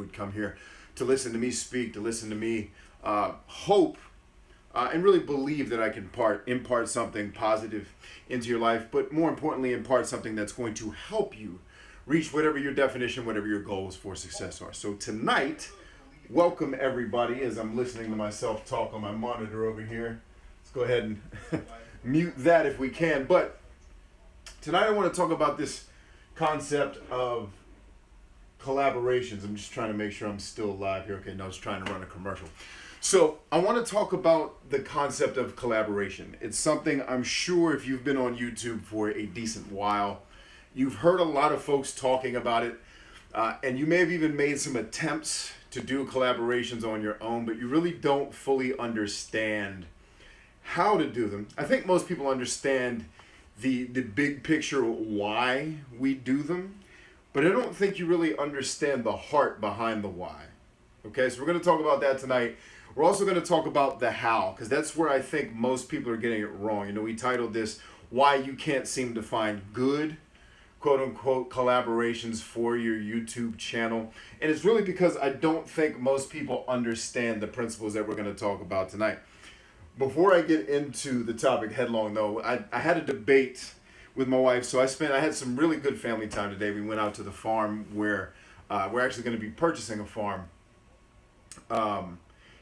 would come here to listen to me speak, to listen to me hope, and really believe that I can impart something positive into your life, but more importantly, impart something that's going to help you reach whatever your definition, whatever your goals for success are. So tonight, welcome everybody as I'm listening to myself talk on my monitor over here. Let's go ahead and mute that if we can. But tonight I want to talk about this concept of collaborations. I'm just trying to make sure I'm still live here. Okay, no, I was trying to run a commercial. So I want to talk about the concept of collaboration. It's something I'm sure if you've been on YouTube for a decent while, you've heard a lot of folks talking about it, and you may have even made some attempts to do collaborations on your own, but you really don't fully understand how to do them. I think most people understand the big picture why we do them, but I don't think you really understand the heart behind the why. Okay, so we're going to talk about that tonight. We're also going to talk about the how, because that's where I think most people are getting it wrong. You know, we titled this, Why You Can't Seem to Find Good, quote unquote, collaborations for your YouTube channel. And it's really because I don't think most people understand the principles that we're going to talk about tonight. Before I get into the topic headlong though, I had a debate with my wife. So I had some really good family time today. We went out to the farm where we're actually going to be purchasing a farm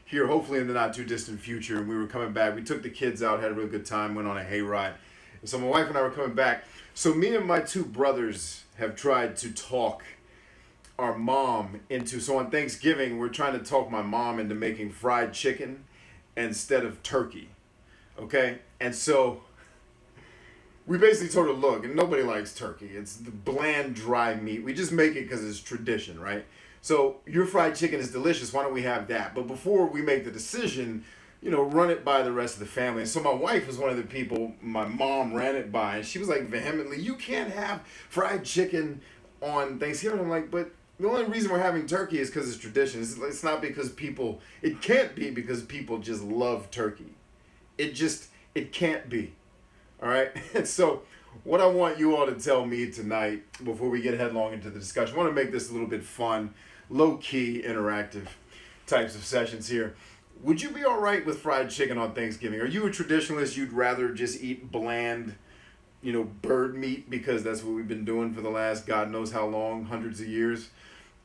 here, hopefully in the not too distant future. And we were coming back. We took the kids out, had a really good time, went on a hayride. And so my wife and I were coming back. So me and my two brothers have tried to talk our mom into, so on Thanksgiving, we're trying to talk my mom into making fried chicken instead of turkey. Okay? And so we basically told her, look, and nobody likes turkey. It's the bland, dry meat. We just make it because it's tradition, right? So your fried chicken is delicious. Why don't we have that? But before we make the decision, you know, run it by the rest of the family. And so my wife was one of the people my mom ran it by. And she was like vehemently, you can't have fried chicken on Thanksgiving. I'm like, but the only reason we're having turkey is because it's tradition. It's not because people, it can't be because people just love turkey. It can't be. All right? And so what I want you all to tell me tonight before we get headlong into the discussion, I want to make this a little bit fun, low-key, interactive types of sessions here. Would you be all right with fried chicken on Thanksgiving? Are you a traditionalist? You'd rather just eat bland, you know, bird meat because that's what we've been doing for the last God knows how long, hundreds of years?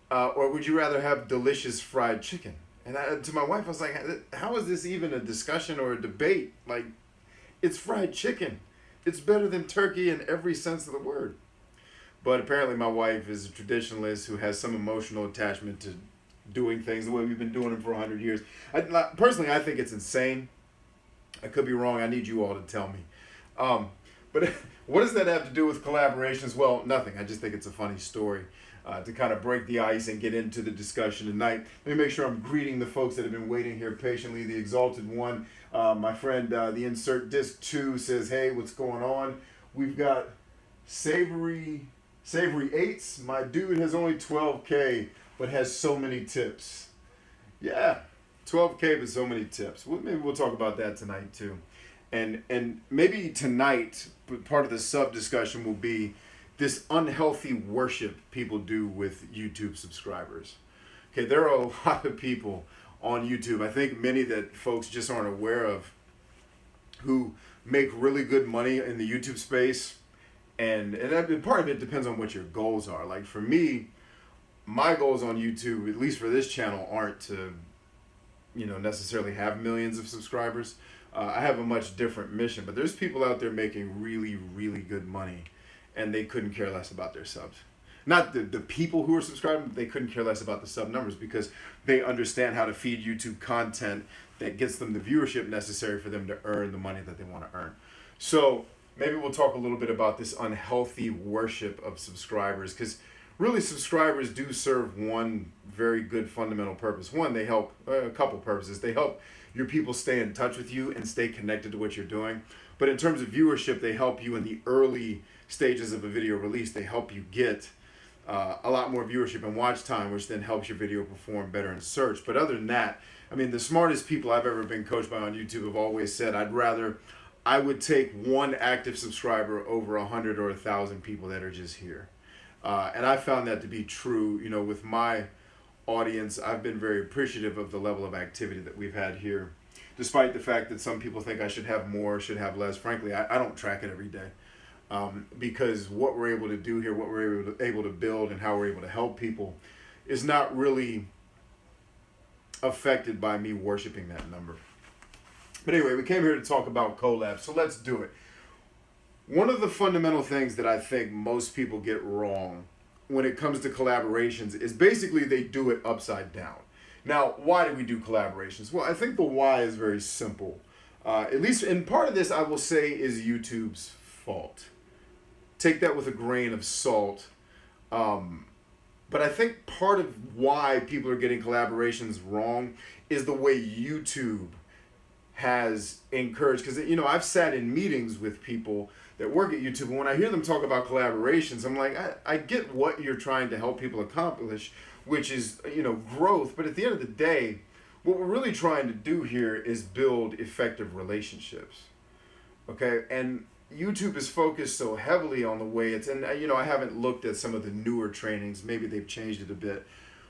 Or would you rather have delicious fried chicken? And to my wife, I was like, how is this even a discussion or a debate? Like, it's fried chicken. It's better than turkey in every sense of the word. But apparently my wife is a traditionalist who has some emotional attachment to doing things the way we've been doing them for 100 years. Personally, I think it's insane. I could be wrong. I need you all to tell me. But what does that have to do with collaborations? Well, nothing. I just think it's a funny story to kind of break the ice and get into the discussion tonight. Let me make sure I'm greeting the folks that have been waiting here patiently. The Exalted One, my friend, the Insert Disc 2 says, hey, what's going on? We've got Savory 8s. My dude has only 12K, but has so many tips. Yeah, 12K, but so many tips. Maybe we'll talk about that tonight too. And maybe tonight, part of the sub discussion will be this unhealthy worship people do with YouTube subscribers. Okay, there are a lot of people on YouTube, I think many that folks just aren't aware of, who make really good money in the YouTube space. And part of it depends on what your goals are. Like for me, my goals on YouTube, at least for this channel, aren't to, you know, necessarily have millions of subscribers. I have a much different mission, but there's people out there making really, really good money, and they couldn't care less about their subs. Not the people who are subscribing, but they couldn't care less about the sub numbers because they understand how to feed YouTube content that gets them the viewership necessary for them to earn the money that they want to earn. So maybe we'll talk a little bit about this unhealthy worship of subscribers, because really subscribers do serve one very good fundamental purpose. One, they help, a couple purposes. They help your people stay in touch with you and stay connected to what you're doing. But in terms of viewership, they help you in the early stages of a video release. They help you get a lot more viewership and watch time, which then helps your video perform better in search. But other than that, I mean, the smartest people I've ever been coached by on YouTube have always said, I would take one active subscriber over 100 or 1,000 people that are just here. And I found that to be true, you know, with my audience. I've been very appreciative of the level of activity that we've had here, despite the fact that some people think I should have more, should have less. Frankly, I don't track it every day, because what we're able to do here, what we're able to build, and how we're able to help people is not really affected by me worshiping that number. But anyway, we came here to talk about collabs, so let's do it. One of the fundamental things that I think most people get wrong when it comes to collaborations is basically they do it upside down. Now, why do we do collaborations? Well, I think the why is very simple. At least, and part of this I will say is YouTube's fault. Take that with a grain of salt. But I think part of why people are getting collaborations wrong is the way YouTube has encouraged, because I've sat in meetings with people that work at YouTube, and when I hear them talk about collaborations, I'm like, I get what you're trying to help people accomplish, which is growth, but at the end of the day, what we're really trying to do here is build effective relationships. Okay, and YouTube is focused so heavily on the way it's, and I haven't looked at some of the newer trainings, maybe they've changed it a bit,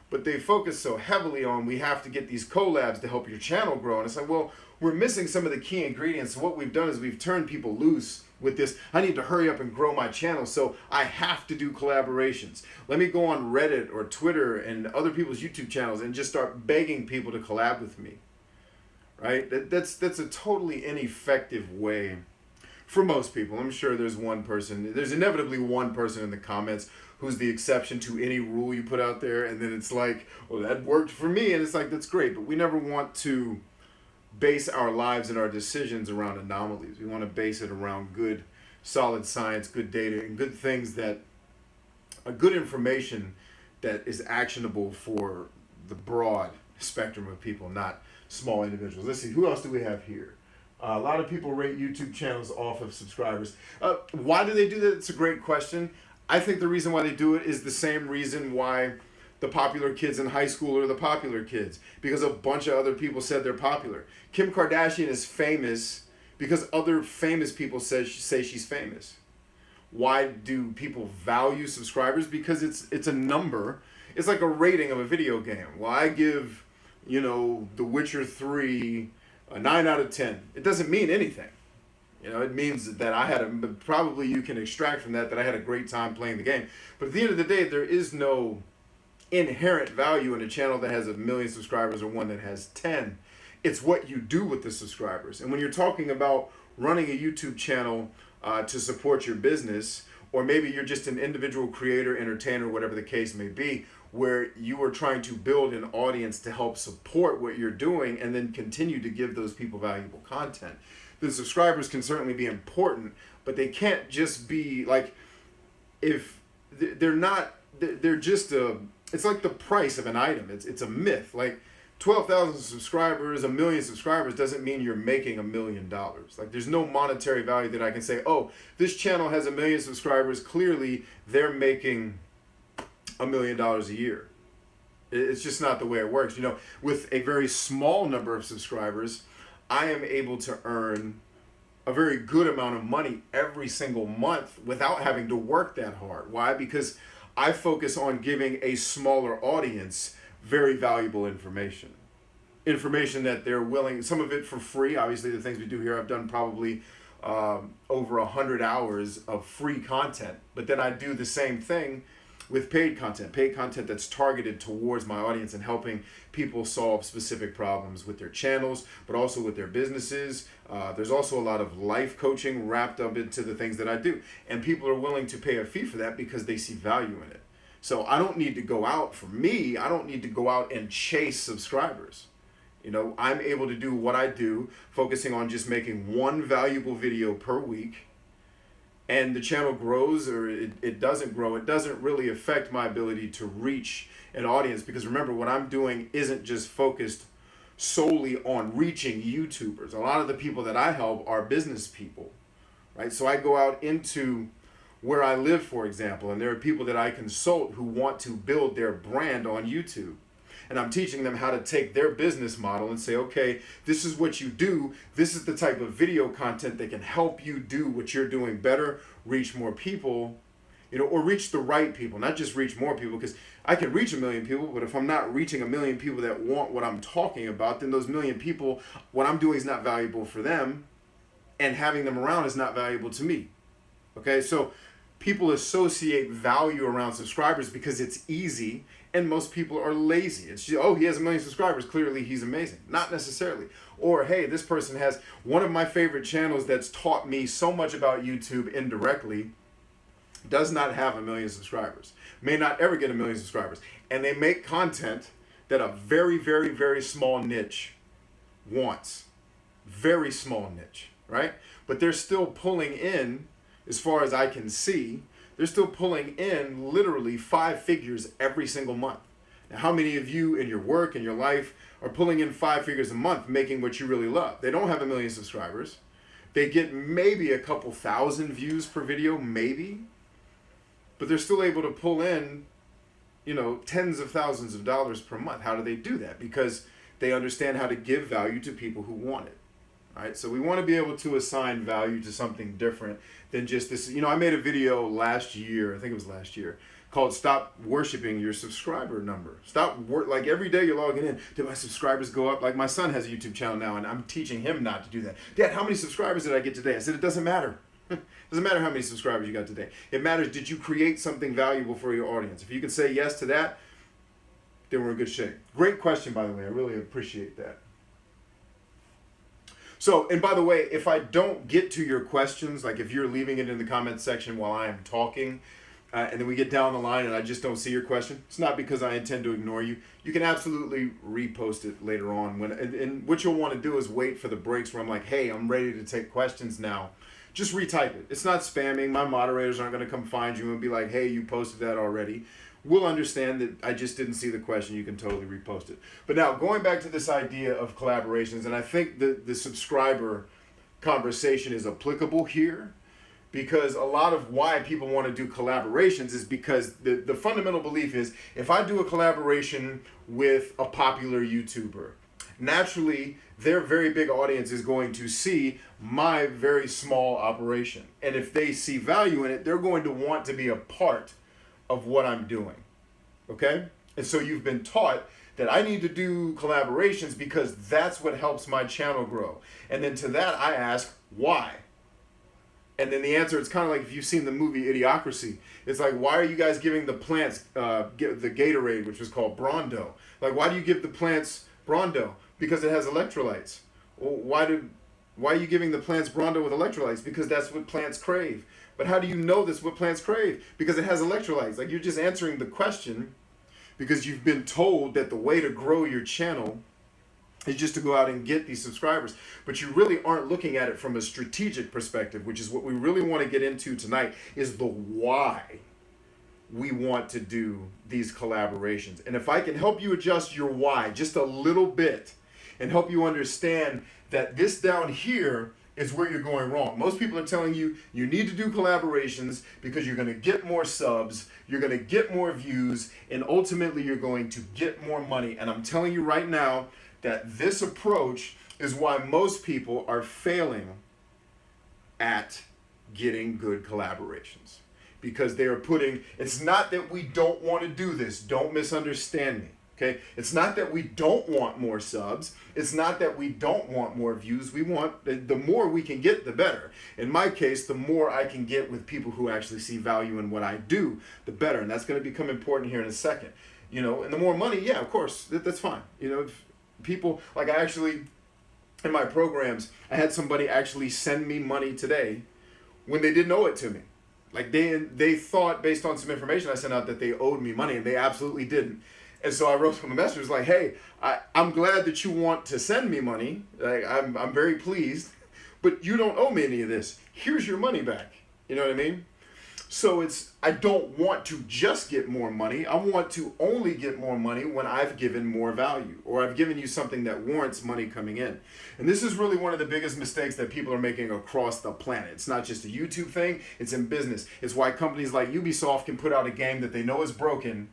but they focus so heavily on we have to get these collabs to help your channel grow. And it's like, well, we're missing some of the key ingredients. So what we've done is we've turned people loose with this. I need to hurry up and grow my channel, so I have to do collaborations. Let me go on Reddit or Twitter and other people's YouTube channels and just start begging people to collab with me. Right? That's a totally ineffective way for most people. I'm sure there's inevitably one person in the comments who's the exception to any rule you put out there, and then it's like, well, that worked for me, and it's like, that's great, but we never want to base our lives and our decisions around anomalies. We want to base it around good, solid science, good data, and good things good information that is actionable for the broad spectrum of people, not small individuals. Let's see, who else do we have here? A lot of people rate YouTube channels off of subscribers. Why do they do that? It's a great question. I think the reason why they do it is the same reason why the popular kids in high school are the popular kids, because a bunch of other people said they're popular. Kim Kardashian is famous because other famous people say she's famous. Why do people value subscribers? Because it's a number. It's like a rating of a video game. Well, I give, The Witcher 3 a 9 out of 10. It doesn't mean anything. It means that probably you can extract from that I had a great time playing the game. But at the end of the day, there is no inherent value in a channel that has 1 million subscribers or one that has 10. It's what you do with the subscribers. And when you're talking about running a YouTube channel to support your business, or maybe you're just an individual creator, entertainer, whatever the case may be, where you are trying to build an audience to help support what you're doing and then continue to give those people valuable content. The subscribers can certainly be important, but they can't just be like, if they're just it's like the price of an item. It's a myth. Like 12,000 subscribers, 1 million subscribers doesn't mean you're making $1 million. Like there's no monetary value that I can say, oh, this channel has 1 million subscribers. Clearly they're making $1 million a year. It's just not the way it works. With a very small number of subscribers, I am able to earn a very good amount of money every single month without having to work that hard. Why? Because I focus on giving a smaller audience very valuable information. Information that they're willing, some of it for free. Obviously, the things we do here, I've done probably over 100 hours of free content. But then I do the same thing with paid content that's targeted towards my audience and helping people solve specific problems with their channels, but also with their businesses. There's also a lot of life coaching wrapped up into the things that I do. And people are willing to pay a fee for that because they see value in it. So I don't need to go out, I don't need to go out and chase subscribers. I'm able to do what I do, focusing on just making one valuable video per week. And the channel grows or it doesn't grow, it doesn't really affect my ability to reach an audience, because remember, what I'm doing isn't just focused solely on reaching YouTubers. A lot of the people that I help are business people, right? So I go out into where I live, for example, and there are people that I consult who want to build their brand on YouTube. And I'm teaching them how to take their business model and say, okay, this is what you do. This is the type of video content that can help you do what you're doing better, reach more people, You know, or reach the right people, not just reach more people, because I can reach 1 million people, but if I'm not reaching 1 million people that want what I'm talking about, then those 1 million people, what I'm doing is not valuable for them, and having them around is not valuable to me. Okay, so people associate value around subscribers because it's easy, and most people are lazy. It's just, oh, he has 1 million subscribers, clearly he's amazing. Not necessarily. Or, hey, this person has one of my favorite channels that's taught me so much about YouTube indirectly, does not have 1 million subscribers, may not ever get 1 million subscribers, and they make content that a very, very, very small niche wants. Very small niche, right? But they're still pulling in, as far as I can see, they're still pulling in literally 5 figures every single month. Now, how many of you in your work, in your life, are pulling in 5 figures a month, making what you really love? They don't have 1 million subscribers. They get maybe a couple thousand views per video, maybe. But they're still able to pull in, you know, tens of thousands of dollars per month. How do they do that? Because they understand how to give value to people who want it. All right, so we want to be able to assign value to something different than just this. You know, I made a video last year, I think it was last year, called Stop Worshiping Your Subscriber Number. Like every day you're logging in, did my subscribers go up? Like my son has a YouTube channel now, and I'm teaching him not to do that. Dad, how many subscribers did I get today? I said, it doesn't matter. Doesn't matter how many subscribers you got today. It matters, did you create something valuable for your audience? If you can say yes to that, then we're in good shape. Great question, by the way. I really appreciate that. So, and by the way, if I don't get to your questions, like if you're leaving it in the comments section while I am talking, and then we get down the line and I just don't see your question, it's not because I intend to ignore you. You can absolutely repost it later on. And what you'll want to do is wait for the breaks where I'm like, hey, I'm ready to take questions now. Just retype it. It's not spamming. My moderators aren't going to come find you and be like, hey, you posted that already. We'll understand that I just didn't see the question. You can totally repost it. But now, going back to this idea of collaborations, and I think the subscriber conversation is applicable here, because a lot of why people want to do collaborations is because the fundamental belief is, if I do a collaboration with a popular YouTuber, naturally, their very big audience is going to see my very small operation. And if they see value in it, they're going to want to be a part of what I'm doing, okay? And so you've been taught that I need to do collaborations because that's what helps my channel grow. And then to that, I ask, why? And then the answer, it's kind of like if you've seen the movie Idiocracy. It's like, why are you guys giving the plants the Gatorade, which was called Brondo? Like, why do you give the plants Brondo? Because it has electrolytes. Well, why are you giving the plants Brondo with electrolytes? Because that's what plants crave. But how do you know that's what plants crave? Because it has electrolytes. Like, you're just answering the question because you've been told that the way to grow your channel is just to go out and get these subscribers. But you really aren't looking at it from a strategic perspective, which is what we really want to get into tonight, is the why we want to do these collaborations. And if I can help you adjust your why just a little bit and help you understand that this down here is where you're going wrong. Most people are telling you you need to do collaborations because you're going to get more subs, you're going to get more views, and ultimately you're going to get more money. And I'm telling you right now that this approach is why most people are failing at getting good collaborations. Because they are putting, it's not that we don't want to do this, don't misunderstand me. Okay? It's not that we don't want more subs. It's not that we don't want more views. We want, the more we can get, the better. In my case, the more I can get with people who actually see value in what I do, the better. And that's going to become important here in a second. You know, and the more money, yeah, of course, that's fine. You know, if people, like I actually, in my programs, I had somebody actually send me money today when they didn't owe it to me. Like they thought, based on some information I sent out, that they owed me money, and they absolutely didn't. And so I wrote them a message like, hey, I'm glad that you want to send me money. Like, I'm very pleased, but you don't owe me any of this. Here's your money back. You know what I mean? So I don't want to just get more money. I want to only get more money when I've given more value, or I've given you something that warrants money coming in. And this is really one of the biggest mistakes that people are making across the planet. It's not just a YouTube thing, it's in business. It's why companies like Ubisoft can put out a game that they know is broken,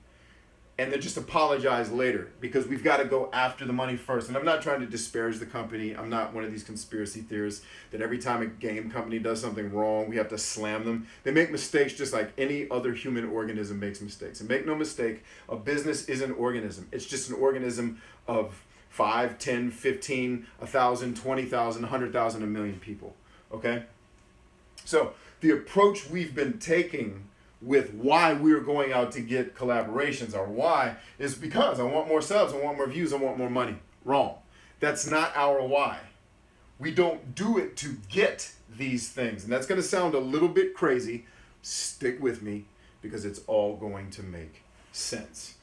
and then just apologize later, because we've got to go after the money first. And I'm not trying to disparage the company. I'm not one of these conspiracy theorists that every time a game company does something wrong, we have to slam them. They make mistakes just like any other human organism makes mistakes. And make no mistake, a business is an organism. It's just an organism of 5, 10, 15, 1,000, 20,000, 100,000, a million people, okay? So the approach we've been taking with why we're going out to get collaborations, or why, is because I want more subs, I want more views, I want more money. Wrong. That's not our why. We don't do it to get these things. And that's going to sound a little bit crazy. Stick with me, because it's all going to make sense.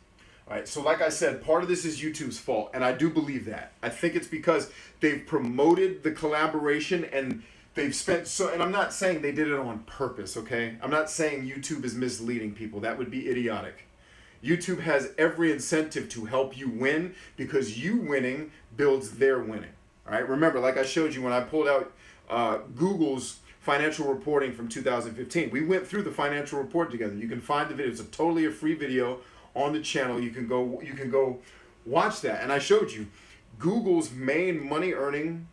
All right, so like I said, part of this is YouTube's fault, and I do believe that. I think it's because they've promoted the collaboration, and they've spent so, and I'm not saying they did it on purpose, okay? I'm not saying YouTube is misleading people. That would be idiotic. YouTube has every incentive to help you win, because you winning builds their winning, all right? Remember, like I showed you when I pulled out Google's financial reporting from 2015. We went through the financial report together. You can find the video. It's totally a free video on the channel. You can go watch that. And I showed you Google's main money earning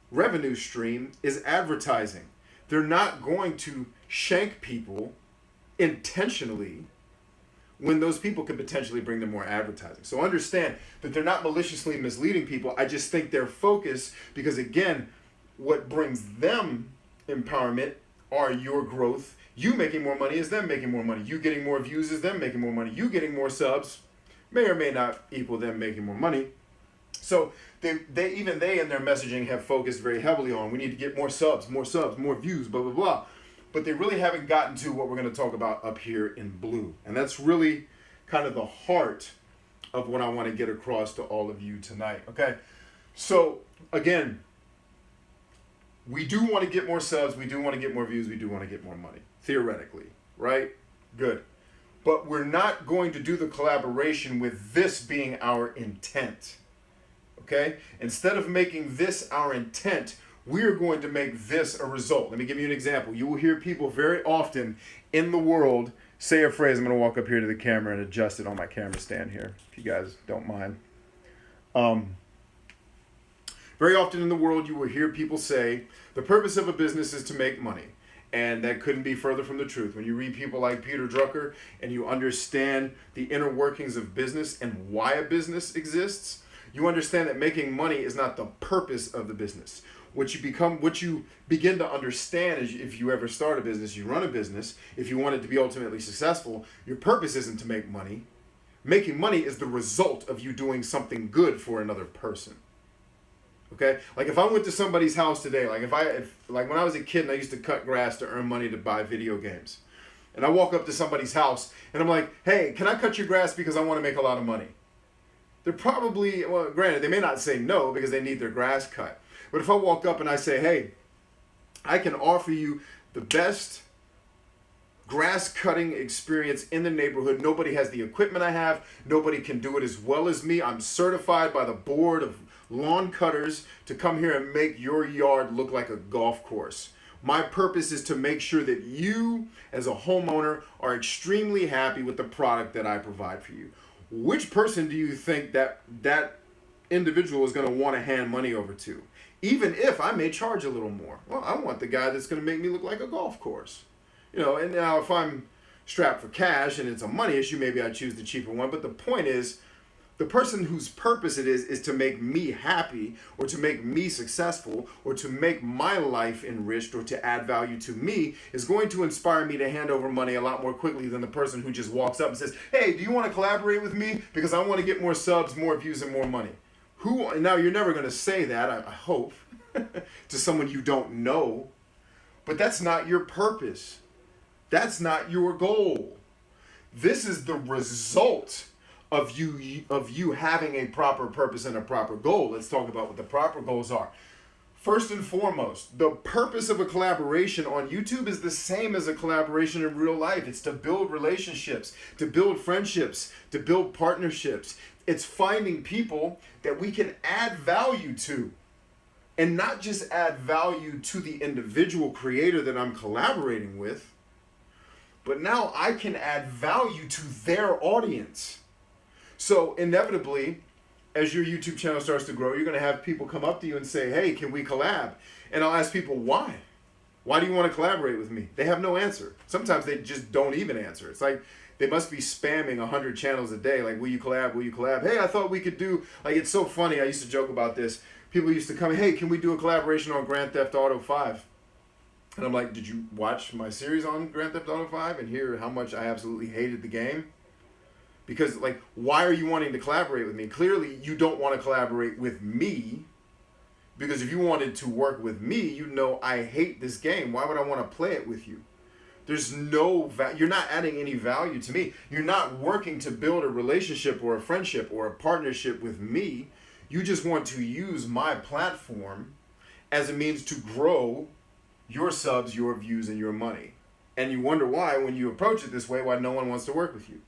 revenue stream is advertising. They're not going to shank people intentionally when those people could potentially bring them more advertising. So understand that they're not maliciously misleading people. I just think they're focused, because again, what brings them empowerment are your growth. You making more money is them making more money. You getting more views is them making more money. You getting more subs may or may not equal them making more money. So they in their messaging have focused very heavily on, we need to get more subs, more views, blah, blah, blah. But they really haven't gotten to what we're going to talk about up here in blue. And that's really kind of the heart of what I want to get across to all of you tonight. Okay, so again, we do want to get more subs, we do want to get more views, we do want to get more money, theoretically, right? Good. But we're not going to do the collaboration with this being our intent. Okay? Instead of making this our intent, we're going to make this a result. Let me give you an example. You will hear people very often in the world say a phrase. I'm going to walk up here to the camera and adjust it on my camera stand here, if you guys don't mind. Very often in the world, you will hear people say, the purpose of a business is to make money. And that couldn't be further from the truth. When you read people like Peter Drucker and you understand the inner workings of business and why a business exists, you understand that making money is not the purpose of the business. What you begin to understand is, if you ever start a business, you run a business, if you want it to be ultimately successful, your purpose isn't to make money. Making money is the result of you doing something good for another person. Okay? Like if I went to somebody's house today, like like when I was a kid and I used to cut grass to earn money to buy video games. And I walk up to somebody's house and I'm like, hey, can I cut your grass because I want to make a lot of money? They're probably, well, granted, they may not say no because they need their grass cut. But if I walk up and I say, hey, I can offer you the best grass cutting experience in the neighborhood. Nobody has the equipment I have. Nobody can do it as well as me. I'm certified by the board of lawn cutters to come here and make your yard look like a golf course. My purpose is to make sure that you as a homeowner are extremely happy with the product that I provide for you. Which person do you think that individual is going to want to hand money over to? Even if I may charge a little more. Well, I want the guy that's going to make me look like a golf course. You know, and now if I'm strapped for cash and it's a money issue, maybe I choose the cheaper one. But the point is, the person whose purpose it is to make me happy, or to make me successful, or to make my life enriched, or to add value to me, is going to inspire me to hand over money a lot more quickly than the person who just walks up and says, hey, do you want to collaborate with me? Because I want to get more subs, more views, and more money. Now, you're never going to say that, I hope, to someone you don't know. But that's not your purpose. That's not your goal. This is the result of you having a proper purpose and a proper goal. Let's talk about what the proper goals are. First and foremost, the purpose of a collaboration on YouTube is the same as a collaboration in real life. It's to build relationships, to build friendships, to build partnerships. It's finding people that we can add value to. And not just add value to the individual creator that I'm collaborating with, but now I can add value to their audience. So inevitably, as your YouTube channel starts to grow, you're going to have people come up to you and say, hey, can we collab? And I'll ask people, why? Why do you want to collaborate with me? They have no answer. Sometimes they just don't even answer. It's like they must be spamming 100 channels a day. Like, will you collab? Will you collab? Hey, I thought we could do, like, it's so funny. I used to joke about this. People used to come, hey, can we do a collaboration on Grand Theft Auto 5? And I'm like, did you watch my series on Grand Theft Auto 5 and hear how much I absolutely hated the game? Because, like, why are you wanting to collaborate with me? Clearly, you don't want to collaborate with me. Because if you wanted to work with me, you'd know I hate this game. Why would I want to play it with you? There's no you're not adding any value to me. You're not working to build a relationship or a friendship or a partnership with me. You just want to use my platform as a means to grow your subs, your views, and your money. And you wonder why, when you approach it this way, why no one wants to work with you.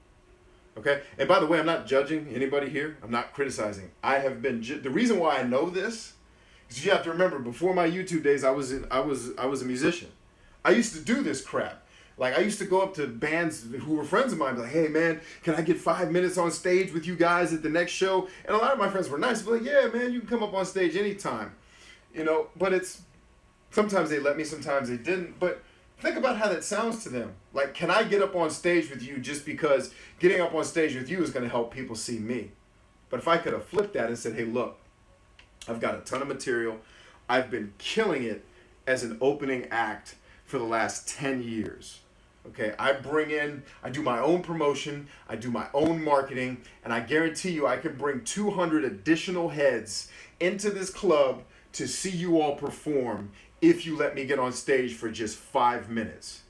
Okay? And by the way, I'm not judging anybody here. I'm not criticizing. I have been the reason why I know this, because you have to remember, before my YouTube days, I was a musician. I used to do this crap. Like, I used to go up to bands who were friends of mine, be like, hey man, can I get 5 minutes on stage with you guys at the next show? And a lot of my friends were nice, but like, yeah man, you can come up on stage anytime. You know, but it's, sometimes they let me, sometimes they didn't. But think about how that sounds to them. Like, can I get up on stage with you just because getting up on stage with you is going to help people see me? But if I could have flipped that and said, hey look, I've got a ton of material. I've been killing it as an opening act for the last 10 years. Okay, I do my own promotion, I do my own marketing, and I guarantee you I can bring 200 additional heads into this club to see you all perform if you let me get on stage for just 5 minutes.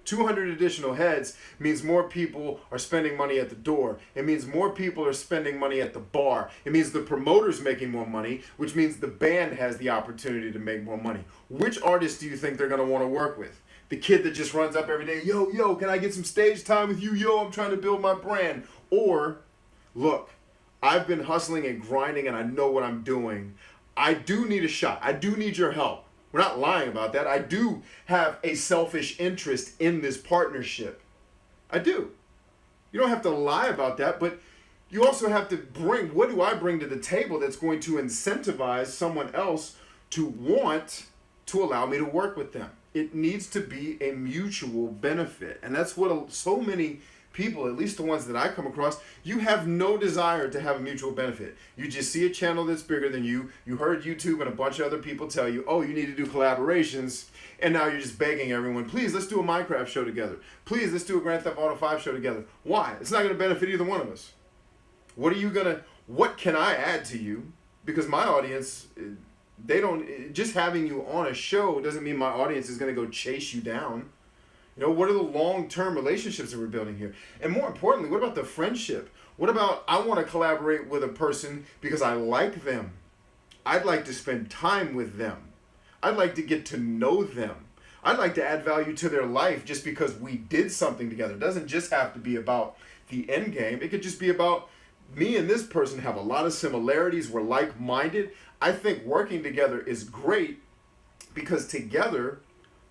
200 additional heads means more people are spending money at the door. It means more people are spending money at the bar. It means the promoter's making more money, which means the band has the opportunity to make more money. Which artist do you think they're going to want to work with? The kid that just runs up every day, yo, can I get some stage time with you? Yo, I'm trying to build my brand. Or, look, I've been hustling and grinding and I know what I'm doing. I do need a shot. I do need your help. We're not lying about that. I do have a selfish interest in this partnership. I do. You don't have to lie about that, but you also have to bring, what do I bring to the table that's going to incentivize someone else to want to allow me to work with them? It needs to be a mutual benefit. And that's what so many people, at least the ones that I come across, you have no desire to have a mutual benefit. You just see a channel that's bigger than you. You heard YouTube and a bunch of other people tell you, oh, you need to do collaborations. And now you're just begging everyone, please, let's do a Minecraft show together. Please, let's do a Grand Theft Auto 5 show together. Why? It's not going to benefit either one of us. What can I add to you? Because my audience, just having you on a show doesn't mean my audience is going to go chase you down. You know, what are the long-term relationships that we're building here? And more importantly, what about the friendship? What about, I want to collaborate with a person because I like them. I'd like to spend time with them. I'd like to get to know them. I'd like to add value to their life just because we did something together. It doesn't just have to be about the end game. It could just be about me and this person have a lot of similarities. We're like-minded. I think working together is great because together,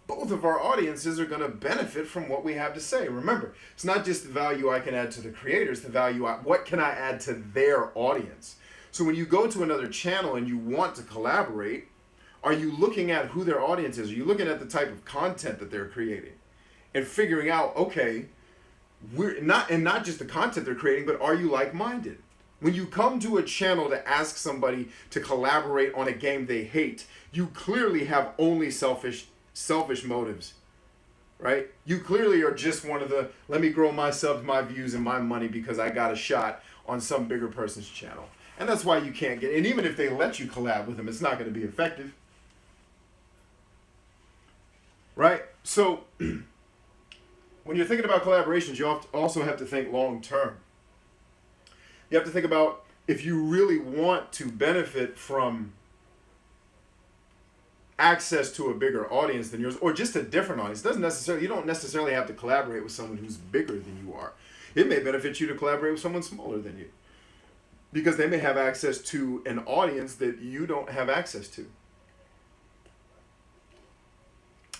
both of our audiences are going to benefit from what we have to say. Remember, it's not just the value I can add to the creators, the value, what can I add to their audience? So when you go to another channel and you want to collaborate, are you looking at who their audience is? Are you looking at the type of content that they're creating and figuring out, okay, not just the content they're creating, but are you like-minded? When you come to a channel to ask somebody to collaborate on a game they hate, you clearly have only selfish motives, right? You clearly are just one of the, let me grow my subs, my views, and my money because I got a shot on some bigger person's channel. And that's why you can't get, and even if they let you collab with them, it's not going to be effective. Right? So, when you're thinking about collaborations, you also have to think long term. You have to think about if you really want to benefit from access to a bigger audience than yours, or just a different audience. You don't necessarily have to collaborate with someone who's bigger than you are. It may benefit you to collaborate with someone smaller than you, because they may have access to an audience that you don't have access to.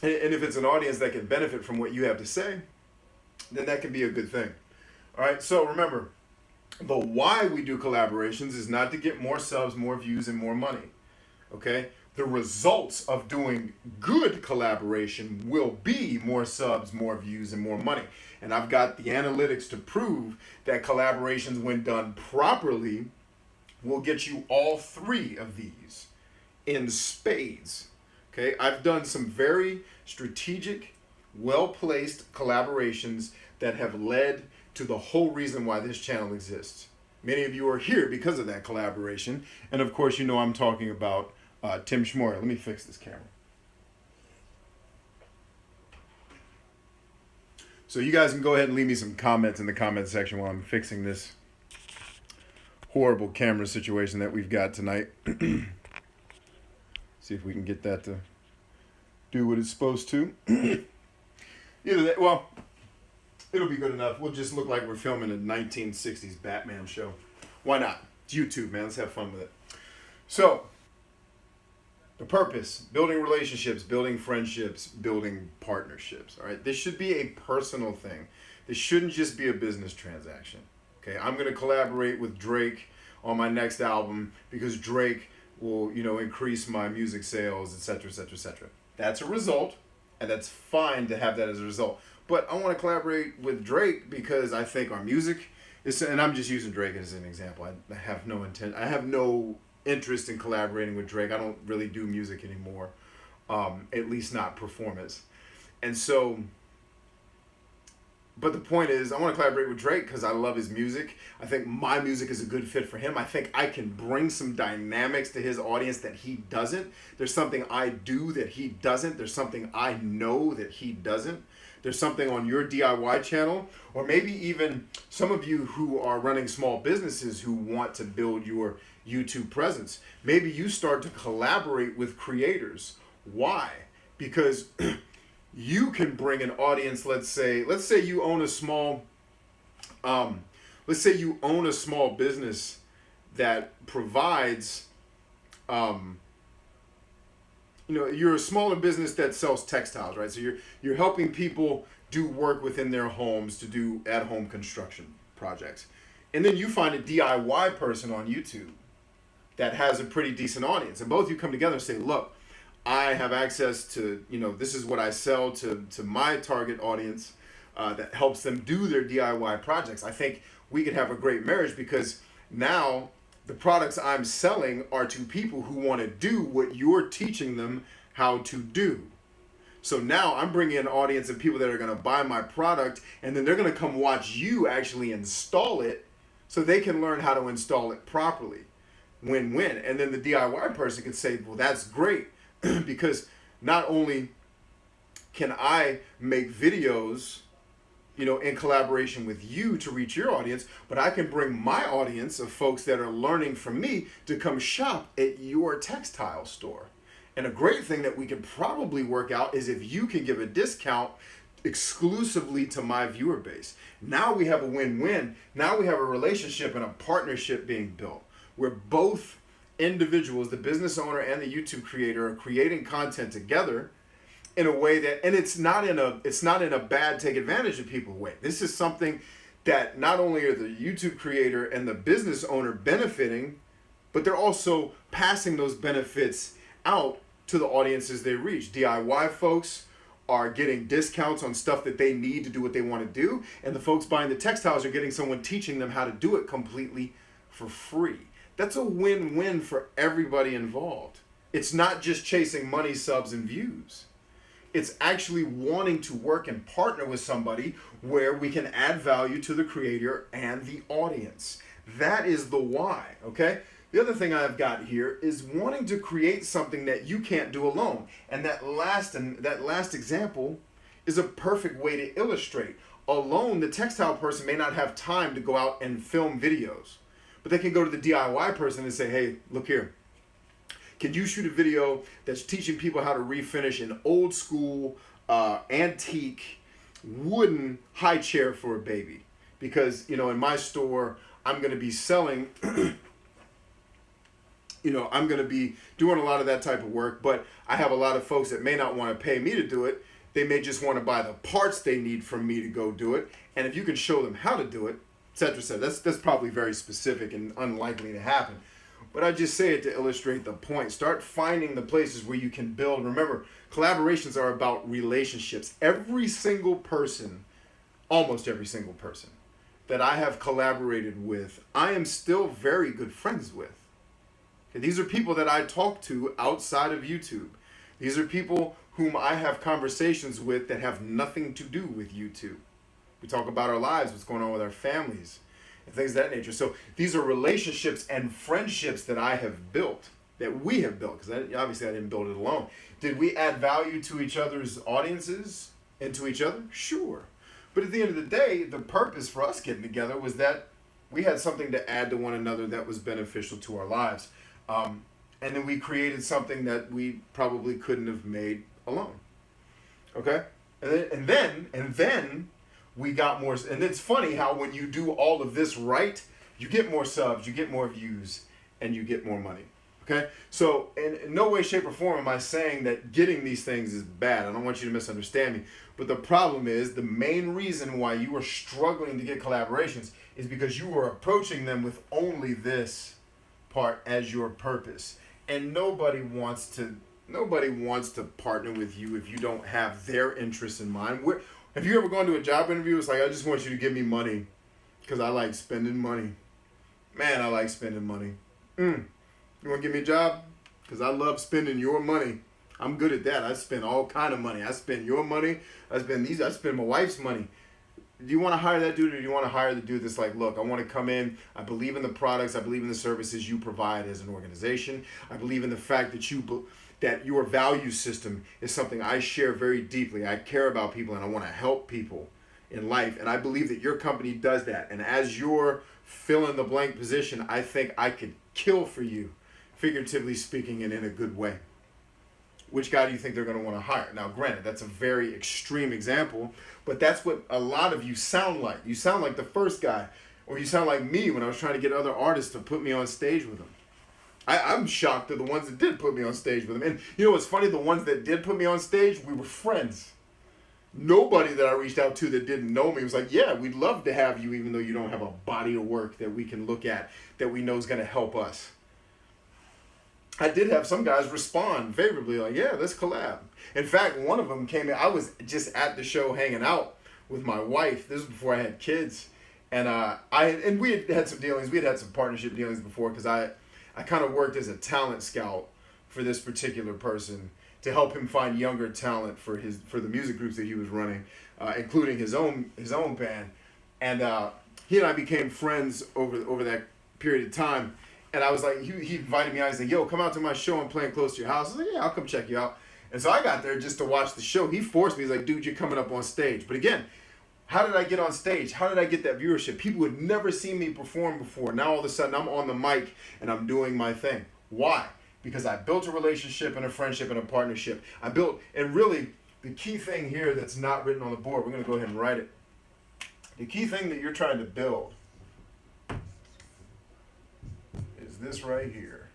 And if it's an audience that can benefit from what you have to say, then that can be a good thing. All right, so remember, The why we do collaborations is not to get more subs, more views, and more money. Okay? The results of doing good collaboration will be more subs, more views, and more money. And I've got the analytics to prove that collaborations, when done properly, will get you all three of these in spades. Okay? I've done some very strategic, well-placed collaborations that have led to the whole reason why this channel exists. Many of you are here because of that collaboration. And of course, you know I'm talking about Tim Schmoyer. Let me fix this camera. So you guys can go ahead and leave me some comments in the comment section while I'm fixing this horrible camera situation that we've got tonight. See if we can get that to do what it's supposed to. Either that, well, it'll be good enough. We'll just look like we're filming a 1960s Batman show. Why not? It's YouTube, man. Let's have fun with it. So, the purpose: building relationships, building friendships, building partnerships. All right? This should be a personal thing. This shouldn't just be a business transaction. Okay? I'm going to collaborate with Drake on my next album because Drake will, you know, increase my music sales, etc., etc., etc. That's a result, and that's fine to have that as a result. But I want to collaborate with Drake because I think our music is, and I'm just using Drake as an example. I have no intent. I have no interest in collaborating with Drake. I don't really do music anymore, at least not performance. And so, but the point is, I want to collaborate with Drake because I love his music. I think my music is a good fit for him. I think I can bring some dynamics to his audience that he doesn't. There's something I do that he doesn't. There's something I know that he doesn't. There's something on your DIY channel, or maybe even some of you who are running small businesses who want to build your YouTube presence. Maybe you start to collaborate with creators. Why? Because you can bring an audience. Let's say you own a small, business that provides, you know, you're a smaller business that sells textiles, right? So you're helping people do work within their homes to do at-home construction projects. And then you find a DIY person on YouTube that has a pretty decent audience. And both of you come together and say, look, I have access to, you know, this is what I sell to my target audience that helps them do their DIY projects. I think we could have a great marriage because now the products I'm selling are to people who want to do what you're teaching them how to do. So now I'm bringing an audience of people that are going to buy my product, and then they're going to come watch you actually install it so they can learn how to install it properly. Win-win. And then the DIY person can say, well, that's great because not only can I make videos, you know, in collaboration with you to reach your audience, but I can bring my audience of folks that are learning from me to come shop at your textile store. And a great thing that we could probably work out is if you can give a discount exclusively to my viewer base. Now we have a win-win. Now we have a relationship and a partnership being built where both individuals, the business owner and the YouTube creator, are creating content together in a way that, and it's not in a bad take advantage of people way. This is something that not only are the YouTube creator and the business owner benefiting, but they're also passing those benefits out to the audiences they reach. DIY folks are getting discounts on stuff that they need to do what they want to do, and the folks buying the textiles are getting someone teaching them how to do it completely for free. That's a win-win for everybody involved. It's not just chasing money, subs, and views. It's actually wanting to work and partner with somebody where we can add value to the creator and the audience. That is the why, okay? The other thing I've got here is wanting to create something that you can't do alone. And that last example is a perfect way to illustrate. Alone, the textile person may not have time to go out and film videos, but they can go to the DIY person and say, hey, look here. Can you shoot a video that's teaching people how to refinish an old school, antique, wooden high chair for a baby? Because, you know, in my store, I'm going to be selling, you know, I'm going to be doing a lot of that type of work, but I have a lot of folks that may not want to pay me to do it. They may just want to buy the parts they need from me to go do it. And if you can show them how to do it, etc., etc. That's probably very specific and unlikely to happen. But I just say it to illustrate the point. Start finding the places where you can build. Remember, collaborations are about relationships. Every single person, almost every single person that I have collaborated with, I am still very good friends with. Okay, these are people that I talk to outside of YouTube. These are people whom I have conversations with that have nothing to do with YouTube. We talk about our lives, what's going on with our families, and things of that nature. So these are relationships and friendships that I have built, that we have built, because obviously I didn't build it alone. Did we add value to each other's audiences and to each other? Sure. But at the end of the day, the purpose for us getting together was that we had something to add to one another that was beneficial to our lives. And then we created something that we probably couldn't have made alone. Okay? And then we got more. And it's funny how when you do all of this right, you get more subs, you get more views, and you get more money. Okay? So in no way, shape, or form am I saying that getting these things is bad. I don't want you to misunderstand me. But the problem is, the main reason why you are struggling to get collaborations is because you are approaching them with only this part as your purpose. And nobody wants to partner with you if you don't have their interests in mind. Have you ever gone to a job interview? It's like, I just want you to give me money because I like spending money. Man, I like spending money. You want to give me a job? Because I love spending your money. I'm good at that. I spend all kind of money. I spend your money. I spend my wife's money. Do you want to hire that dude, or do you want to hire the dude that's like, look, I want to come in, I believe in the products, I believe in the services you provide as an organization. I believe in the fact that your value system is something I share very deeply. I care about people and I want to help people in life. And I believe that your company does that. And as your fill in the blank position, I think I could kill for you, figuratively speaking, and in a good way. Which guy do you think they're going to want to hire? Now, granted, that's a very extreme example, but that's what a lot of you sound like. You sound like the first guy, or you sound like me when I was trying to get other artists to put me on stage with them. I'm shocked at the ones that did put me on stage with them. And you know what's funny? The ones that did put me on stage, we were friends. Nobody that I reached out to that didn't know me was like, yeah, we'd love to have you, even though you don't have a body of work that we can look at that we know is going to help us. I did have some guys respond favorably, like, yeah, let's collab. In fact, one of them came in. I was just at the show hanging out with my wife. This was before I had kids. And we had some dealings. We had had some partnership dealings before, because I kind of worked as a talent scout for this particular person to help him find younger talent for the music groups that he was running, including his own band. And he and I became friends over that period of time. And I was like, he invited me out. He's like, yo, come out to my show. I'm playing close to your house. I was like, yeah, I'll come check you out. And so I got there just to watch the show. He forced me. He's like, dude, you're coming up on stage. But again, how did I get on stage? How did I get that viewership? People had never seen me perform before. Now all of a sudden I'm on the mic and I'm doing my thing. Why? Because I built a relationship and a friendship and a partnership. And really, the key thing here that's not written on the board, we're going to go ahead and write it. The key thing that you're trying to build is this right here.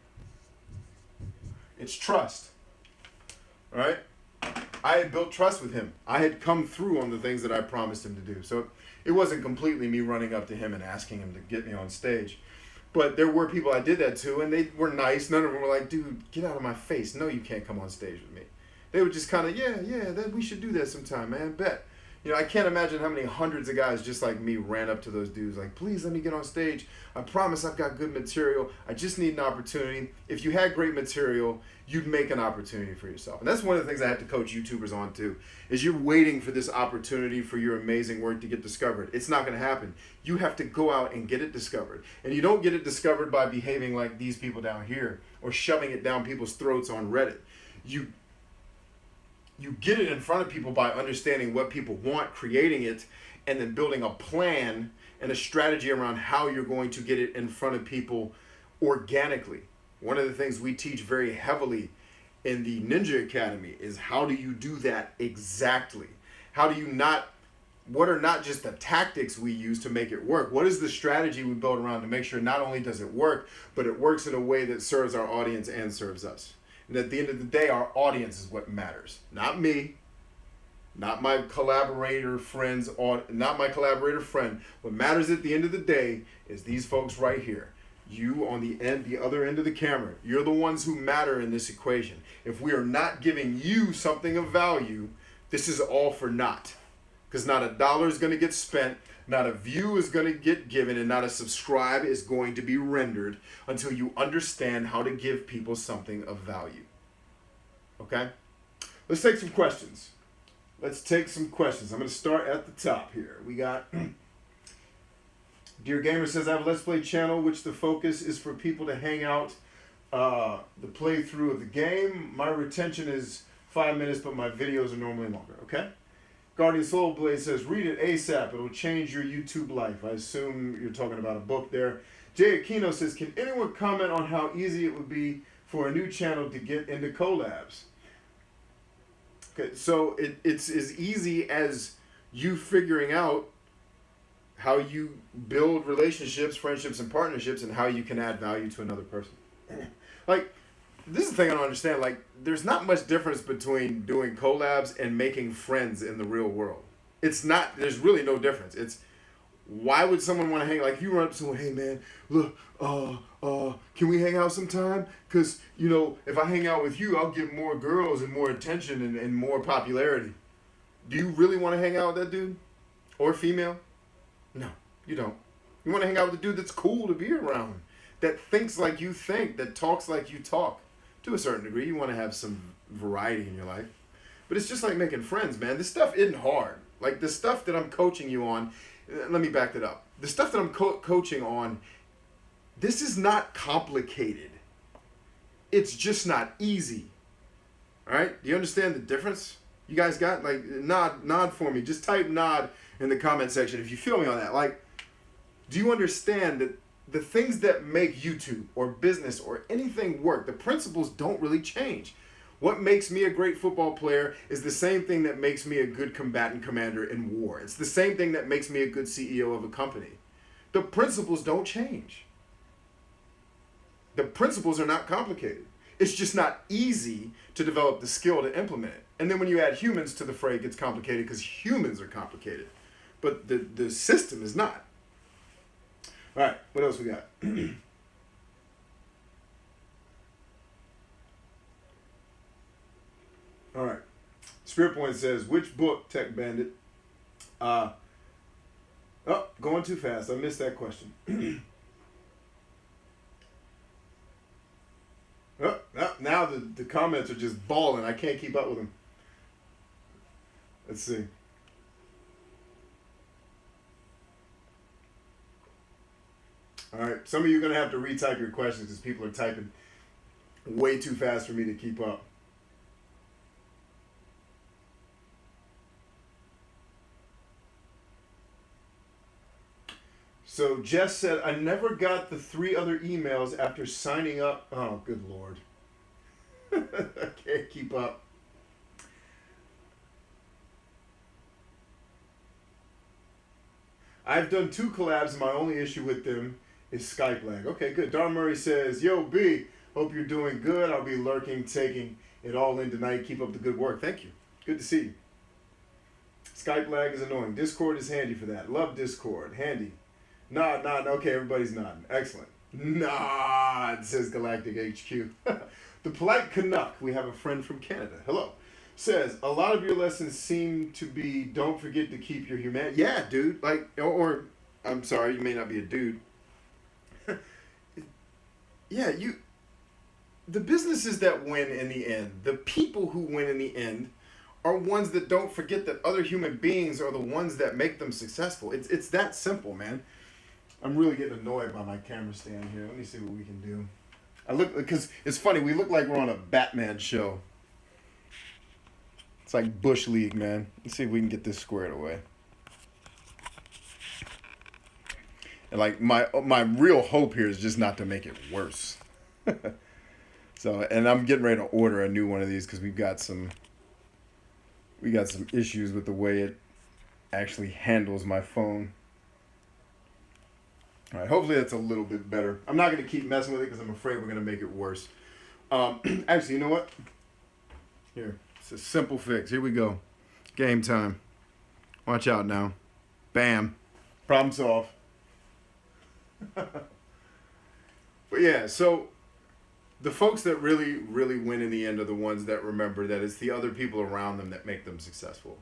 It's trust. All right? I had built trust with him. I had come through on the things that I promised him to do. So it wasn't completely me running up to him and asking him to get me on stage. But there were people I did that to, and they were nice. None of them were like, dude, get out of my face. No, you can't come on stage with me. They were just kind of, yeah, we should do that sometime, man. Bet. You know, I can't imagine how many hundreds of guys just like me ran up to those dudes like, please let me get on stage. I promise I've got good material. I just need an opportunity. If you had great material, you'd make an opportunity for yourself. And that's one of the things I have to coach YouTubers on too, is you're waiting for this opportunity for your amazing work to get discovered. It's not going to happen. You have to go out and get it discovered. And you don't get it discovered by behaving like these people down here or shoving it down people's throats on Reddit. You get it in front of people by understanding what people want, creating it, and then building a plan and a strategy around how you're going to get it in front of people organically. One of the things we teach very heavily in the Ninja Academy is how do you do that exactly? What are not just the tactics we use to make it work? What is the strategy we build around to make sure not only does it work, but it works in a way that serves our audience and serves us? And at the end of the day, our audience is what matters. Not me, not my collaborator friends, not my collaborator friend. What matters at the end of the day is these folks right here. You on the other end of the camera. You're the ones who matter in this equation. If we are not giving you something of value, this is all for naught. Because not a dollar is going to get spent, not a view is going to get given, and not a subscribe is going to be rendered until you understand how to give people something of value. Okay? Let's take some questions. I'm going to start at the top here. We got... Dear Gamer says, I have a Let's Play channel which the focus is for people to hang out the playthrough of the game. My retention is 5 minutes, but my videos are normally longer. Okay? Guardian Soulblade says, read it ASAP. It'll change your YouTube life. I assume you're talking about a book there. Jay Aquino says, can anyone comment on how easy it would be for a new channel to get into collabs? Okay, so it's as easy as you figuring out how you build relationships, friendships, and partnerships, and how you can add value to another person. Like, this is the thing I don't understand. Like, there's not much difference between doing collabs and making friends in the real world. It's not, there's really no difference. It's, why would someone want to hang, like, if you run up to someone, hey man, look, can we hang out sometime? Because, you know, if I hang out with you, I'll get more girls and more attention and more popularity. Do you really want to hang out with that dude? Or female? No, you don't. You want to hang out with a dude that's cool to be around, that thinks like you think, that talks like you talk. To a certain degree, you want to have some variety in your life. But it's just like making friends, man. This stuff isn't hard. Like, the stuff that I'm coaching you on, let me back that up. The stuff that I'm coaching on, this is not complicated. It's just not easy. All right? Do you understand the difference? You guys got, like, nod for me. Just type nod in the comment section if you feel me on that. Like, do you understand that the things that make YouTube or business or anything work, the principles don't really change? What makes me a great football player is the same thing that makes me a good combatant commander in war. It's the same thing that makes me a good CEO of a company. The principles don't change. The principles are not complicated. It's just not easy to develop the skill to implement it. And then when you add humans to the fray, it gets complicated because humans are complicated. But the system is not. All right, what else we got? All right. Spirit Point says, which book, Tech Bandit? Oh, going too fast. I missed that question. Now the comments are just balling. I can't keep up with them. Let's see. All right. Some of you are going to have to retype your questions because people are typing way too fast for me to keep up. So Jess said, I never got the 3 other emails after signing up. Oh, good Lord. I can't keep up. I've done 2 collabs and my only issue with them is Skype lag. Okay, good. Don Murray says, yo, B, hope you're doing good. I'll be lurking, taking it all in tonight. Keep up the good work. Thank you. Good to see you. Skype lag is annoying. Discord is handy for that. Love Discord. Handy. Nod. Okay, everybody's nodding. Excellent. Nod, says Galactic HQ. The Polite Canuck, we have a friend from Canada. Hello. Says, a lot of your lessons seem to be, don't forget to keep your humanity. Yeah, dude. Like, or I'm sorry, you may not be a dude. Yeah, the businesses that win in the end, the people who win in the end, are ones that don't forget that other human beings are the ones that make them successful. It's that simple, man. I'm really getting annoyed by my camera stand here. Let me see what we can do. Because it's funny, we look like we're on a Batman show. It's like Bush League, man. Let's see if we can get this squared away. And like my real hope here is just not to make it worse. So, and I'm getting ready to order a new one of these because we got some issues with the way it actually handles my phone. All right, hopefully that's a little bit better. I'm not going to keep messing with it because I'm afraid we're going to make it worse. Actually, you know what? Here, it's a simple fix. Here we go. Game time. Watch out now. Bam. Problem solved. But yeah, so the folks that really, really win in the end are the ones that remember that it's the other people around them that make them successful.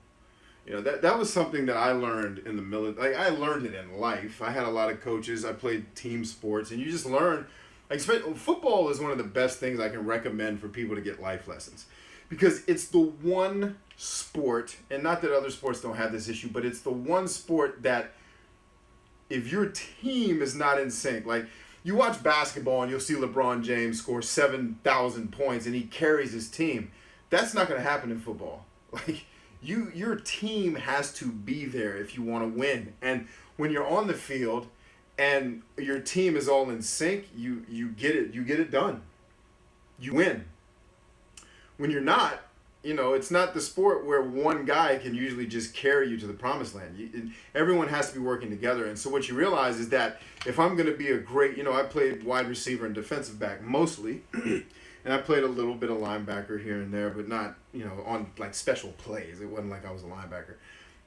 You know, that was something that I learned in the military. Like, I learned it in life. I had a lot of coaches. I played team sports, and you just learn. Like, football is one of the best things I can recommend for people to get life lessons, because it's the one sport, and not that other sports don't have this issue, but it's the one sport that if your team is not in sync, like, you watch basketball and you'll see LeBron James score 7,000 points and he carries his team. That's not going to happen in football. Like, your team has to be there if you want to win. And when you're on the field and your team is all in sync, you get it done. You win. When you're not, you know, it's not the sport where one guy can usually just carry you to the promised land. Everyone has to be working together. And so what you realize is that if I'm going to be a great, you know, I played wide receiver and defensive back mostly, and I played a little bit of linebacker here and there, but not, you know, on like special plays. It wasn't like I was a linebacker.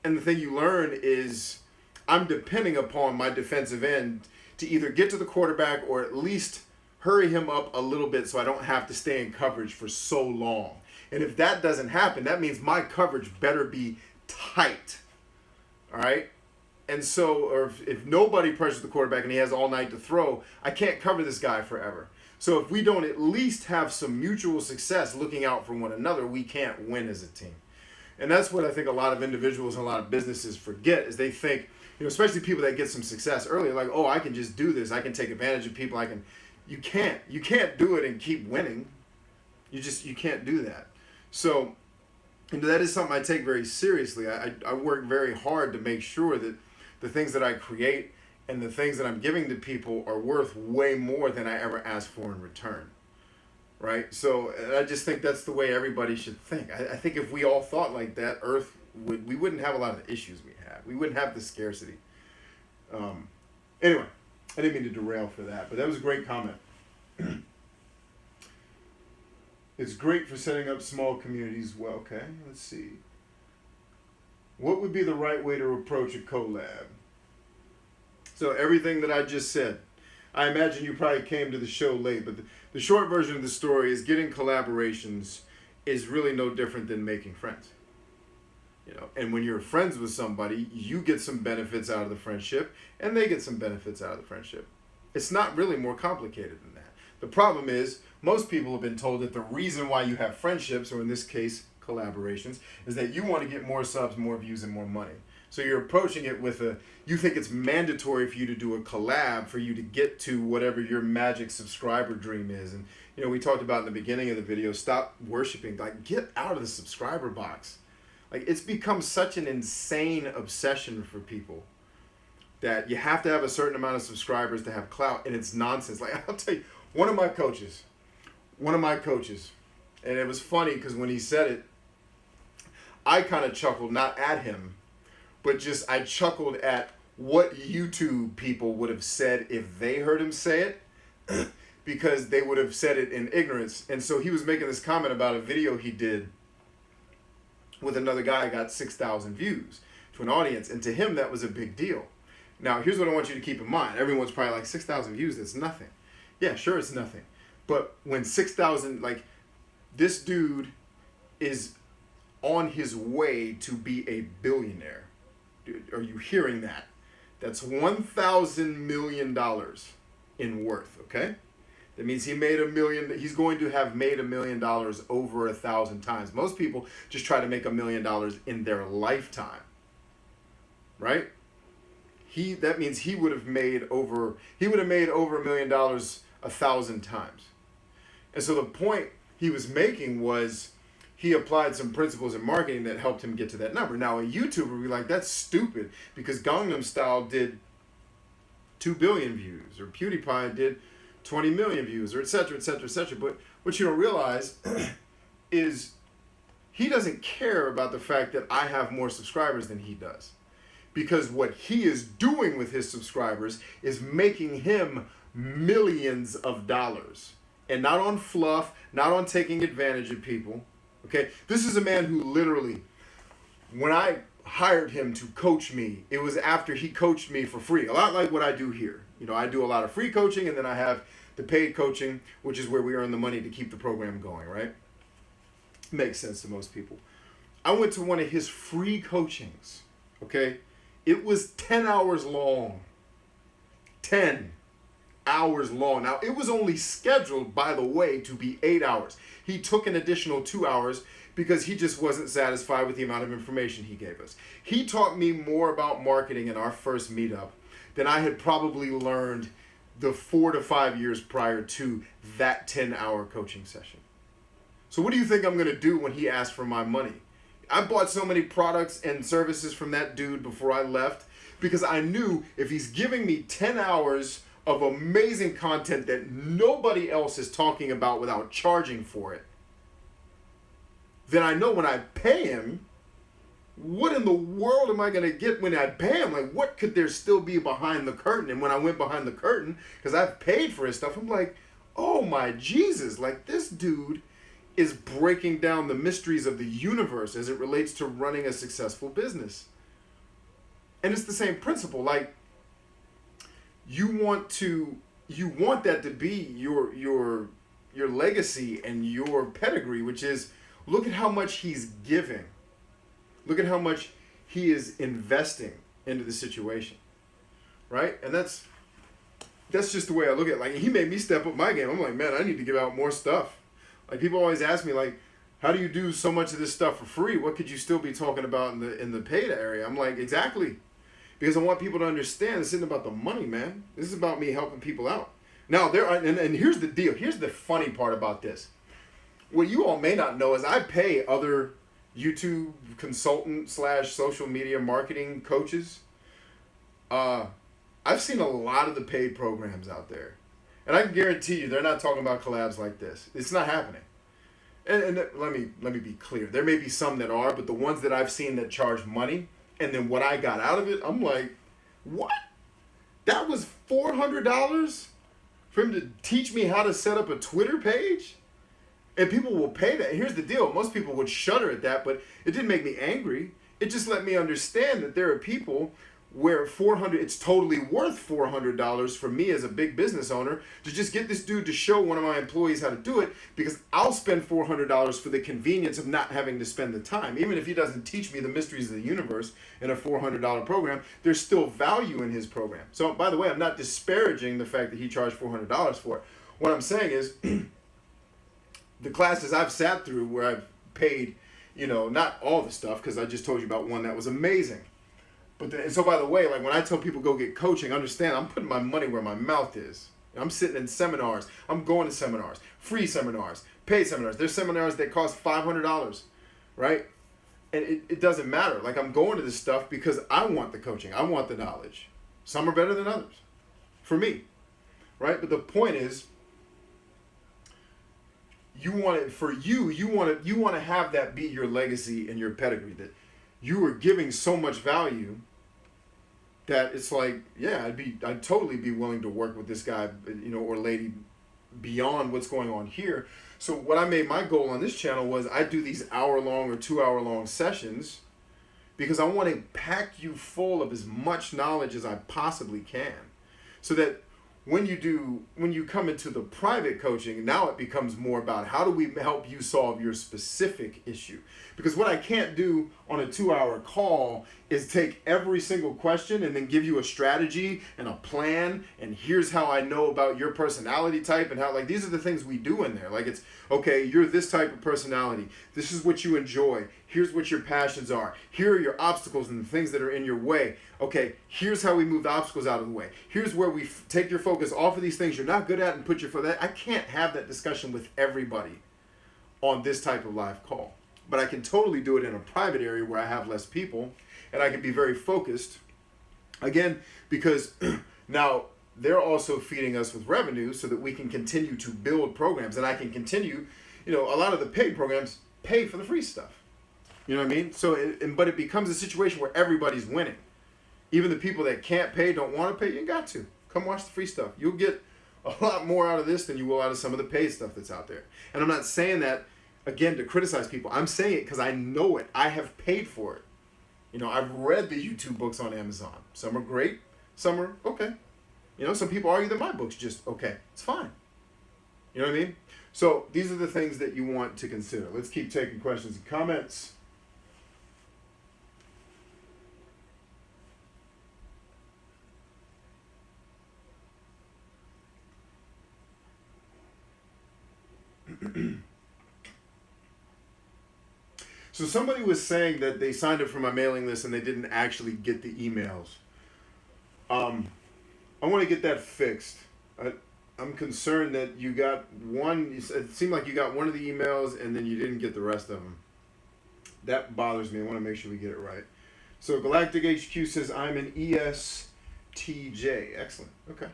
And the thing you learn is I'm depending upon my defensive end to either get to the quarterback or at least hurry him up a little bit so I don't have to stay in coverage for so long. And if that doesn't happen, that means my coverage better be tight. All right? And so, or if nobody pressures the quarterback and he has all night to throw, I can't cover this guy forever. So if we don't at least have some mutual success looking out for one another, we can't win as a team. And that's what I think a lot of individuals and a lot of businesses forget, is they think, you know, especially people that get some success early, like, oh, I can just do this. I can take advantage of people. You can't do it and keep winning. You can't do that. So, and that is something I take very seriously. I work very hard to make sure that the things that I create and the things that I'm giving to people are worth way more than I ever asked for in return. Right? So I just think that's the way everybody should think. I think if we all thought like that, we wouldn't have a lot of the issues we have. We wouldn't have the scarcity. Anyway, I didn't mean to derail for that, but that was a great comment. It's great for setting up small communities. Well, okay, let's see. What would be the right way to approach a collab? So everything that I just said, I imagine you probably came to the show late, but the short version of the story is getting collaborations is really no different than making friends. You know, and when you're friends with somebody, you get some benefits out of the friendship, and they get some benefits out of the friendship. It's not really more complicated than that. The problem is, most people have been told that the reason why you have friendships, or in this case, collaborations, is that you want to get more subs, more views, and more money. So you're approaching it with you think it's mandatory for you to do a collab for you to get to whatever your magic subscriber dream is. And, you know, we talked about in the beginning of the video, stop worshiping, like, get out of the subscriber box. Like, it's become such an insane obsession for people that you have to have a certain amount of subscribers to have clout, and it's nonsense. Like, I'll tell you, one of my coaches, and it was funny because when he said it, I kind of chuckled, not at him, but just I chuckled at what YouTube people would have said if they heard him say it, because they would have said it in ignorance. And so he was making this comment about a video he did with another guy, got 6,000 views to an audience, and to him that was a big deal. Now, here's what I want you to keep in mind. Everyone's probably like, 6,000 views, that's nothing. Yeah, sure, it's nothing. But when 6,000, like, this dude is on his way to be a billionaire. Dude, are you hearing that? That's $1,000 million in worth, okay? That means he's going to have made $1 million over 1,000 times. Most people just try to make $1 million in their lifetime, right? That means he would have made over $1 million 1,000 times. And so the point he was making was he applied some principles in marketing that helped him get to that number. Now, a YouTuber would be like, that's stupid because Gangnam Style did 2 billion views, or PewDiePie did 20 million views, or et cetera, et cetera, et cetera. But what you don't realize is he doesn't care about the fact that I have more subscribers than he does. Because what he is doing with his subscribers is making him millions of dollars. And not on fluff, not on taking advantage of people. Okay? This is a man who literally, when I hired him to coach me, it was after he coached me for free. A lot like what I do here. You know, I do a lot of free coaching, and then I have the paid coaching, which is where we earn the money to keep the program going, right? Makes sense to most people. I went to one of his free coachings, okay? It was 10 hours long. 10 hours long. Now, it was only scheduled, by the way, to be 8 hours. He took an additional 2 hours because he just wasn't satisfied with the amount of information he gave us. He taught me more about marketing in our first meetup than I had probably learned the 4 to 5 years prior to that 10-hour coaching session. So what do you think I'm going to do when he asks for my money? I bought so many products and services from that dude before I left because I knew if he's giving me 10 hours of amazing content that nobody else is talking about without charging for it, then I know when I pay him, what in the world am I going to get when I pay him? Like, what could there still be behind the curtain? And when I went behind the curtain, because I've paid for his stuff, I'm like, oh my Jesus, like this dude is breaking down the mysteries of the universe as it relates to running a successful business. And it's the same principle. Like, you want that to be your legacy and your pedigree, which is, look at how much he's giving. Look at how much he is investing into the situation, right? And that's just the way I look at it. Like, he made me step up my game. I'm like, man, I need to give out more stuff. Like, people always ask me, like, how do you do so much of this stuff for free? What could you still be talking about in the paid area? I'm like, exactly. Because I want people to understand this isn't about the money, man. This is about me helping people out. Now, and here's the deal. Here's the funny part about this. What you all may not know is I pay other YouTube consultant / social media marketing coaches. I've seen a lot of the paid programs out there. And I can guarantee you they're not talking about collabs like this. It's not happening. And let me be clear. There may be some that are, but the ones that I've seen that charge money, and then what I got out of it, I'm like, what? That was $400 for him to teach me how to set up a Twitter page? And people will pay that. Here's the deal. Most people would shudder at that, but it didn't make me angry. It just let me understand that there are people where it's totally worth $400 for me as a big business owner to just get this dude to show one of my employees how to do it, because I'll spend $400 for the convenience of not having to spend the time. Even if he doesn't teach me the mysteries of the universe in a $400 program, there's still value in his program. So, by the way, I'm not disparaging the fact that he charged $400 for it. What I'm saying is the classes I've sat through where I've paid, not all the stuff, because I just told you about one that was amazing. And so, by the way, like when I tell people go get coaching, understand I'm putting my money where my mouth is. I'm sitting in seminars. I'm going to seminars, free seminars, paid seminars. There's seminars that cost $500, right? And it doesn't matter. Like, I'm going to this stuff because I want the coaching. I want the knowledge. Some are better than others, for me, right? But the point is, you want to have that be your legacy and your pedigree, that you are giving so much value that it's like, yeah, I'd totally be willing to work with this guy, or lady beyond what's going on here. So what I made my goal on this channel was I do these hour-long or 2-hour-long sessions because I want to pack you full of as much knowledge as I possibly can, so that when you come into the private coaching, now it becomes more about how do we help you solve your specific issue. Because what I can't do on a 2-hour call is take every single question and then give you a strategy and a plan, and here's how I know about your personality type, and how, like, these are the things we do in there. Like, it's, okay, you're this type of personality. This is what you enjoy. Here's what your passions are. Here are your obstacles and the things that are in your way. Okay, here's how we move the obstacles out of the way. Here's where we take your focus off of these things you're not good at and put your foot. I can't have that discussion with everybody on this type of live call. But I can totally do it in a private area where I have less people, and I can be very focused. Again, because now they're also feeding us with revenue so that we can continue to build programs, and I can continue, a lot of the paid programs pay for the free stuff. You know what I mean? So, but it becomes a situation where everybody's winning. Even the people that can't pay, don't want to pay, you got to. Come watch the free stuff. You'll get a lot more out of this than you will out of some of the paid stuff that's out there. And I'm not saying that, again, to criticize people. I'm saying it because I know it. I have paid for it. You know, I've read the YouTube books on Amazon. Some are great, some are okay. You know, some people argue that my book's just okay. It's fine. You know what I mean? So these are the things that you want to consider. Let's keep taking questions and comments. So somebody was saying that they signed up for my mailing list and they didn't actually get the emails. I want to get that fixed. I'm concerned that you got one. It seemed like you got one of the emails and then you didn't get the rest of them. That bothers me. I want to make sure we get it right. So Galactic HQ says I'm an ESTJ. Excellent. Okay.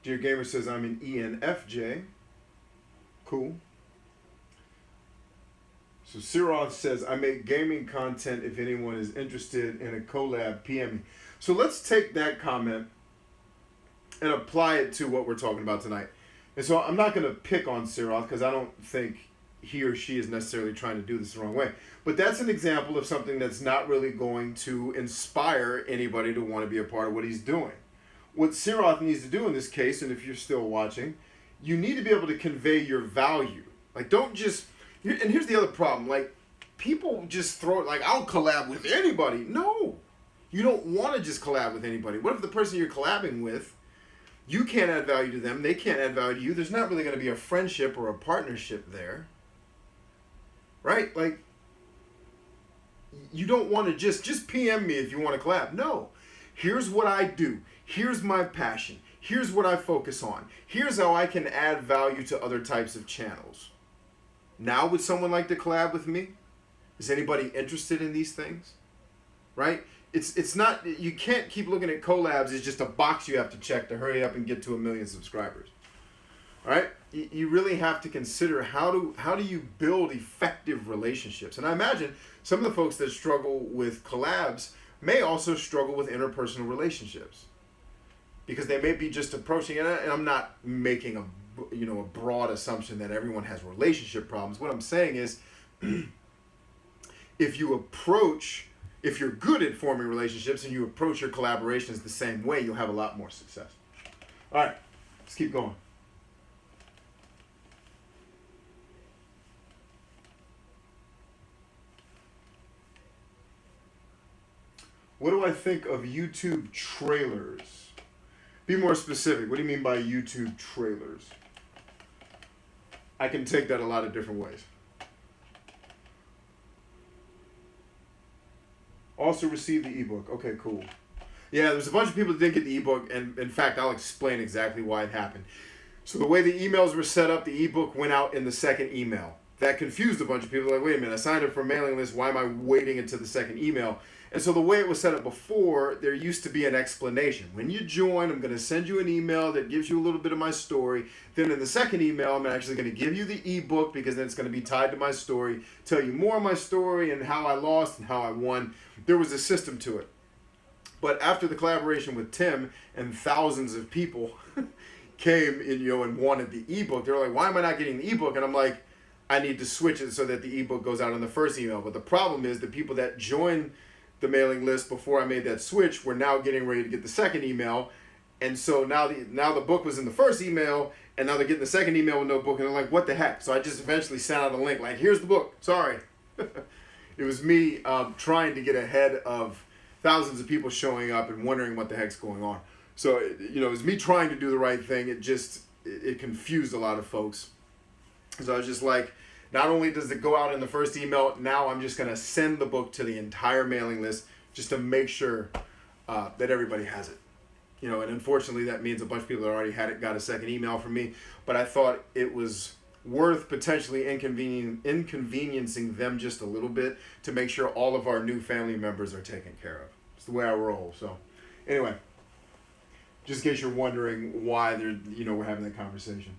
Dear Gamer says I'm an ENFJ. Cool. So Siroth says I make gaming content. If anyone is interested in a collab, PM me. So let's take that comment and apply it to what we're talking about tonight. And so I'm not going to pick on Siroth because I don't think he or she is necessarily trying to do this the wrong way. But that's an example of something that's not really going to inspire anybody to want to be a part of what he's doing. What Siroth needs to do in this case, and if you're still watching, you need to be able to convey your value. Like, don't just, and here's the other problem, like, people just throw it, like, I'll collab with anybody. No, you don't want to just collab with anybody. What if the person you're collabing with, you can't add value to them, they can't add value to you, there's not really going to be a friendship or a partnership there, right? Like, you don't want to just PM me if you want to collab. No, here's what I do. Here's my passion. Here's what I focus on. Here's how I can add value to other types of channels. Now, would someone like to collab with me? Is anybody interested in these things? Right? It's not, you can't keep looking at collabs as just a box you have to check to hurry up and get to 1 million subscribers. All right? You really have to consider how do you build effective relationships. And I imagine some of the folks that struggle with collabs may also struggle with interpersonal relationships, because they may be just approaching it, and I'm not making a broad assumption that everyone has relationship problems. What I'm saying is, if you're good at forming relationships and you approach your collaborations the same way, you'll have a lot more success. All right, let's keep going. What do I think of YouTube trailers? Be more specific. What do you mean by YouTube trailers? I can take that a lot of different ways. Also received the ebook. Okay, cool. Yeah, there's a bunch of people that didn't get the ebook, and in fact, I'll explain exactly why it happened. So the way the emails were set up, the ebook went out in the second email. That confused a bunch of people. Like, wait a minute, I signed up for a mailing list. Why am I waiting until the second email? And so the way it was set up before, there used to be an explanation. When you join, I'm going to send you an email that gives you a little bit of my story. Then in the second email, I'm actually going to give you the ebook, because then it's going to be tied to my story, tell you more of my story and how I lost and how I won. There was a system to it. But after the collaboration with Tim and thousands of people came in, and wanted the ebook, they were like, why am I not getting the ebook? And I'm like, I need to switch it so that the ebook goes out in the first email. But the problem is the people that joined the mailing list before I made that switch were now getting ready to get the second email, and so now the book was in the first email, and now they're getting the second email with no book, and they're like, what the heck? So I just eventually sent out a link like, here's the book. Sorry. It was me trying to get ahead of thousands of people showing up and wondering what the heck's going on. So it was me trying to do the right thing. It confused a lot of folks. So I was just like, not only does it go out in the first email, now I'm just going to send the book to the entire mailing list just to make sure that everybody has it. And unfortunately that means a bunch of people that already had it got a second email from me, but I thought it was worth potentially inconveniencing them just a little bit to make sure all of our new family members are taken care of. It's the way I roll. So anyway, just in case you're wondering why we're having that conversation.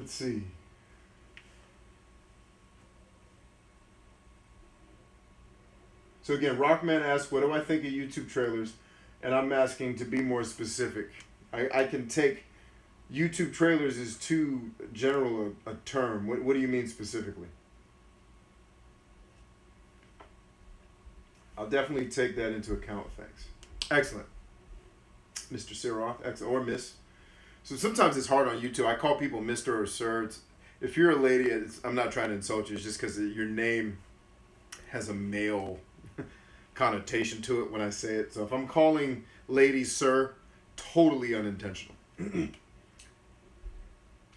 Let's see. So again, Rockman asks, what do I think of YouTube trailers? And I'm asking to be more specific. I can take YouTube trailers as too general a term. What do you mean specifically? I'll definitely take that into account. Thanks. Excellent. Mr. Siroth, or Miss. So sometimes it's hard on YouTube. I call people Mr. or Sir. If you're a lady, I'm not trying to insult you. It's just because your name has a male connotation to it when I say it. So if I'm calling ladies Sir, totally unintentional.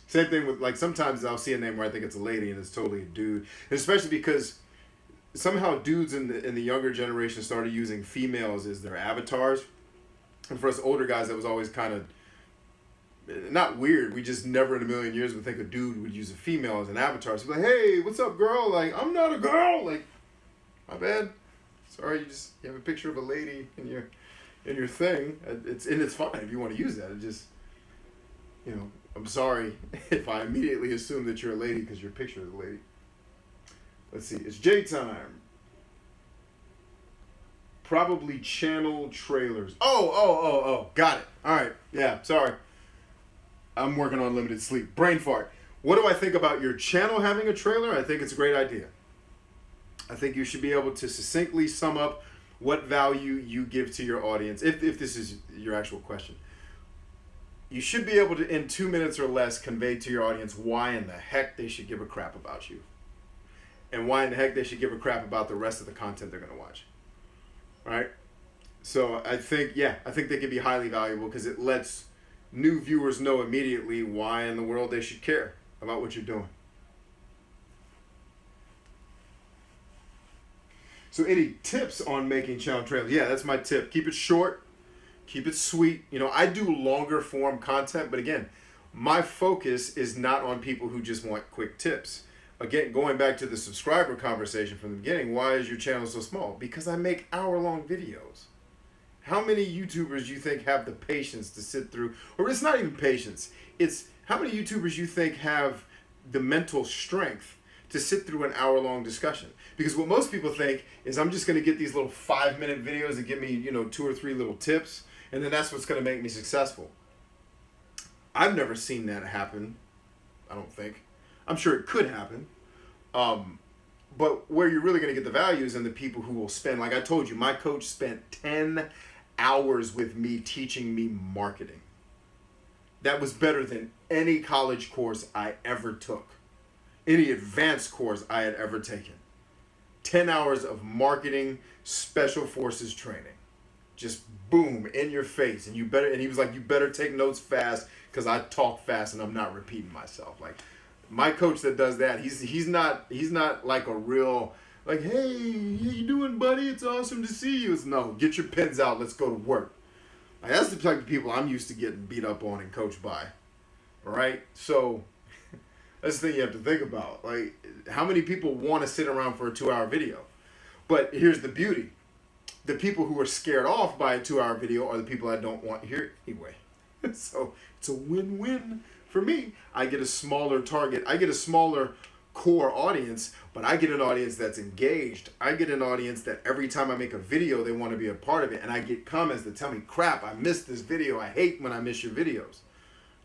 Same thing with, like, sometimes I'll see a name where I think it's a lady and it's totally a dude. And especially because somehow dudes in the younger generation started using females as their avatars. And for us older guys, that was always kind of not weird. We just never in a million years would think a dude would use a female as an avatar. So like, hey, what's up, girl? Like, I'm not a girl. Like, my bad. Sorry, you have a picture of a lady in your thing. It's fine if you want to use that. It just, I'm sorry if I immediately assume that you're a lady because your picture is a lady. Let's see. It's J time. Probably channel trailers. Oh. Got it. All right. Yeah, sorry. I'm working on limited sleep. Brain fart. What do I think about your channel having a trailer? I think it's a great idea. I think you should be able to succinctly sum up what value you give to your audience, if this is your actual question. You should be able to, in 2 minutes or less, convey to your audience why in the heck they should give a crap about you. And why in the heck they should give a crap about the rest of the content they're going to watch. Right? So I think they can be highly valuable because it lets new viewers know immediately why in the world they should care about what you're doing. So any tips on making channel trailers? Yeah, that's my tip. Keep it short. Keep it sweet. I do longer form content, but again, my focus is not on people who just want quick tips. Again, going back to the subscriber conversation from the beginning, why is your channel so small? Because I make hour-long videos. How many YouTubers you think have the patience to sit through, or it's not even patience, it's how many YouTubers you think have the mental strength to sit through an hour-long discussion? Because what most people think is I'm just going to get these little 5-minute videos that give me, 2 or 3 little tips, and then that's what's going to make me successful. I've never seen that happen, I don't think. I'm sure it could happen. But where you're really going to get the value is in the people who will spend, like I told you, my coach spent 10 hours with me teaching me marketing. That was better than any college course I ever took, any advanced course I had ever taken. 10 hours of marketing, special forces training. Just boom, in your face. And he was like, you better take notes fast because I talk fast and I'm not repeating myself. Like, my coach that does that, he's not like a real, like, hey, how you doing, buddy? It's awesome to see you. It's no, get your pens out, let's go to work. Like, that's the type of people I'm used to getting beat up on and coached by. All right? So that's the thing you have to think about. Like, how many people want to sit around for a 2-hour video? But here's the beauty. The people who are scared off by a 2-hour video are the people I don't want here anyway. So it's a win-win. For me, I get a smaller target. I get a smaller core audience, but I get an audience that's engaged. I get an audience that every time I make a video, they want to be a part of it. And I get comments that tell me, crap, I missed this video. I hate when I miss your videos,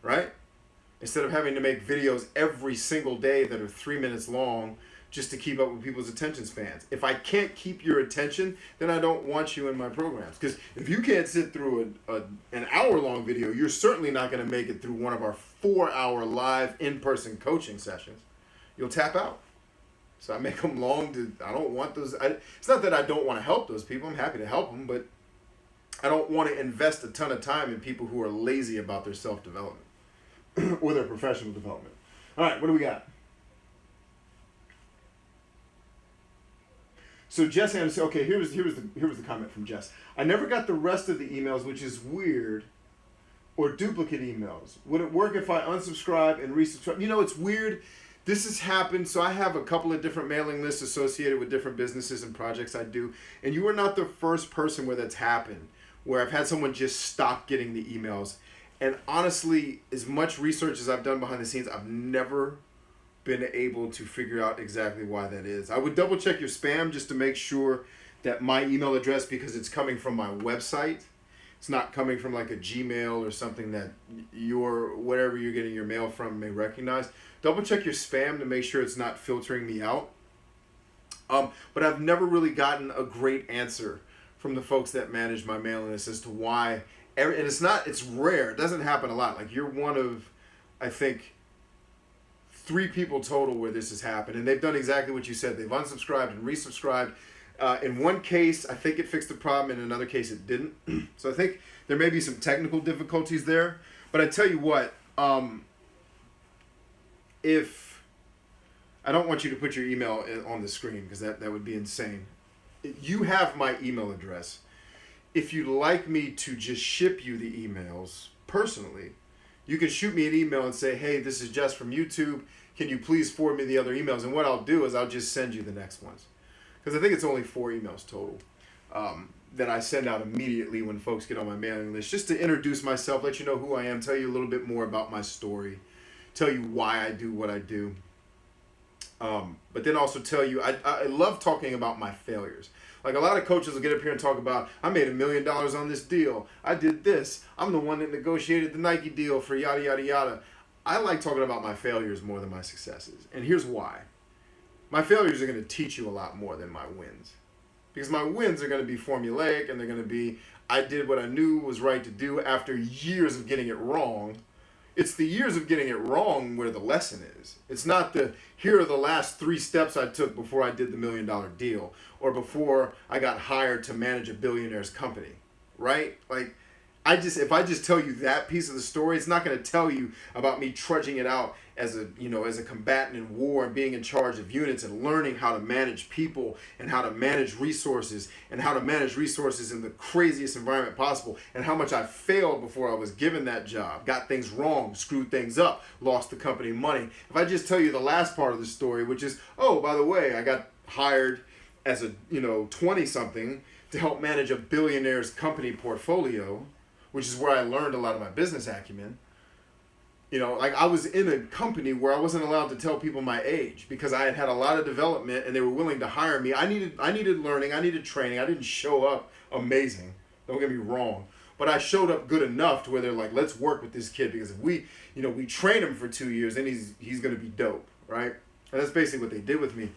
right? Instead of having to make videos every single day that are 3 minutes long just to keep up with people's attention spans. If I can't keep your attention, then I don't want you in my programs. Because if you can't sit through an hour-long video, you're certainly not going to make it through one of our 4-hour live in-person coaching sessions. You'll tap out. So I make them long. I don't want those. It's not that I don't want to help those people. I'm happy to help them, but I don't want to invest a ton of time in people who are lazy about their self-development or their professional development. All right, what do we got? So Jess Anderson, okay, here was the comment from Jess. I never got the rest of the emails, which is weird, or duplicate emails. Would it work if I unsubscribe and resubscribe? It's weird. This has happened. So I have a couple of different mailing lists associated with different businesses and projects I do. And you are not the first person where that's happened, where I've had someone just stop getting the emails. And honestly, as much research as I've done behind the scenes, I've never been able to figure out exactly why that is. I would double check your spam just to make sure that my email address, because it's coming from my website, it's not coming from like a Gmail or something that whatever you're getting your mail from may recognize. Double check your spam to make sure it's not filtering me out. But I've never really gotten a great answer from the folks that manage my mailing list as to why. And it's rare. It doesn't happen a lot. Like, you're one of, I think, 3 people total where this has happened. And they've done exactly what you said. They've unsubscribed and resubscribed. In one case, I think it fixed the problem. In another case, it didn't. So I think there may be some technical difficulties there. But I tell you what, if I don't want you to put your email on the screen because that would be insane. You have my email address. If you'd like me to just ship you the emails personally, you can shoot me an email and say, hey, this is Jess from YouTube. Can you please forward me the other emails? And what I'll do is I'll just send you the next ones. Because I think it's only 4 emails total that I send out immediately when folks get on my mailing list, just to introduce myself, let you know who I am, tell you a little bit more about my story, tell you why I do what I do. But then also tell you, I love talking about my failures. Like, a lot of coaches will get up here and talk about, I made $1 million on this deal. I did this. I'm the one that negotiated the Nike deal for yada, yada, yada. I like talking about my failures more than my successes. And here's why. My failures are going to teach you a lot more than my wins. Because my wins are going to be formulaic, and they're going to be, I did what I knew was right to do after years of getting it wrong. It's the years of getting it wrong where the lesson is. It's not here are the last 3 steps I took before I did the $1 million deal, or before I got hired to manage a billionaire's company, right? Like, if I just tell you that piece of the story, it's not going to tell you about me trudging it out as a combatant in war and being in charge of units and learning how to manage people and how to manage resources and how to manage resources in the craziest environment possible, and how much I failed before I was given that job, got things wrong, screwed things up, lost the company money. If I just tell you the last part of the story, which is, oh, by the way, I got hired as a 20-something to help manage a billionaire's company portfolio, which is where I learned a lot of my business acumen. Like, I was in a company where I wasn't allowed to tell people my age because I had had a lot of development and they were willing to hire me. I needed learning. I needed training. I didn't show up amazing. Don't get me wrong. But I showed up good enough to where they're like, let's work with this kid, because if we train him for 2 years, then he's going to be dope, right? And that's basically what they did with me.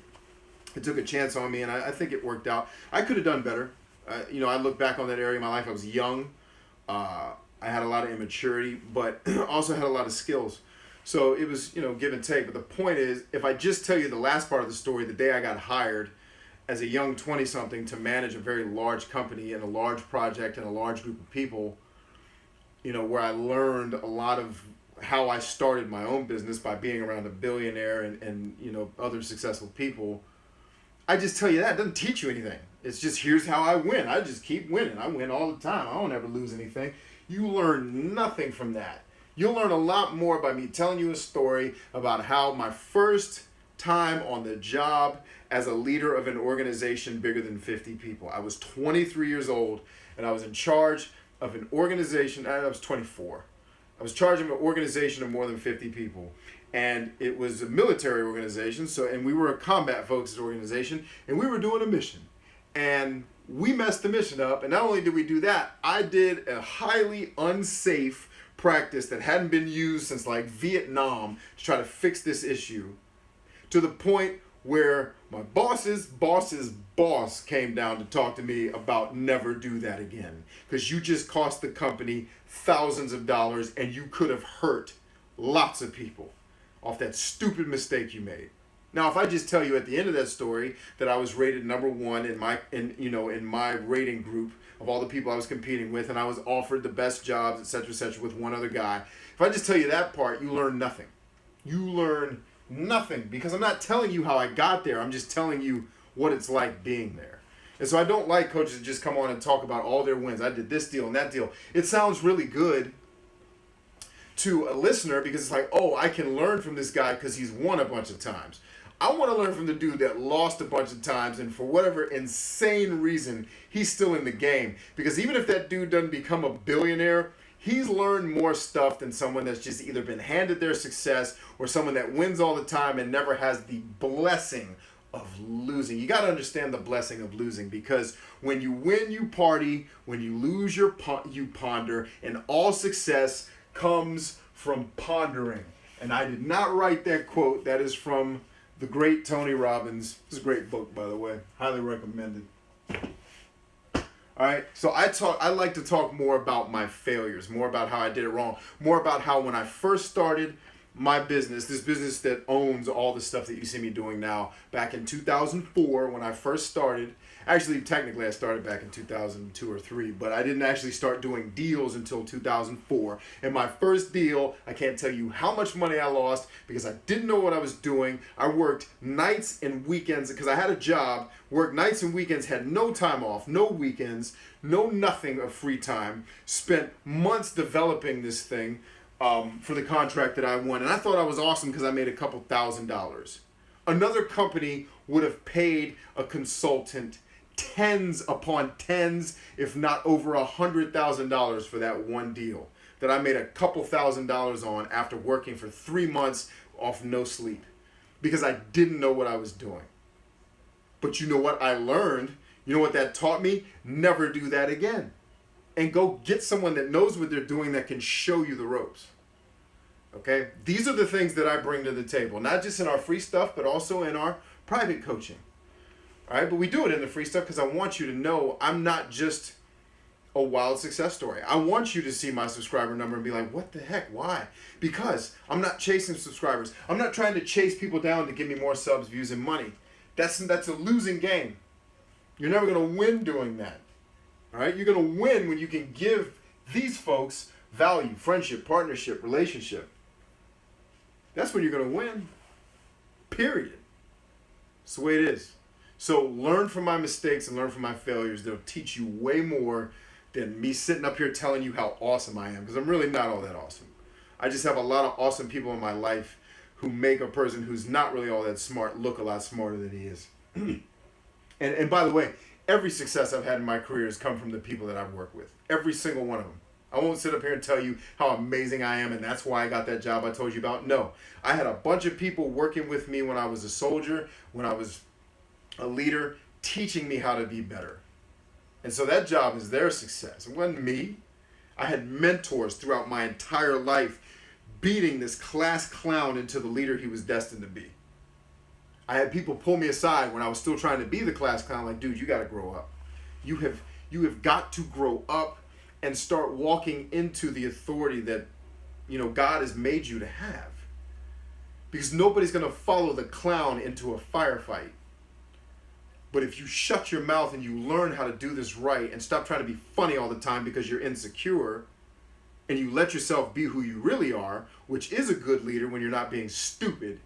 They took a chance on me, and I think it worked out. I could have done better. I look back on that area of my life. I was young. I had a lot of immaturity, but also had a lot of skills. So it was, give and take. But the point is, if I just tell you the last part of the story, the day I got hired as a young 20-something to manage a very large company and a large project and a large group of people, where I learned a lot of how I started my own business by being around a billionaire and other successful people. I just tell you that. It doesn't teach you anything. It's just, here's how I win. I just keep winning. I win all the time. I don't ever lose anything. You learn nothing from that. You'll learn a lot more by me telling you a story about how my first time on the job as a leader of an organization bigger than 50 people. I was 23 years old, and I was in charge of an organization. I was 24. I was in charge of an organization of more than 50 people. And it was a military organization, and we were a combat-focused organization, and we were doing a mission. And we messed the mission up, and not only did we do that, I did a highly unsafe practice that hadn't been used since like Vietnam to try to fix this issue, to the point where my boss's boss came down to talk to me about never do that again, because you just cost the company thousands of dollars and you could have hurt lots of people off that stupid mistake you made. Now, if I just tell you at the end of that story that I was rated number 1 in my rating group of all the people I was competing with, and I was offered the best jobs, etc., with one other guy, if I just tell you that part, you learn nothing. You learn nothing, because I'm not telling you how I got there. I'm just telling you what it's like being there. And so I don't like coaches that just come on and talk about all their wins. I did this deal and that deal. It sounds really good to a listener because it's like, oh, I can learn from this guy because he's won a bunch of times. I want to learn from the dude that lost a bunch of times, and for whatever insane reason, he's still in the game. Because even if that dude doesn't become a billionaire, He's learned more stuff than someone that's just either been handed their success or someone that wins all the time and never has the blessing of losing. You got to understand the blessing of losing, because when you win, you party. When you lose, you ponder. And all success comes from pondering. And I did not write that quote. That is from the great Tony Robbins. It's a great book, by the way. Highly recommended. All right, so I like to talk more about my failures, more about how I did it wrong, more about how when I first started my business, this business that owns all the stuff that you see me doing now, back in 2004 when I first started. Actually, technically I started back in 2002 or 3, but I didn't actually start doing deals until 2004. And my first deal, I can't tell you how much money I lost because I didn't know what I was doing. I worked nights and weekends because I had a job, worked nights and weekends, had no time off, no weekends, no nothing of free time, spent months developing this thing for the contract that I won. And I thought I was awesome because I made a couple $1,000s. Another company would have paid a consultant tens upon tens, if not over $100,000 for that one deal that I made a couple $1,000s on after working for 3 months off no sleep because I didn't know what I was doing. But you know what I learned? You know what that taught me? Never do that again. And go get someone that knows what they're doing that can show you the ropes. Okay? These are the things that I bring to the table, not just in our free stuff, but also in our private coaching. All right, but we do it in the free stuff because I want you to know I'm not just a wild success story. I want you to see my subscriber number and be like, what the heck? Why? Because I'm not chasing subscribers. I'm not trying to chase people down to give me more subs, views, and money. That's a losing game. You're never going to win doing that. All right, you're going to win when you can give these folks value, friendship, partnership, relationship. That's when you're going to win. Period. That's the way it is. So learn from my mistakes and learn from my failures. They'll teach you way more than me sitting up here telling you how awesome I am, because I'm really not all that awesome. I just have a lot of awesome people in my life who make a person who's not really all that smart look a lot smarter than he is. And by the way, every success I've had in my career has come from the people that I've worked with. Every single one of them. I won't sit up here and tell you how amazing I am and that's why I got that job I told you about. No. I had a bunch of people working with me when I was a soldier, when I was a leader, teaching me how to be better. And so that job is their success. It wasn't me. I had mentors throughout my entire life beating this class clown into the leader he was destined to be. I had people pull me aside when I was still trying to be the class clown, like, dude, you got to grow up. You have got to grow up and start walking into the authority that, God has made you to have. Because nobody's going to follow the clown into a firefight. But if you shut your mouth and you learn how to do this right and stop trying to be funny all the time because you're insecure, and you let yourself be who you really are, which is a good leader when you're not being stupid,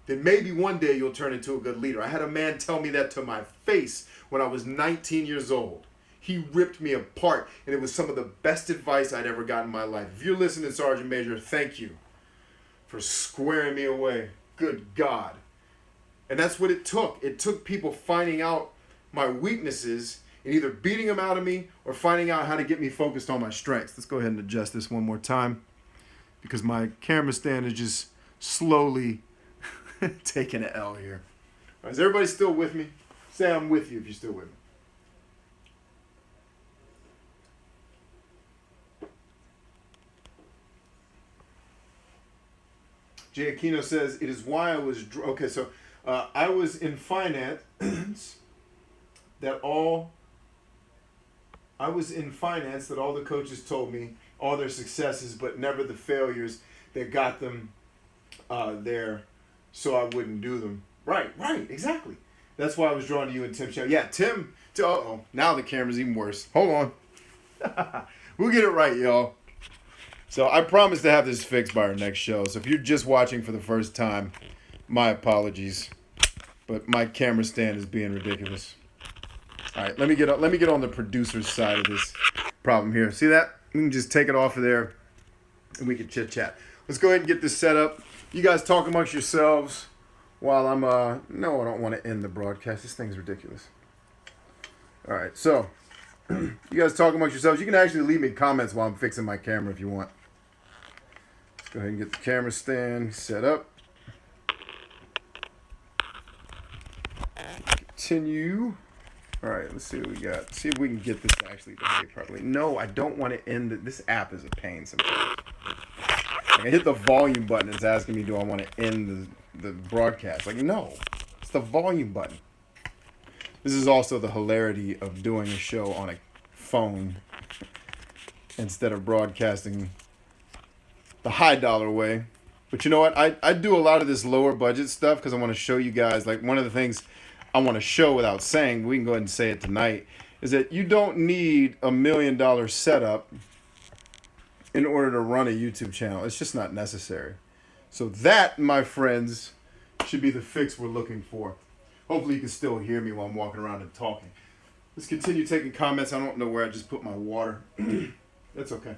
then maybe one day you'll turn into a good leader. I had a man tell me that to my face when I was 19 years old. He ripped me apart, and it was some of the best advice I'd ever gotten in my life. If you're listening, Sergeant Major, thank you for squaring me away. Good God. And that's what it took. It took people finding out my weaknesses and either beating them out of me or finding out how to get me focused on my strengths. Let's go ahead and adjust this one more time because my camera stand is just slowly taking an L here. All right, is everybody still with me? Say I'm with you if you're still with me. Jay Aquino says, it is why I was... Okay, so I was in finance that all the coaches told me all their successes, but never the failures that got them there, so I wouldn't do them. Right, exactly. That's why I was drawn to you and Tim's channel. Yeah, Tim, now the camera's even worse. Hold on. We'll get it right, y'all. So I promise to have this fixed by our next show. So if you're just watching for the first time, my apologies. But my camera stand is being ridiculous. All right, let me get on the producer's side of this problem here. See that? We can just take it off of there and we can chit chat. Let's go ahead and get this set up. You guys talk amongst yourselves while I'm no, I don't want to end the broadcast. This thing's ridiculous. All right, so You guys talk amongst yourselves. You can actually leave me comments while I'm fixing my camera if you want. Let's go ahead and get the camera stand set up. Continue. All right, let's see what we got. See if we can get this to actually behave properly. No, I don't want to end it. This app is a pain sometimes. Like I hit the volume button. It's asking me, do I want to end the broadcast? Like, no. It's the volume button. This is also the hilarity of doing a show on a phone instead of broadcasting the high dollar way. But you know what? I do a lot of this lower budget stuff because I want to show you guys, like one of the things I want to show without saying, we can go ahead and say it tonight, is that you don't need $1 million setup in order to run a YouTube channel. It's just not necessary. So that, my friends, should be the fix we're looking for. Hopefully you can still hear me while I'm walking around and talking. Let's continue taking comments. I don't know where I just put my water. That's okay.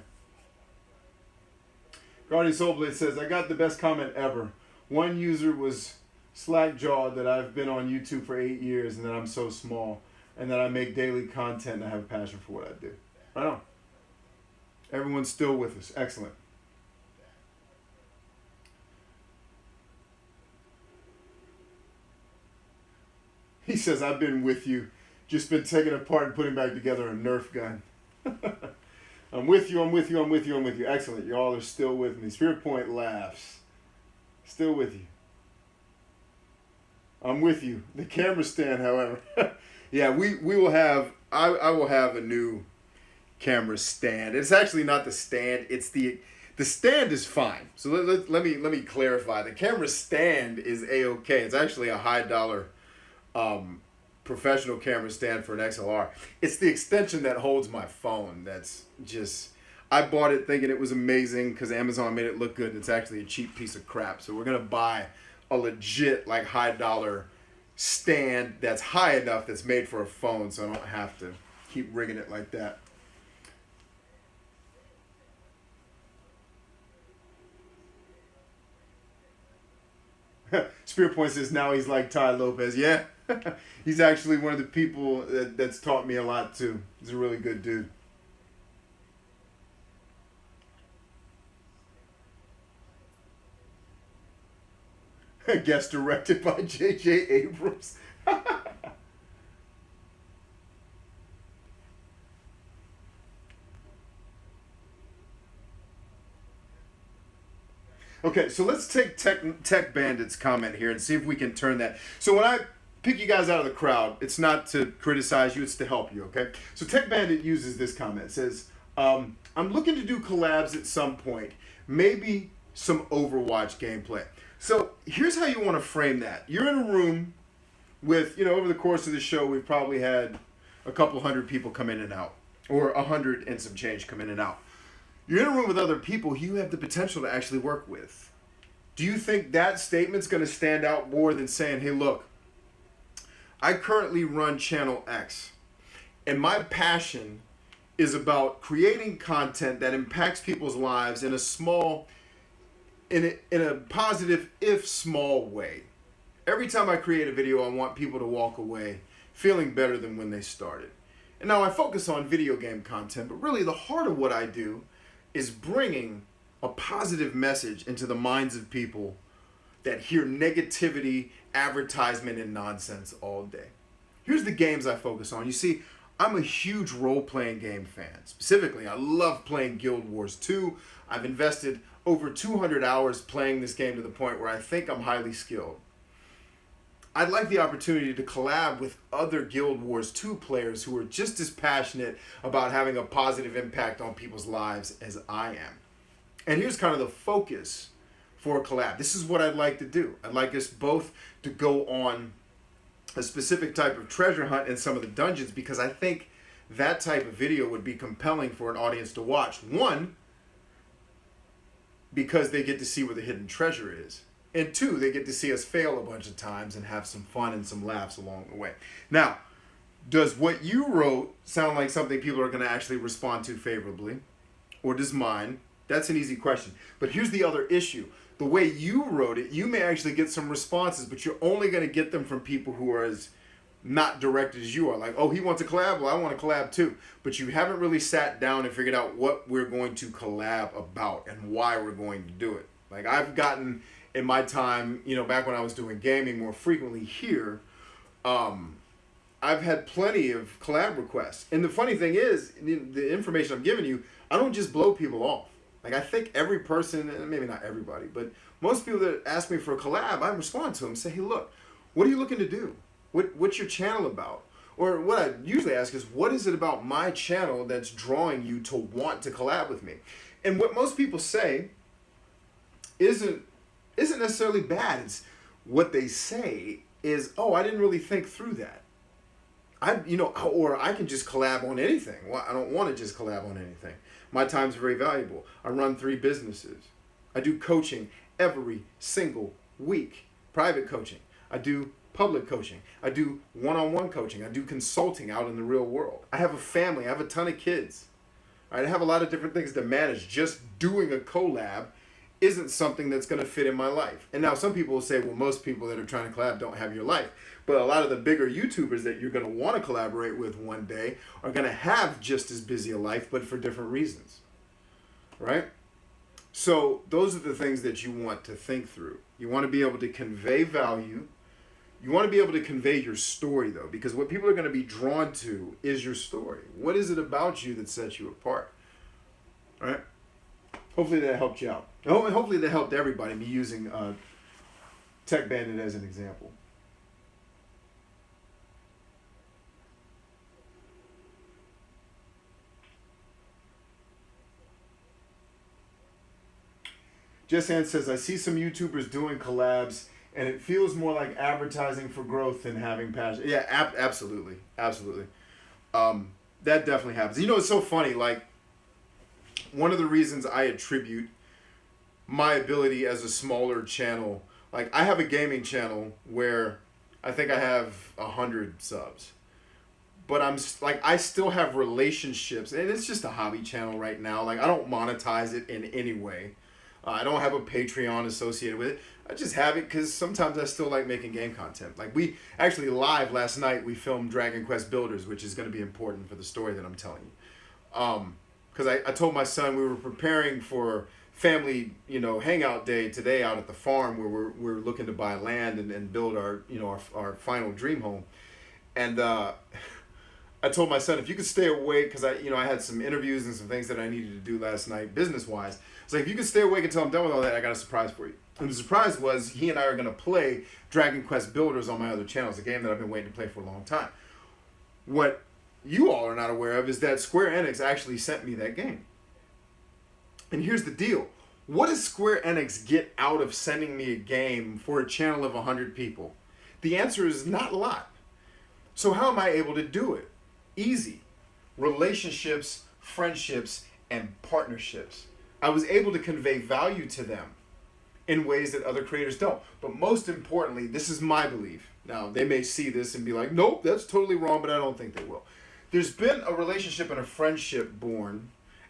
Guardian Soulblade says, I got the best comment ever. One user was slack-jawed that I've been on YouTube for 8 years and that I'm so small and that I make daily content and I have a passion for what I do. Right on. Everyone's still with us. Excellent. He says, I've been with you. Just been taking apart and putting back together a Nerf gun. I'm with you, I'm with you, I'm with you, I'm with you. Excellent. Y'all are still with me. Spirit Point laughs. Still with you. I'm with you. The camera stand, however. Yeah, we will have, I will have a new camera stand. It's actually not the stand, it's the stand is fine. So let me clarify. The camera stand is A-okay. It's actually a high dollar professional camera stand for an XLR. It's the extension that holds my phone. That's just, I bought it thinking it was amazing because Amazon made it look good and it's actually a cheap piece of crap. So we're gonna buy a legit like high dollar stand that's high enough that's made for a phone so I don't have to keep rigging it like that. Spirit Point says now he's like Ty Lopez. Yeah, he's actually one of the people that's taught me a lot too. He's a really good dude. Guest directed by J.J. Abrams. Okay, so let's take Tech Bandit's comment here and see if we can turn that. So when I pick you guys out of the crowd, it's not to criticize you, it's to help you, okay? So Tech Bandit uses this comment. It says, I'm looking to do collabs at some point. Maybe some Overwatch gameplay. So here's how you want to frame that. You're in a room with, over the course of the show, we've probably had a couple hundred people come in and out. Or 100 and some change come in and out. You're in a room with other people you have the potential to actually work with. Do you think that statement's going to stand out more than saying, hey, look, I currently run channel X, and my passion is about creating content that impacts people's lives in a small, in a positive, if small way. Every time I create a video, I want people to walk away feeling better than when they started. And now I focus on video game content, but really the heart of what I do is bringing a positive message into the minds of people that hear negativity, advertisement, and nonsense all day. Here's the games I focus on. You see, I'm a huge role-playing game fan. Specifically, I love playing Guild Wars 2. I've invested over 200 hours playing this game to the point where I think I'm highly skilled. I'd like the opportunity to collab with other Guild Wars 2 players who are just as passionate about having a positive impact on people's lives as I am. And here's kind of the focus for a collab. This is what I'd like to do. I'd like us both to go on a specific type of treasure hunt in some of the dungeons because I think that type of video would be compelling for an audience to watch. One, because they get to see where the hidden treasure is. And two, they get to see us fail a bunch of times and have some fun and some laughs along the way. Now, does what you wrote sound like something people are going to actually respond to favorably? Or does mine? That's an easy question. But here's the other issue. The way you wrote it, you may actually get some responses, but you're only going to get them from people who are as not directed as you are. Like, oh, he wants a collab? Well, I want to collab too. But you haven't really sat down and figured out what we're going to collab about and why we're going to do it. Like, I've gotten, in my time, you know, back when I was doing gaming more frequently here, I've had plenty of collab requests. And the funny thing is, the information I'm giving you, I don't just blow people off. Like, I think every person, and maybe not everybody, but most people that ask me for a collab, I respond to them and say, hey, look, what are you looking to do? What's your channel about? Or what I usually ask is, what is it about my channel that's drawing you to want to collab with me? And what most people say isn't necessarily bad. It's what they say is, oh, I didn't really think through that. Or I can just collab on anything. Well, I don't want to just collab on anything. My time's very valuable. I run 3 businesses. I do coaching every single week. Private coaching. I do public coaching. I do one-on-one coaching. I do consulting out in the real world. I have a family. I have a ton of kids. I have a lot of different things to manage. Just doing a collab isn't something that's going to fit in my life. And now some people will say, well, most people that are trying to collab don't have your life. But a lot of the bigger YouTubers that you're going to want to collaborate with one day are going to have just as busy a life, but for different reasons. Right? So those are the things that you want to think through. You want to be able to convey value. You want to be able to convey your story, though, because what people are going to be drawn to is your story. What is it about you that sets you apart? All right? Hopefully that helped you out. Hopefully that helped everybody, me using Tech Bandit as an example. Jessan says, I see some YouTubers doing collabs, and it feels more like advertising for growth than having passion. Yeah, absolutely. Absolutely. That definitely happens. You know, it's so funny. Like, one of the reasons I attribute my ability as a smaller channel, like, I have a gaming channel where I think I have 100 subs. But I still have relationships, and it's just a hobby channel right now. Like, I don't monetize it in any way. I don't have a Patreon associated with it. I just have it because sometimes I still like making game content. Like, we actually live last night, we filmed Dragon Quest Builders, which is going to be important for the story that I'm telling you. Because I told my son we were preparing for family, hangout day today out at the farm where we're looking to buy land and build our final dream home. And I told my son, if you could stay awake, because I had some interviews and some things that I needed to do last night business-wise. It's like, if you could stay awake until I'm done with all that, I got a surprise for you. And the surprise was he and I are going to play Dragon Quest Builders on my other channels, a game that I've been waiting to play for a long time. What you all are not aware of is that Square Enix actually sent me that game. And here's the deal. What does Square Enix get out of sending me a game for a channel of 100 people? The answer is not a lot. So how am I able to do it? Easy. Relationships, friendships, and partnerships. I was able to convey value to them in ways that other creators don't. But most importantly, this is my belief. Now, they may see this and be like, nope, that's totally wrong, but I don't think they will. There's been a relationship and a friendship born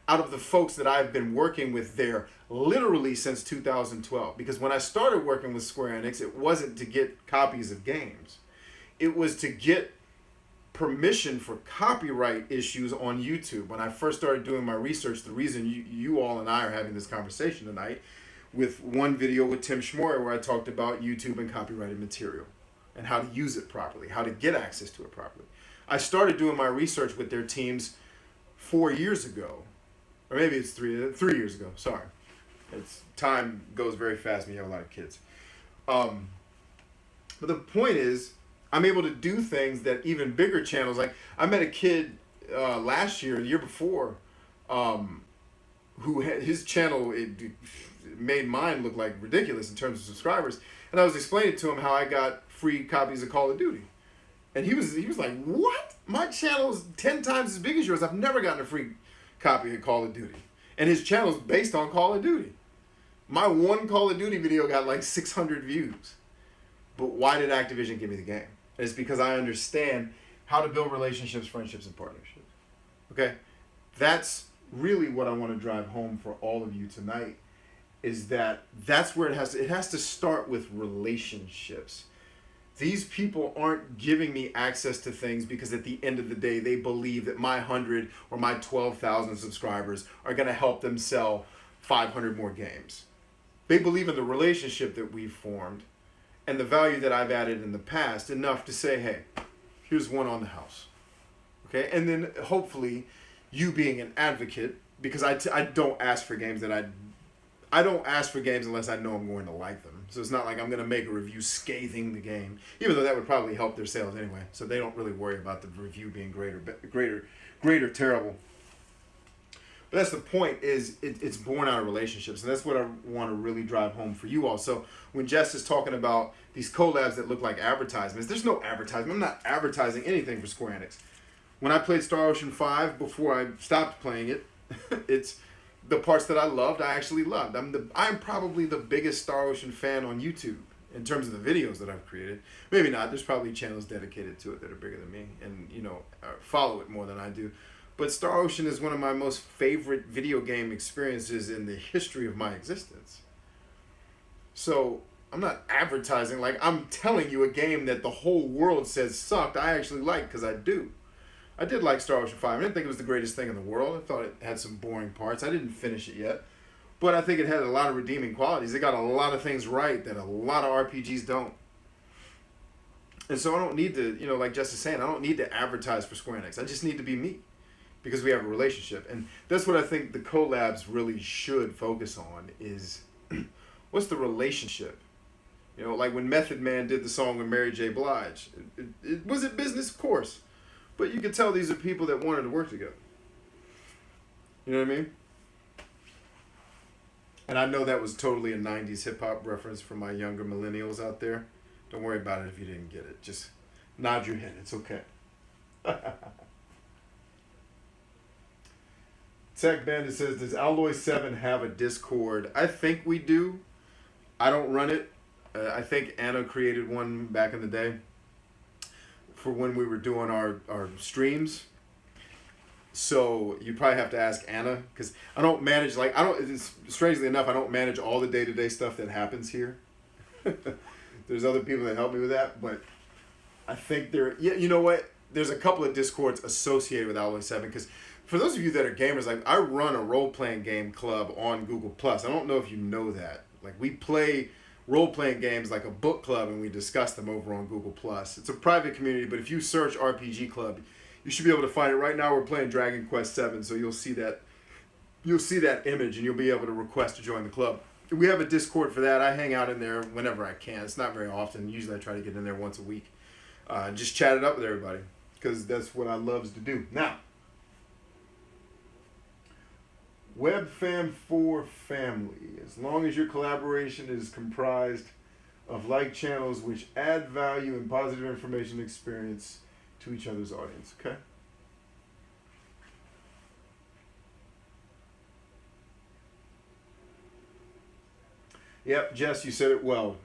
out of the folks that I've been working with there literally since 2012. Because when I started working with Square Enix, it wasn't to get copies of games. It was to get permission for copyright issues on YouTube. When I first started doing my research, the reason you all and I are having this conversation tonight, with one video with Tim Schmoyer where I talked about YouTube and copyrighted material and how to use it properly, how to get access to it properly. I started doing my research with their teams 4 years ago, or maybe it's three years ago. Sorry, time goes very fast when you have a lot of kids. But the point is, I'm able to do things that even bigger channels, like I met a kid last year, the year before, who had his channel, it made mine look like ridiculous in terms of subscribers. And I was explaining to him how I got free copies of Call of Duty. And he was like, what? My channel's 10 times as big as yours. I've never gotten a free copy of Call of Duty. And his channel's based on Call of Duty. My one Call of Duty video got like 600 views. But why did Activision give me the game? It's because I understand how to build relationships, friendships, and partnerships. Okay? That's really what I want to drive home for all of you tonight, is that's where it has to start with relationships. These people aren't giving me access to things because at the end of the day, they believe that my 100 or my 12,000 subscribers are going to help them sell 500 more games. They believe in the relationship that we've formed and the value that I've added in the past enough to say, hey, here's one on the house. Okay? And then hopefully you being an advocate, because I don't ask for games that I don't ask for games unless I know I'm going to like them. So it's not like I'm going to make a review scathing the game, even though that would probably help their sales anyway. So they don't really worry about the review being great or terrible. But that's the point, is it's born out of relationships. And that's what I want to really drive home for you all. So when Jess is talking about these collabs that look like advertisements, there's no advertisement. I'm not advertising anything for Square Enix. When I played Star Ocean 5, before I stopped playing it, it's the parts that I loved, I actually loved. I'm probably the biggest Star Ocean fan on YouTube in terms of the videos that I've created. Maybe not. There's probably channels dedicated to it that are bigger than me and, follow it more than I do. But Star Ocean is one of my most favorite video game experiences in the history of my existence. So I'm not advertising. Like, I'm telling you a game that the whole world says sucked, I actually like, because I do. I did like Star Ocean 5. I didn't think it was the greatest thing in the world. I thought it had some boring parts. I didn't finish it yet. But I think it had a lot of redeeming qualities. It got a lot of things right that a lot of RPGs don't. And so I don't need to, like Jess is saying, I don't need to advertise for Square Enix. I just need to be me, because we have a relationship. And that's what I think the collabs really should focus on is what's the relationship? Like when Method Man did the song with Mary J. Blige. Was it business? Of course. But you could tell these are people that wanted to work together. You know what I mean? And I know that was totally a 90s hip-hop reference for my younger millennials out there. Don't worry about it if you didn't get it. Just nod your head. It's okay. Tech Bandit says, does Alloy 7 have a Discord? I think we do. I don't run it. I think Anna created one back in the day for when we were doing our streams. So you probably have to ask Anna, because I don't manage, strangely enough, I don't manage all the day-to-day stuff that happens here. There's other people that help me with that, but I think you know what? There's a couple of Discords associated with Alloy 7, because for those of you that are gamers, I run a role-playing game club on Google+. I don't know if you know that. We play role-playing games like a book club, and we discuss them over on Google+. It's a private community, but if you search RPG Club, you should be able to find it. Right now we're playing Dragon Quest 7, so you'll see that image, and you'll be able to request to join the club. We have a Discord for that. I hang out in there whenever I can. It's not very often. Usually I try to get in there once a week. Just chat it up with everybody, because that's what I love to do. Now, WebFam4 family. As long as your collaboration is comprised of like channels which add value and positive information experience to each other's audience. Okay? Yep, Jess, you said it well.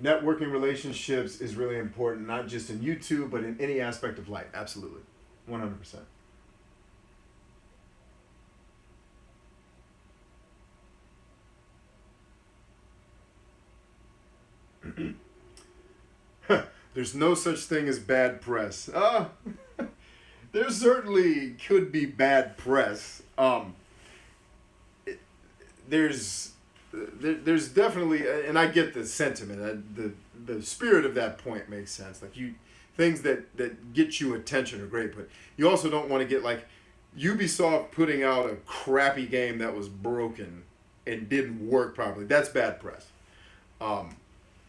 Networking relationships is really important, not just in YouTube, but in any aspect of life. Absolutely. 100%. There's no such thing as bad press. There certainly could be bad press. There's definitely, and I get the sentiment. The spirit of that point makes sense. Things that get you attention are great, but you also don't want to get Ubisoft putting out a crappy game that was broken and didn't work properly. That's bad press.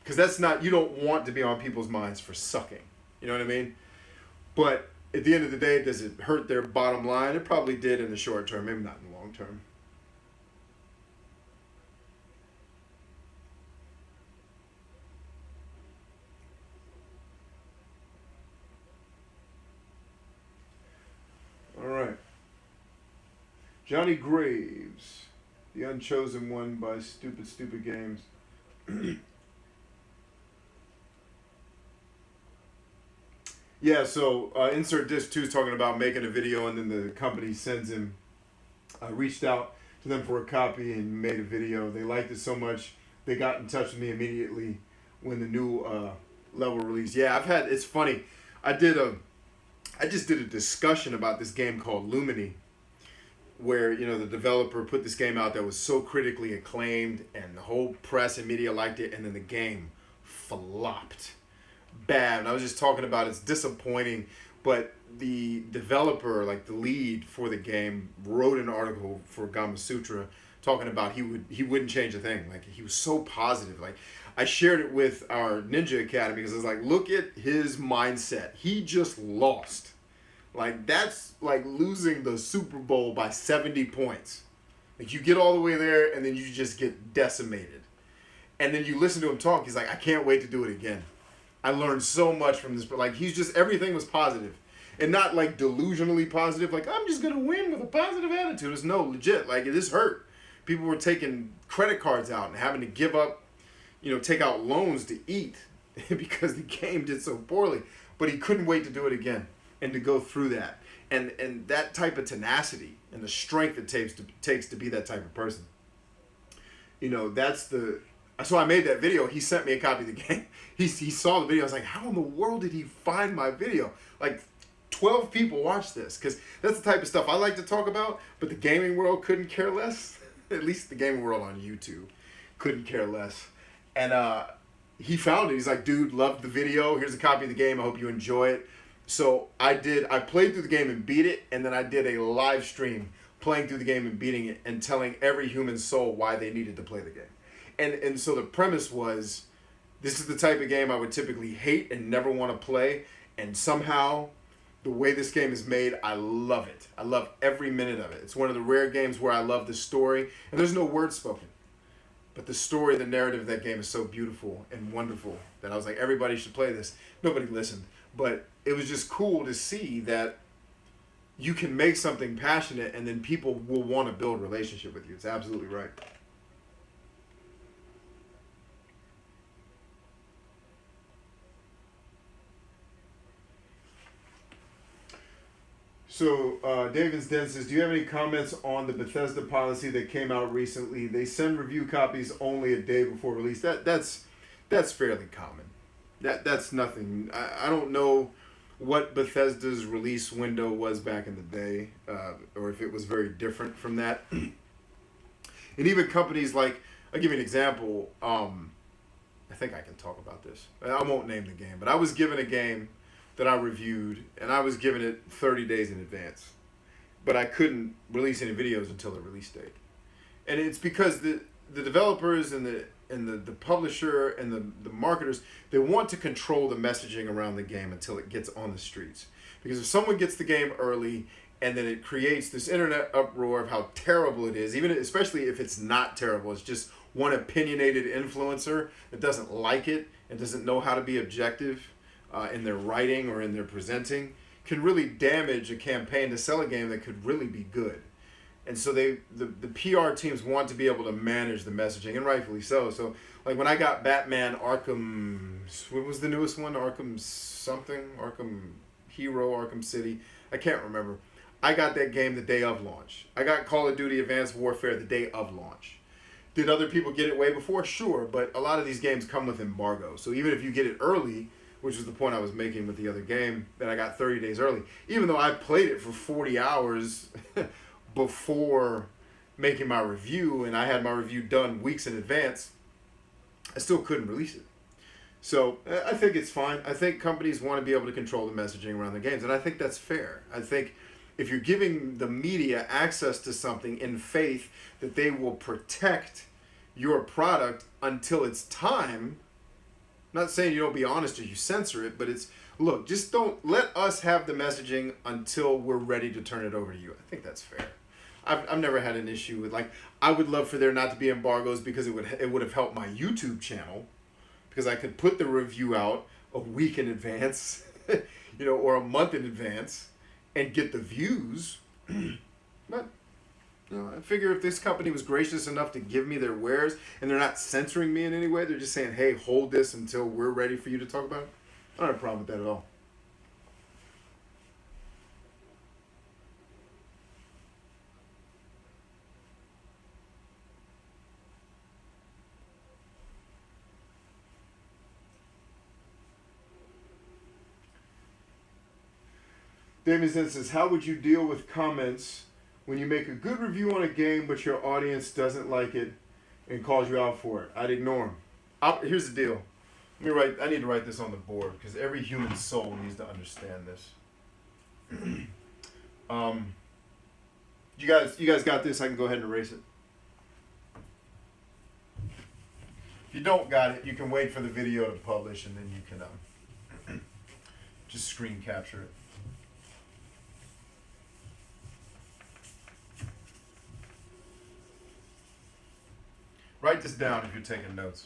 Because you don't want to be on people's minds for sucking. You know what I mean? But at the end of the day, does it hurt their bottom line? It probably did in the short term, maybe not in the long term. All right. Johnny Graves, the unchosen one by Stupid Games. Yeah, so Insert Disc 2 is talking about making a video, and then the company sends him, reached out to them for a copy and made a video. They liked it so much, they got in touch with me immediately when the new level release. Yeah, it's funny. I just did a discussion about this game called Lumini, where, you know, the developer put this game out that was so critically acclaimed and the whole press and media liked it, and then the game flopped bad. And I was just talking about it's disappointing, but the developer, like the lead for the game, wrote an article for Gama Sutra talking about he wouldn't change a thing. Like, he was so positive. Like, I shared it with our Ninja Academy because I was like, look at his mindset. He just lost. Like, that's like losing the Super Bowl by 70 points. Like, you get all the way there and then you just get decimated. And then you listen to him talk. He's like, I can't wait to do it again. I learned so much from this. But like, he's just, everything was positive. And not like delusionally positive. Like, I'm just going to win with a positive attitude. It's no, legit. Like, this hurt. People were taking credit cards out and having to give up, you know, take out loans to eat because the game did so poorly. But he couldn't wait to do it again and to go through that. And that type of tenacity and the strength it takes to be that type of person. You know, so I made that video. He sent me a copy of the game. He saw the video. I was like, how in the world did he find my video? Like, 12 people watched this, because that's the type of stuff I like to talk about, but the gaming world couldn't care less. At least the gaming world on YouTube couldn't care less. And he found it. He's like, dude, loved the video. Here's a copy of the game. I hope you enjoy it. So I played through the game and beat it, and then I did a live stream playing through the game and beating it and telling every human soul why they needed to play the game. And so the premise was, this is the type of game I would typically hate and never want to play, and somehow the way this game is made, I love it. I love every minute of it. It's one of the rare games where I love the story, and there's no words spoken. But the story, the narrative of that game is so beautiful and wonderful that I was like, everybody should play this. Nobody listened. But it was just cool to see that you can make something passionate and then people will want to build a relationship with you. It's absolutely right. So David's Den says, do you have any comments on the Bethesda policy that came out recently? They send review copies only a day before release. That's fairly common. That's nothing. I don't know what Bethesda's release window was back in the day, or if it was very different from that. And even companies like, I'll give you an example. I think I can talk about this. I won't name the game, but I was given a game that I reviewed, and I was given it 30 days in advance. But I couldn't release any videos until the release date. And it's because the developers and the publisher and the marketers, they want to control the messaging around the game until it gets on the streets. Because if someone gets the game early and then it creates this internet uproar of how terrible it is, especially if it's not terrible, it's just one opinionated influencer that doesn't like it and doesn't know how to be objective in their writing or in their presenting, can really damage a campaign to sell a game that could really be good. And so the PR teams want to be able to manage the messaging, and rightfully so. So like when I got Batman Arkham, what was the newest one? Arkham something? Arkham Hero, Arkham City. I can't remember. I got that game the day of launch. I got Call of Duty Advanced Warfare the day of launch. Did other people get it way before? Sure, but a lot of these games come with embargo. So even if you get it early, which was the point I was making with the other game, that I got 30 days early, even though I played it for 40 hours before making my review, and I had my review done weeks in advance, I still couldn't release it. So I think it's fine. I think companies want to be able to control the messaging around their games, and I think that's fair. I think if you're giving the media access to something in faith that they will protect your product until it's time, I'm not saying you don't be honest or you censor it, but it's, look, just don't let us have the messaging until we're ready to turn it over to you. I think that's fair. I've never had an issue with, like, I would love for there not to be embargoes because it would have helped my YouTube channel, because I could put the review out a week in advance, you know, or a month in advance and get the views. But you know, I figure if this company was gracious enough to give me their wares and they're not censoring me in any way, they're just saying, hey, hold this until we're ready for you to talk about it, I don't have a problem with that at all. Damien says, how would you deal with comments when you make a good review on a game but your audience doesn't like it and calls you out for it? I'd ignore them. Here's the deal. I need to write this on the board because every human soul needs to understand this. You guys got this? I can go ahead and erase it. If you don't got it, you can wait for the video to publish and then you can just screen capture it. Write this down if you're taking notes.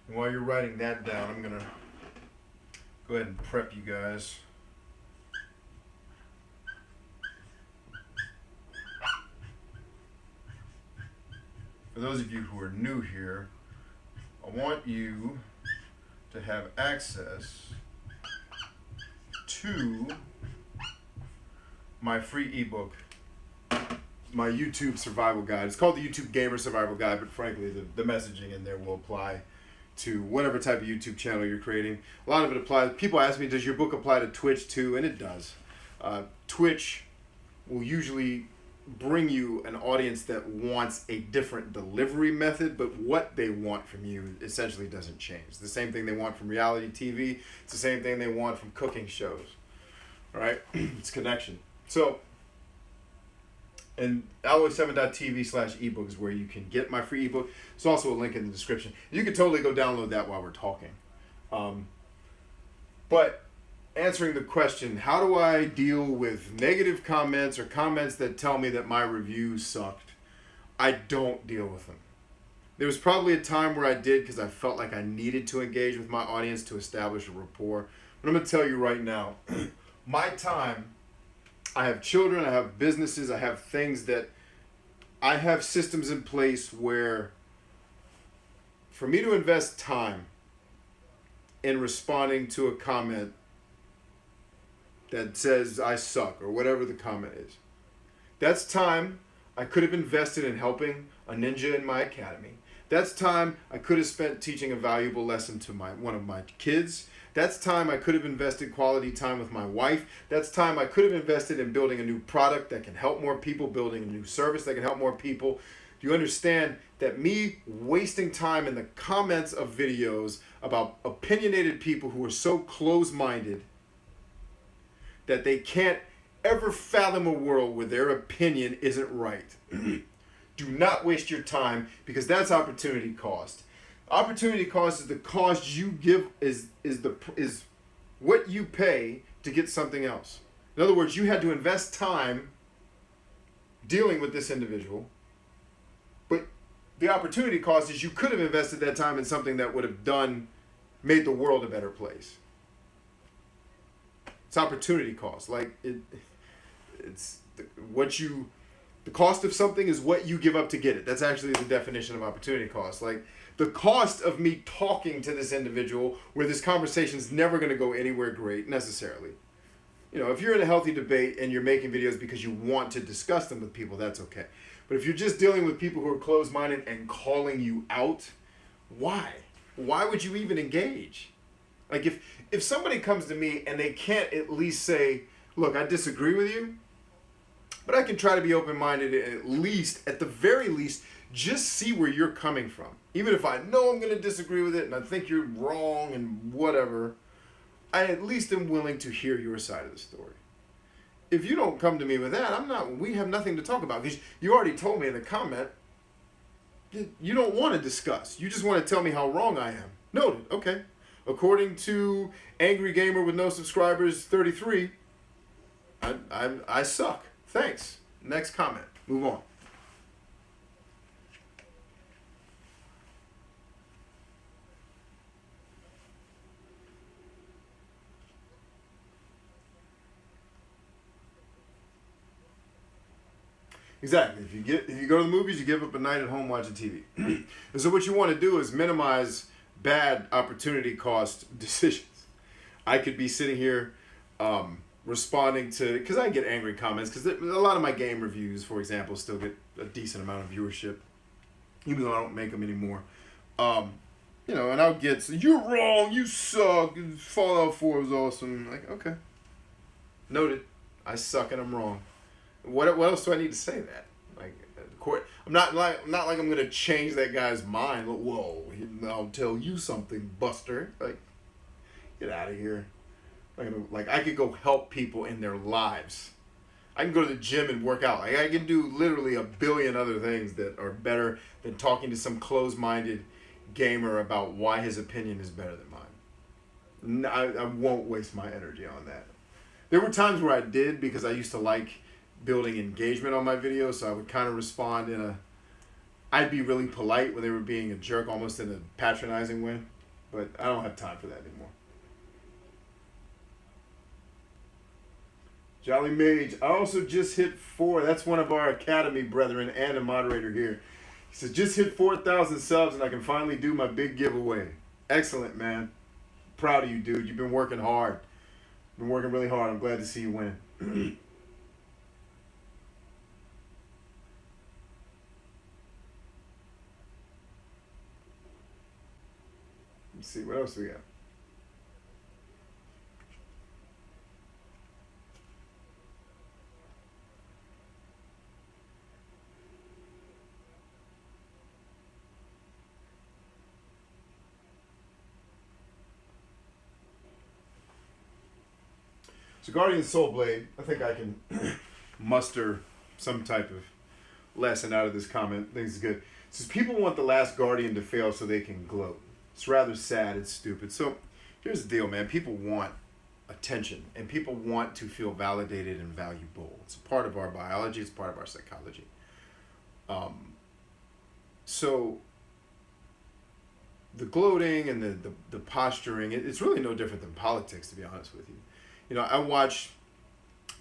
And while you're writing that down, I'm going to go ahead and prep you guys. For those of you who are new here, I want you to have access to my free ebook, my YouTube survival guide. It's called the YouTube Gamer Survival Guide, but frankly, the messaging in there will apply to whatever type of YouTube channel you're creating. A lot of it applies. People ask me, does your book apply to Twitch too? And it does. Twitch will usually bring you an audience that wants a different delivery method, but what they want from you essentially doesn't change. The same thing they want from reality TV. It's the same thing they want from cooking shows. All right? It's connection. So, and alloy7.tv/ebook is where you can get my free ebook. There's also a link in the description. You can totally go download that while we're talking. But answering the question, how do I deal with negative comments or comments that tell me that my review sucked? I don't deal with them. There was probably a time where I did because I felt like I needed to engage with my audience to establish a rapport. But I'm going to tell you right now, my time, I have children, I have businesses, I have things that I have systems in place where for me to invest time in responding to a comment that says I suck or whatever the comment is, that's time I could have invested in helping a ninja in my academy. That's time I could have spent teaching a valuable lesson to one of my kids. That's time I could have invested quality time with my wife. That's time I could have invested in building a new product that can help more people, building a new service that can help more people. Do you understand that me wasting time in the comments of videos about opinionated people who are so close-minded that they can't ever fathom a world where their opinion isn't right? Do not waste your time, because that's opportunity cost. Opportunity cost is the cost you give, is what you pay to get something else. In other words, you had to invest time dealing with this individual, but the opportunity cost is you could have invested that time in something that would have made the world a better place. It's opportunity cost. The cost of something is what you give up to get it. That's actually the definition of opportunity cost. Like, the cost of me talking to this individual where this conversation is never going to go anywhere great necessarily. You know, if you're in a healthy debate and you're making videos because you want to discuss them with people, that's okay. But if you're just dealing with people who are closed-minded and calling you out, why? Why would you even engage? Like, if somebody comes to me and they can't at least say, look, I disagree with you, but I can try to be open-minded and at the very least, just see where you're coming from. Even if I know I'm going to disagree with it and I think you're wrong and whatever, I at least am willing to hear your side of the story. If you don't come to me with that, we have nothing to talk about, because you already told me in the comment you don't want to discuss. You just want to tell me how wrong I am. Noted. Okay. According to Angry Gamer with no subscribers 33, I suck. Thanks. Next comment. Move on. Exactly. If you go to the movies, you give up a night at home watching TV. And so what you want to do is minimize bad opportunity cost decisions. I could be sitting here responding to, because I get angry comments, because a lot of my game reviews, for example, still get a decent amount of viewership, even though I don't make them anymore. You know, and I'll get, so, you're wrong, you suck, Fallout 4 is awesome. Like, okay. Noted. I suck and I'm wrong. What else do I need to say that? Like, I'm not like I'm gonna change that guy's mind. Whoa, I'll tell you something, Buster. Like, get out of here. Like, I could go help people in their lives. I can go to the gym and work out. Like, I can do literally a billion other things that are better than talking to some closed-minded gamer about why his opinion is better than mine. I won't waste my energy on that. There were times where I did, because I used to like building engagement on my videos, so I would kind of respond in a, I'd be really polite when they were being a jerk, almost in a patronizing way, but I don't have time for that anymore. Jolly Mage, I also just hit 4. That's one of our Academy brethren and a moderator here. He says, just hit 4,000 subs and I can finally do my big giveaway. Excellent, man. Proud of you, dude. You've been working hard. Been working really hard. I'm glad to see you win. Let's see, what else we got? So Guardian Soulblade, I think I can muster some type of lesson out of this comment. I think it's good. It says, people want the last Guardian to fail so they can gloat. It's rather sad, it's stupid. So here's the deal, man. People want attention, and people want to feel validated and valuable. It's a part of our biology, it's part of our psychology. So the gloating and the posturing, it's really no different than politics, to be honest with you. You know, I watch,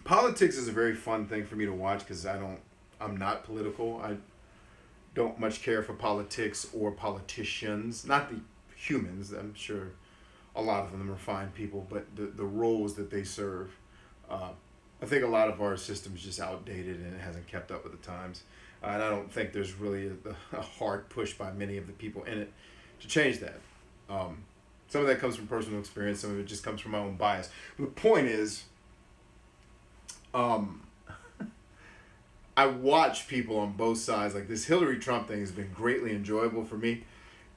politics is a very fun thing for me to watch because I'm not political. I don't much care for politics or politicians, not the humans. I'm sure a lot of them are fine people, but the roles that they serve. I think a lot of our system's just outdated and it hasn't kept up with the times. And I don't think there's really a hard push by many of the people in it to change that. Some of that comes from personal experience. Some of it just comes from my own bias. But the point is, I watch people on both sides. Like, this Hillary Trump thing has been greatly enjoyable for me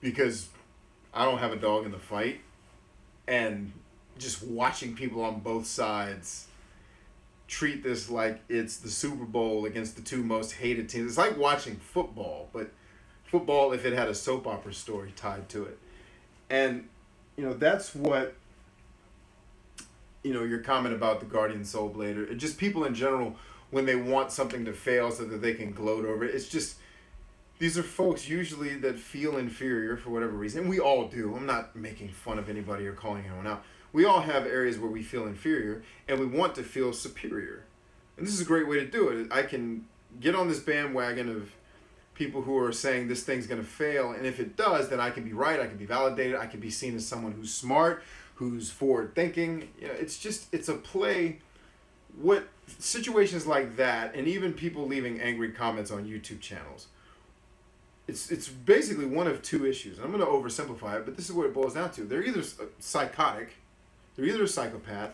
because I don't have a dog in the fight. And just watching people on both sides treat this like it's the Super Bowl against the two most hated teams. It's like watching football, but football if it had a soap opera story tied to it. And you know, that's what, you know, your comment about the Guardian Soulblade, or just people in general, when they want something to fail so that they can gloat over it. It's just, these are folks usually that feel inferior for whatever reason. And we all do. I'm not making fun of anybody or calling anyone out. We all have areas where we feel inferior and we want to feel superior. And this is a great way to do it. I can get on this bandwagon of people who are saying this thing's going to fail, and if it does, then I can be right, I can be validated, I can be seen as someone who's smart, who's forward thinking. You know, it's a play. What situations like that, and even people leaving angry comments on YouTube channels, it's basically one of two issues. I'm going to oversimplify it, but this is what it boils down to. They're either psychotic, they're either a psychopath,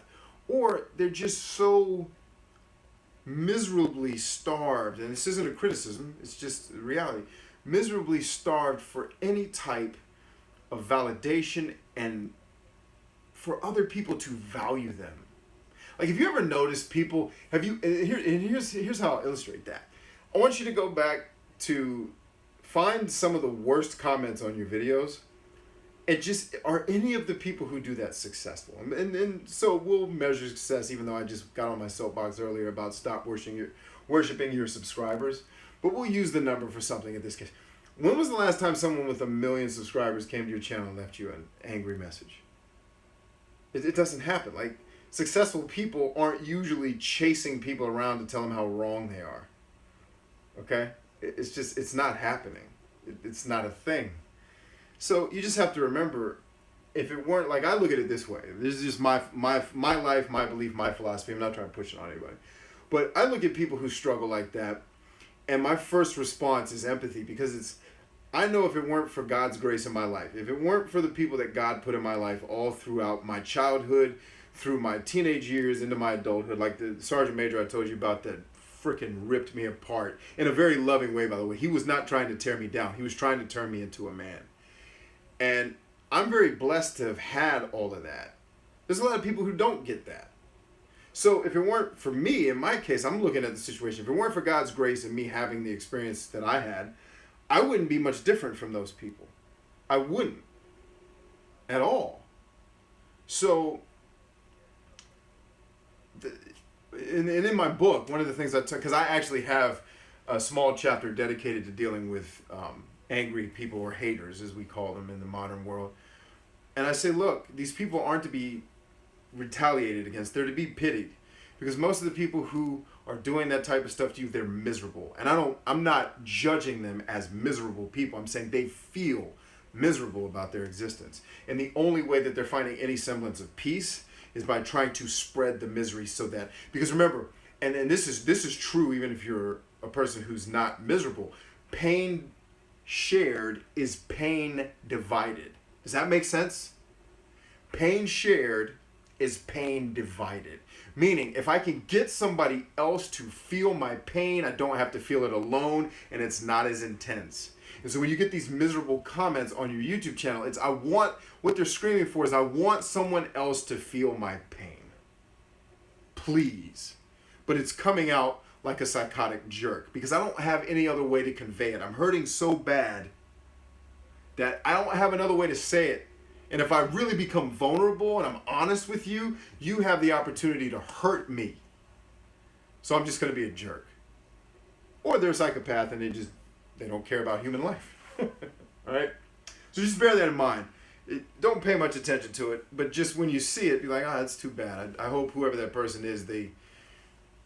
or they're just so miserably starved, and this isn't a criticism, it's just reality, miserably starved for any type of validation and for other people to value them. Like, have you ever noticed people, here's how I'll illustrate that. I want you to go back to find some of the worst comments on your videos, and just, are any of the people who do that successful? And so we'll measure success, even though I just got on my soapbox earlier about stop worshiping your subscribers. But we'll use the number for something in this case. When was the last time someone with 1 million subscribers came to your channel and left you an angry message? It doesn't happen. Like, successful people aren't usually chasing people around to tell them how wrong they are. Okay? It's not happening. It's not a thing. So you just have to remember, if it weren't, like, I look at it this way. This is just my life, my belief, my philosophy. I'm not trying to push it on anybody. But I look at people who struggle like that, and my first response is empathy, because I know if it weren't for God's grace in my life, if it weren't for the people that God put in my life all throughout my childhood, through my teenage years, into my adulthood, like the Sergeant Major I told you about that freaking ripped me apart in a very loving way, by the way. He was not trying to tear me down. He was trying to turn me into a man. And I'm very blessed to have had all of that. There's a lot of people who don't get that. So if it weren't for me, in my case, I'm looking at the situation. If it weren't for God's grace and me having the experience that I had, I wouldn't be much different from those people. I wouldn't. At all. So, and in my book, one of the things I took, because I actually have a small chapter dedicated to dealing with angry people, or haters, as we call them in the modern world. And I say, look, these people aren't to be retaliated against. They're to be pitied, because most of the people who are doing that type of stuff to you, they're miserable. And I'm not judging them as miserable people. I'm saying they feel miserable about their existence. And the only way that they're finding any semblance of peace is by trying to spread the misery, so that, because remember, and this is true even if you're a person who's not miserable, pain shared is pain divided. Does that make sense? Pain shared is pain divided. Meaning, if I can get somebody else to feel my pain, I don't have to feel it alone, and it's not as intense. And so when you get these miserable comments on your YouTube channel, what they're screaming for is, I want someone else to feel my pain. Please. But it's coming out like a psychotic jerk, because I don't have any other way to convey it. I'm hurting so bad that I don't have another way to say it. And if I really become vulnerable and I'm honest with you, you have the opportunity to hurt me. So I'm just going to be a jerk. Or they're a psychopath and they don't care about human life. All right? So just bear that in mind. Don't pay much attention to it, but just when you see it, be like, that's too bad. I hope whoever that person is, they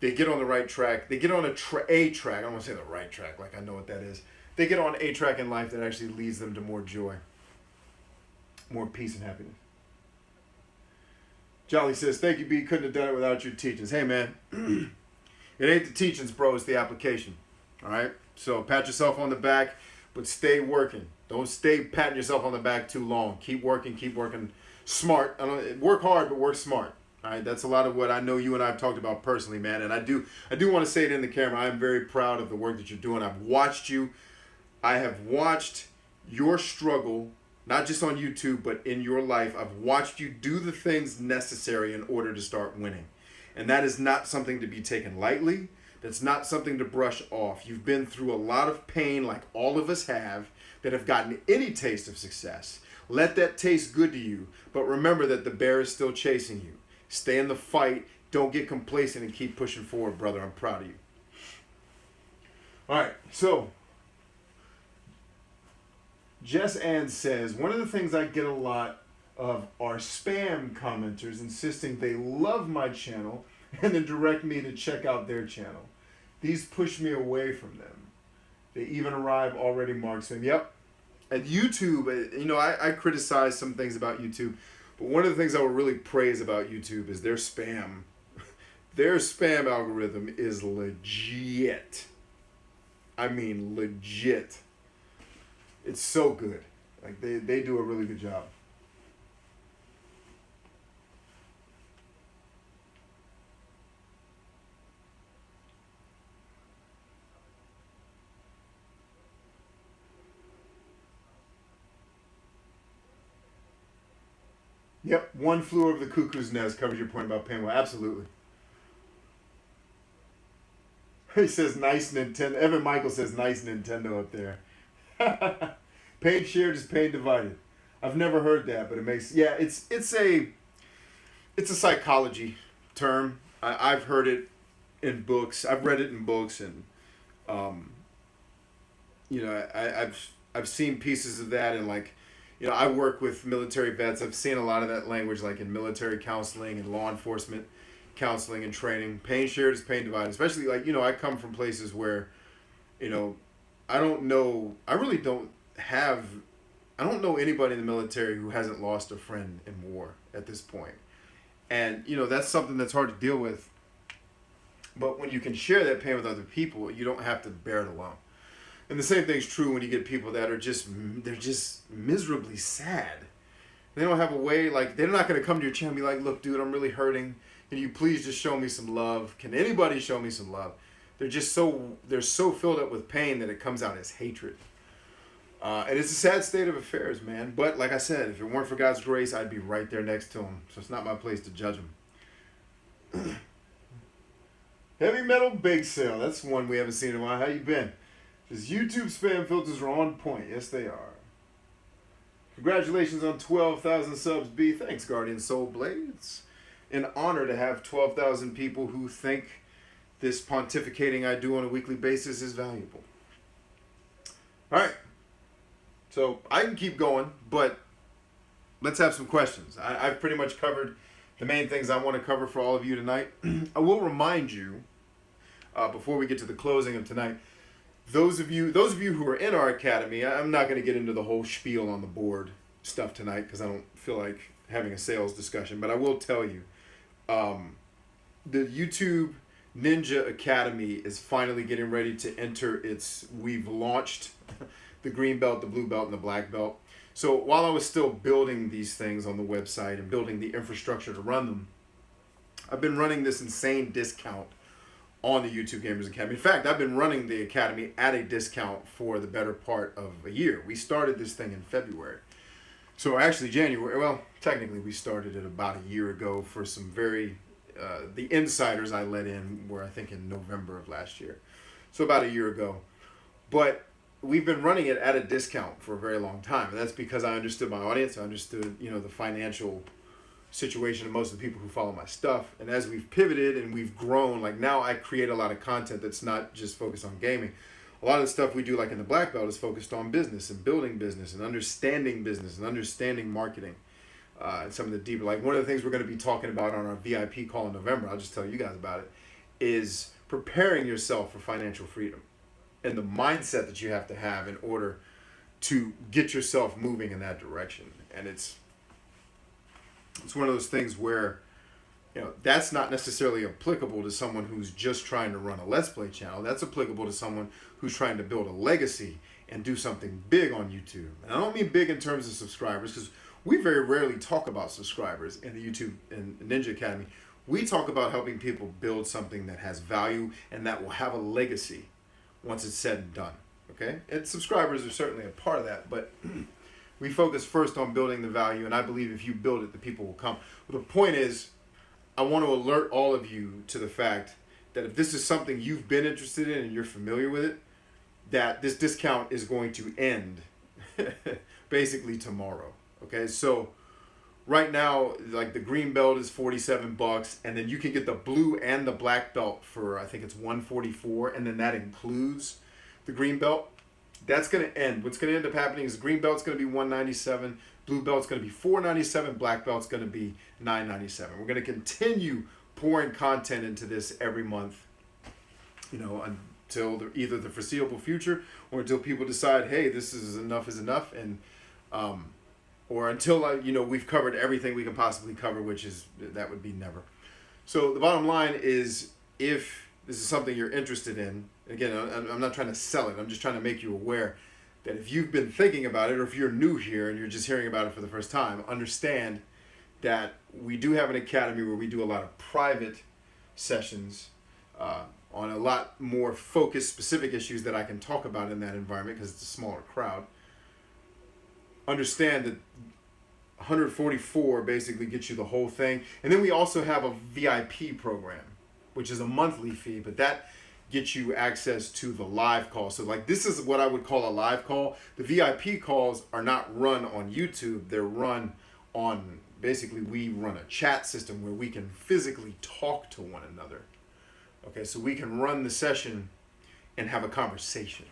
get on the right track. They get on a track. I don't want to say the right track, like I know what that is. They get on a track in life that actually leads them to more joy, more peace and happiness. Jolly says, thank you, B. Couldn't have done it without your teachings. Hey, man, it ain't the teachings, bro. It's the application. All right? So pat yourself on the back, but stay working. Don't stay patting yourself on the back too long. Keep working smart. Work hard, but work smart. All right? That's a lot of what I know you and I have talked about personally, man. And I do want to say it in the camera. I'm very proud of the work that you're doing. I've watched you. I have watched your struggle, not just on YouTube, but in your life. I've watched you do the things necessary in order to start winning. And that is not something to be taken lightly. That's not something to brush off. You've been through a lot of pain, like all of us have, that have gotten any taste of success. Let that taste good to you. But remember that the bear is still chasing you. Stay in the fight. Don't get complacent and keep pushing forward, brother. I'm proud of you. All right, so Jess Ann says, one of the things I get a lot of are spam commenters insisting they love my channel and then direct me to check out their channel. These push me away from them. They even arrive already marked spam. Yep. At YouTube, I criticize some things about YouTube, but one of the things I would really praise about YouTube is their spam. Their spam algorithm is legit. I mean, legit. It's so good. Like they do a really good job. Yep, One Flew Over the Cuckoo's Nest covers your point about pain. Well, absolutely. He says nice Nintendo. Evan Michael says nice Nintendo up there. Pain shared is pain divided. I've never heard that, but it makes, yeah, it's a psychology term. I've heard it in books. I've read it in books, and I've seen pieces of that, and I work with military vets. I've seen a lot of that language, like in military counseling and law enforcement counseling and training. Pain shared is pain divided. Especially I come from places where, I really don't have I don't know anybody in the military who hasn't lost a friend in war at this point. And, you know, that's something that's hard to deal with. But when you can share that pain with other people, you don't have to bear it alone. And the same thing's true when you get people that are they're just miserably sad. They don't have a way, like, they're not going to come to your channel and be like, look, dude, I'm really hurting. Can you please just show me some love? Can anybody show me some love? They're so filled up with pain that it comes out as hatred. And it's a sad state of affairs, man. But like I said, if it weren't for God's grace, I'd be right there next to him. So it's not my place to judge him. Heavy Metal Bake Sale. That's one we haven't seen in a while. How you been? His YouTube spam filters are on point. Yes, they are. Congratulations on 12,000 subs, B. Thanks, Guardian Soul Blades. An honor to have 12,000 people who think this pontificating I do on a weekly basis is valuable. All right. So I can keep going, but let's have some questions. I've pretty much covered the main things I want to cover for all of you tonight. I will remind you, before we get to the closing of tonight, those of you who are in our academy, I'm not going to get into the whole spiel on the board stuff tonight because I don't feel like having a sales discussion, but I will tell you, the YouTube Ninja Academy is finally getting ready to enter we've launched the green belt, the blue belt, and the black belt. So while I was still building these things on the website and building the infrastructure to run them, I've been running this insane discount on the YouTube Gamers Academy. In fact, I've been running the Academy at a discount for the better part of a year. We started this thing in February. So actually January, well, technically we started it about a year ago for some the insiders I let in were I think in November of last year. So about a year ago. But we've been running it at a discount for a very long time. And that's because I understood my audience. I understood, you know, the financial situation of most of the people who follow my stuff. And as we've pivoted and we've grown, like now I create a lot of content that's not just focused on gaming. A lot of the stuff we do like in the black belt is focused on business and building business and understanding marketing. And some of the deeper, like one of the things we're going to be talking about on our VIP call in November, I'll just tell you guys about it, is preparing yourself for financial freedom and the mindset that you have to have in order to get yourself moving in that direction. And it's one of those things where, you know, that's not necessarily applicable to someone who's just trying to run a Let's Play channel. That's applicable to someone who's trying to build a legacy and do something big on YouTube. And I don't mean big in terms of subscribers, because we very rarely talk about subscribers in the YouTube and Ninja Academy. We talk about helping people build something that has value and that will have a legacy once it's said and done. Okay? And subscribers are certainly a part of that, but we focus first on building the value, and I believe if you build it, the people will come. But the point is, I want to alert all of you to the fact that if this is something you've been interested in and you're familiar with it, that this discount is going to end basically tomorrow. Okay, so right now, like the green belt is $47, and then you can get the blue and the black belt for I think it's $144, and then that includes the green belt. That's going to end. What's going to end up happening is the green belt's going to be $197, blue belt's going to be $497, black belt's going to be $997. We're going to continue pouring content into this every month, you know, until either the foreseeable future or until people decide, hey, this is enough, and or until you know, we've covered everything we can possibly cover, that would be never. So the bottom line is, if this is something you're interested in, again, I'm not trying to sell it, I'm just trying to make you aware that if you've been thinking about it, or if you're new here and you're just hearing about it for the first time, understand that we do have an academy where we do a lot of private sessions on a lot more focused, specific issues that I can talk about in that environment because it's a smaller crowd. Understand that 144 basically gets you the whole thing. And then we also have a VIP program, which is a monthly fee, but that gets you access to the live call. So like, this is what I would call a live call. The VIP calls are not run on YouTube. They're run on, basically we run a chat system where we can physically talk to one another. Okay, so we can run the session and have a conversation.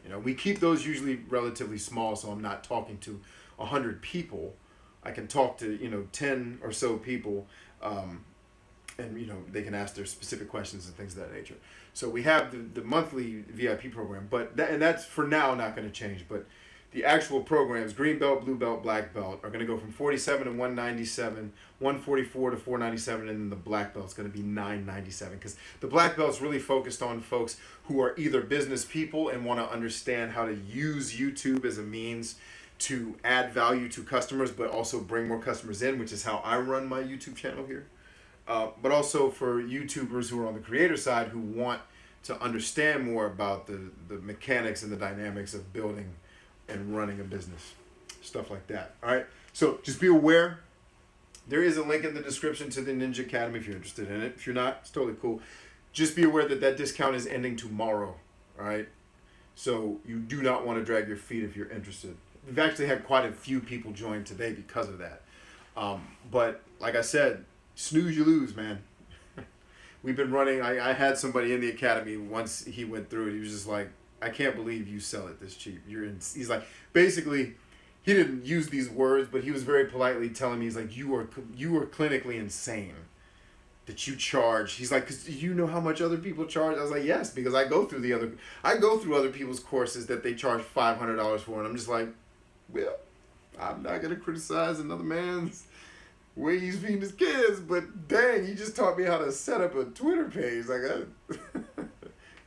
You know, we keep those usually relatively small, so I'm not talking to 100 people. I can talk to, you know, 10 or so people, and, you know, they can ask their specific questions and things of that nature. So we have the monthly VIP program, but that's for now not going to change. But the actual programs, green belt, blue belt, black belt, are going to go from 47 to 197, 144 to 497, and then the black belt is going to be 997. Because the black belt is really focused on folks who are either business people and want to understand how to use YouTube as a means to add value to customers, but also bring more customers in, which is how I run my YouTube channel here. But also for YouTubers who are on the creator side who want to understand more about the mechanics and the dynamics of building and running a business, stuff like that. All right, so just be aware, there is a link in the description to the Ninja Academy if you're interested in it. If you're not, it's totally cool. Just be aware that that discount is ending tomorrow. All right, so you do not want to drag your feet if you're interested. We've actually had quite a few people join today because of that. But like I said, snooze you lose, man. We've been running, I had somebody in the academy once he went through it. He was just like, I can't believe you sell it this cheap. He's like, basically, he didn't use these words, but he was very politely telling me, he's like, you are clinically insane that you charge. He's like, because you know how much other people charge? I was like, yes, because I go through other people's courses that they charge $500 for, and I'm just like, well, I'm not going to criticize another man's way he's feeding his kids, but dang, he just taught me how to set up a Twitter page. Like,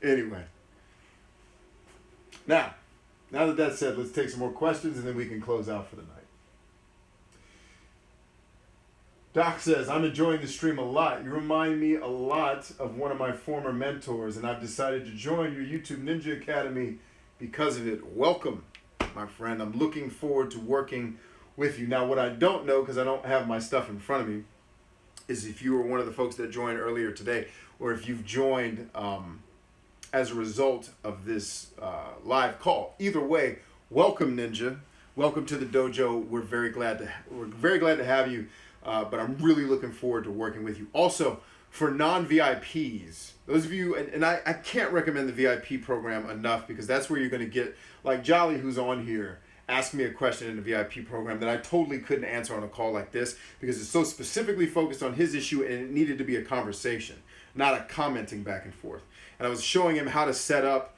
anyway. Now that that's said, let's take some more questions and then we can close out for the night. Doc says, I'm enjoying the stream a lot. You remind me a lot of one of my former mentors, and I've decided to join your YouTube Ninja Academy because of it. Welcome, my friend. I'm looking forward to working with you. Now, what I don't know, because I don't have my stuff in front of me, is if you were one of the folks that joined earlier today, or if you've joined as a result of this live call. Either way, welcome, Ninja. Welcome to the dojo. We're very glad to have you. But I'm really looking forward to working with you. Also, for non-VIPs, those of you, and I can't recommend the VIP program enough, because that's where you're going to get, like Jolly, who's on here, asked me a question in the VIP program that I totally couldn't answer on a call like this, because it's so specifically focused on his issue and it needed to be a conversation, not a commenting back and forth. And I was showing him how to set up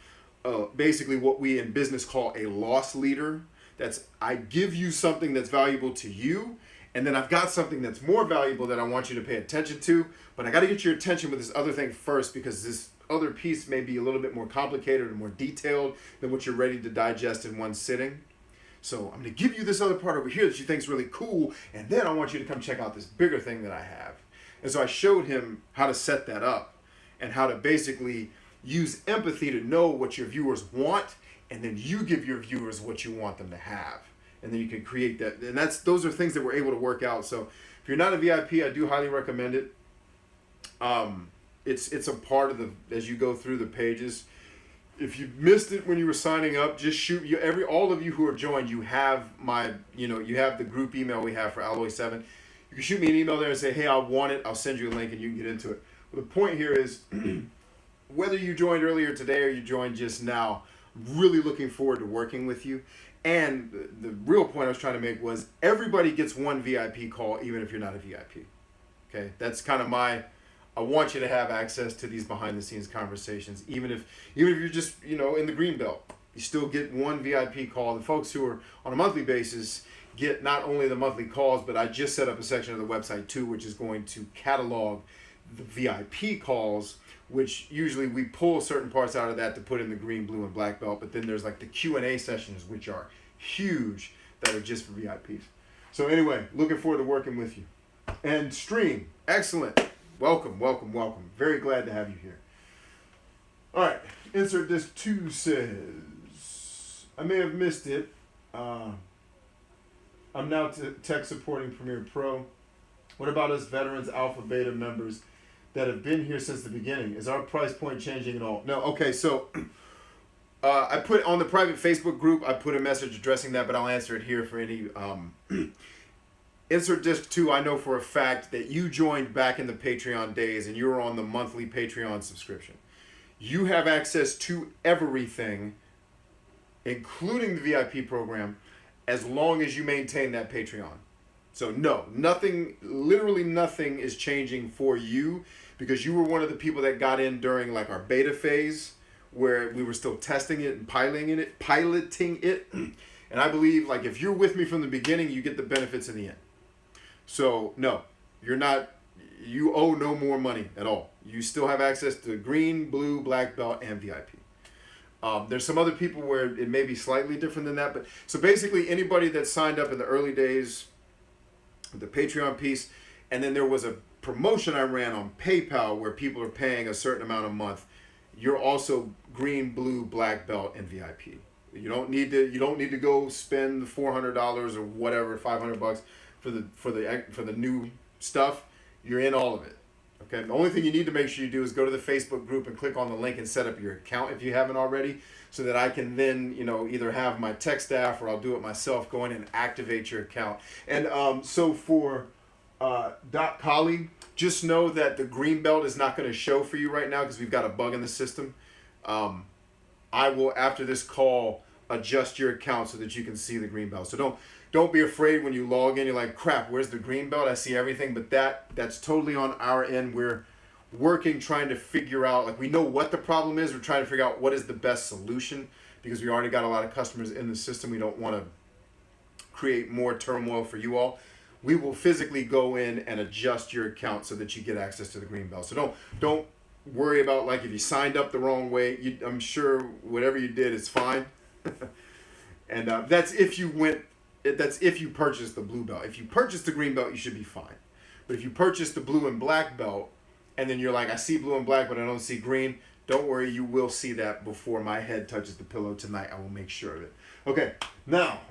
basically what we in business call a loss leader. That's, I give you something that's valuable to you, and then I've got something that's more valuable that I want you to pay attention to, but I got to get your attention with this other thing first, because this other piece may be a little bit more complicated and more detailed than what you're ready to digest in one sitting. So I'm going to give you this other part over here that you think is really cool, and then I want you to come check out this bigger thing that I have. And so I showed him how to set that up and how to basically use empathy to know what your viewers want, and then you give your viewers what you want them to have. And then you can create that. And those are things that we're able to work out. So if you're not a VIP, I do highly recommend it. It's a part of as you go through the pages. If you missed it when you were signing up, just shoot all of you who are joined, you have you have the group email we have for Alloy 7. You can shoot me an email there and say, hey, I want it. I'll send you a link and you can get into it. But the point here is, whether you joined earlier today or you joined just now, I'm really looking forward to working with you. And the real point I was trying to make was, everybody gets one VIP call, even if you're not a VIP. Okay, that's kind of I want you to have access to these behind the scenes conversations, even if you're just in the green belt, you still get one VIP call. The folks who are on a monthly basis get not only the monthly calls, but I just set up a section of the website too, which is going to catalog the VIP calls, which usually we pull certain parts out of that to put in the green, blue, and black belt. But then there's like the Q&A sessions, which are huge, that are just for VIPs. So anyway, looking forward to working with you. And stream, excellent. Welcome, welcome, welcome. Very glad to have you here. All right, insert disc 2 says, I may have missed it. I'm now tech supporting Premiere Pro. What about us veterans, alpha, beta members that have been here since the beginning? Is our price point changing at all? No, okay, so I put on the private Facebook group, I put a message addressing that, but I'll answer it here for any insert disc 2. I know for a fact that you joined back in the Patreon days and you were on the monthly Patreon subscription. You have access to everything, including the VIP program, as long as you maintain that Patreon. So no, nothing, literally nothing is changing for you, because you were one of the people that got in during like our beta phase, where we were still testing it and piloting it. And And I believe, like, if you're with me from the beginning, you get the benefits in the end. So, no, you're not, you owe no more money at all. You still have access to green, blue, black belt, and VIP. There's some other people where it may be slightly different than that. But so basically, anybody that signed up in the early days, the Patreon piece, and then there was a promotion I ran on PayPal where people are paying a certain amount a month. You're also green, blue, black belt, and VIP. You don't need to go spend $400 or whatever, $500 for the new stuff. You're in all of it. Okay. The only thing you need to make sure you do is go to the Facebook group and click on the link and set up your account if you haven't already, so that I can then, either have my tech staff or I'll do it myself, go in and activate your account. And so for Doc Collie, just know that the green belt is not going to show for you right now because we've got a bug in the system. I will, after this call, adjust your account so that you can see the green belt. So don't be afraid when you log in. You're like, crap, where's the green belt? I see everything, but that's totally on our end. We're working, trying to figure out, like, we know what the problem is. We're trying to figure out what is the best solution because we already got a lot of customers in the system. We don't want to create more turmoil for you all. We will physically go in and adjust your account so that you get access to the green belt. So don't worry about, like, if you signed up the wrong way. I'm sure whatever you did is fine. And that's if you purchased the blue belt. If you purchased the green belt, you should be fine. But if you purchased the blue and black belt, and then you're like, I see blue and black, but I don't see green, don't worry, you will see that before my head touches the pillow tonight. I will make sure of it. Okay, now,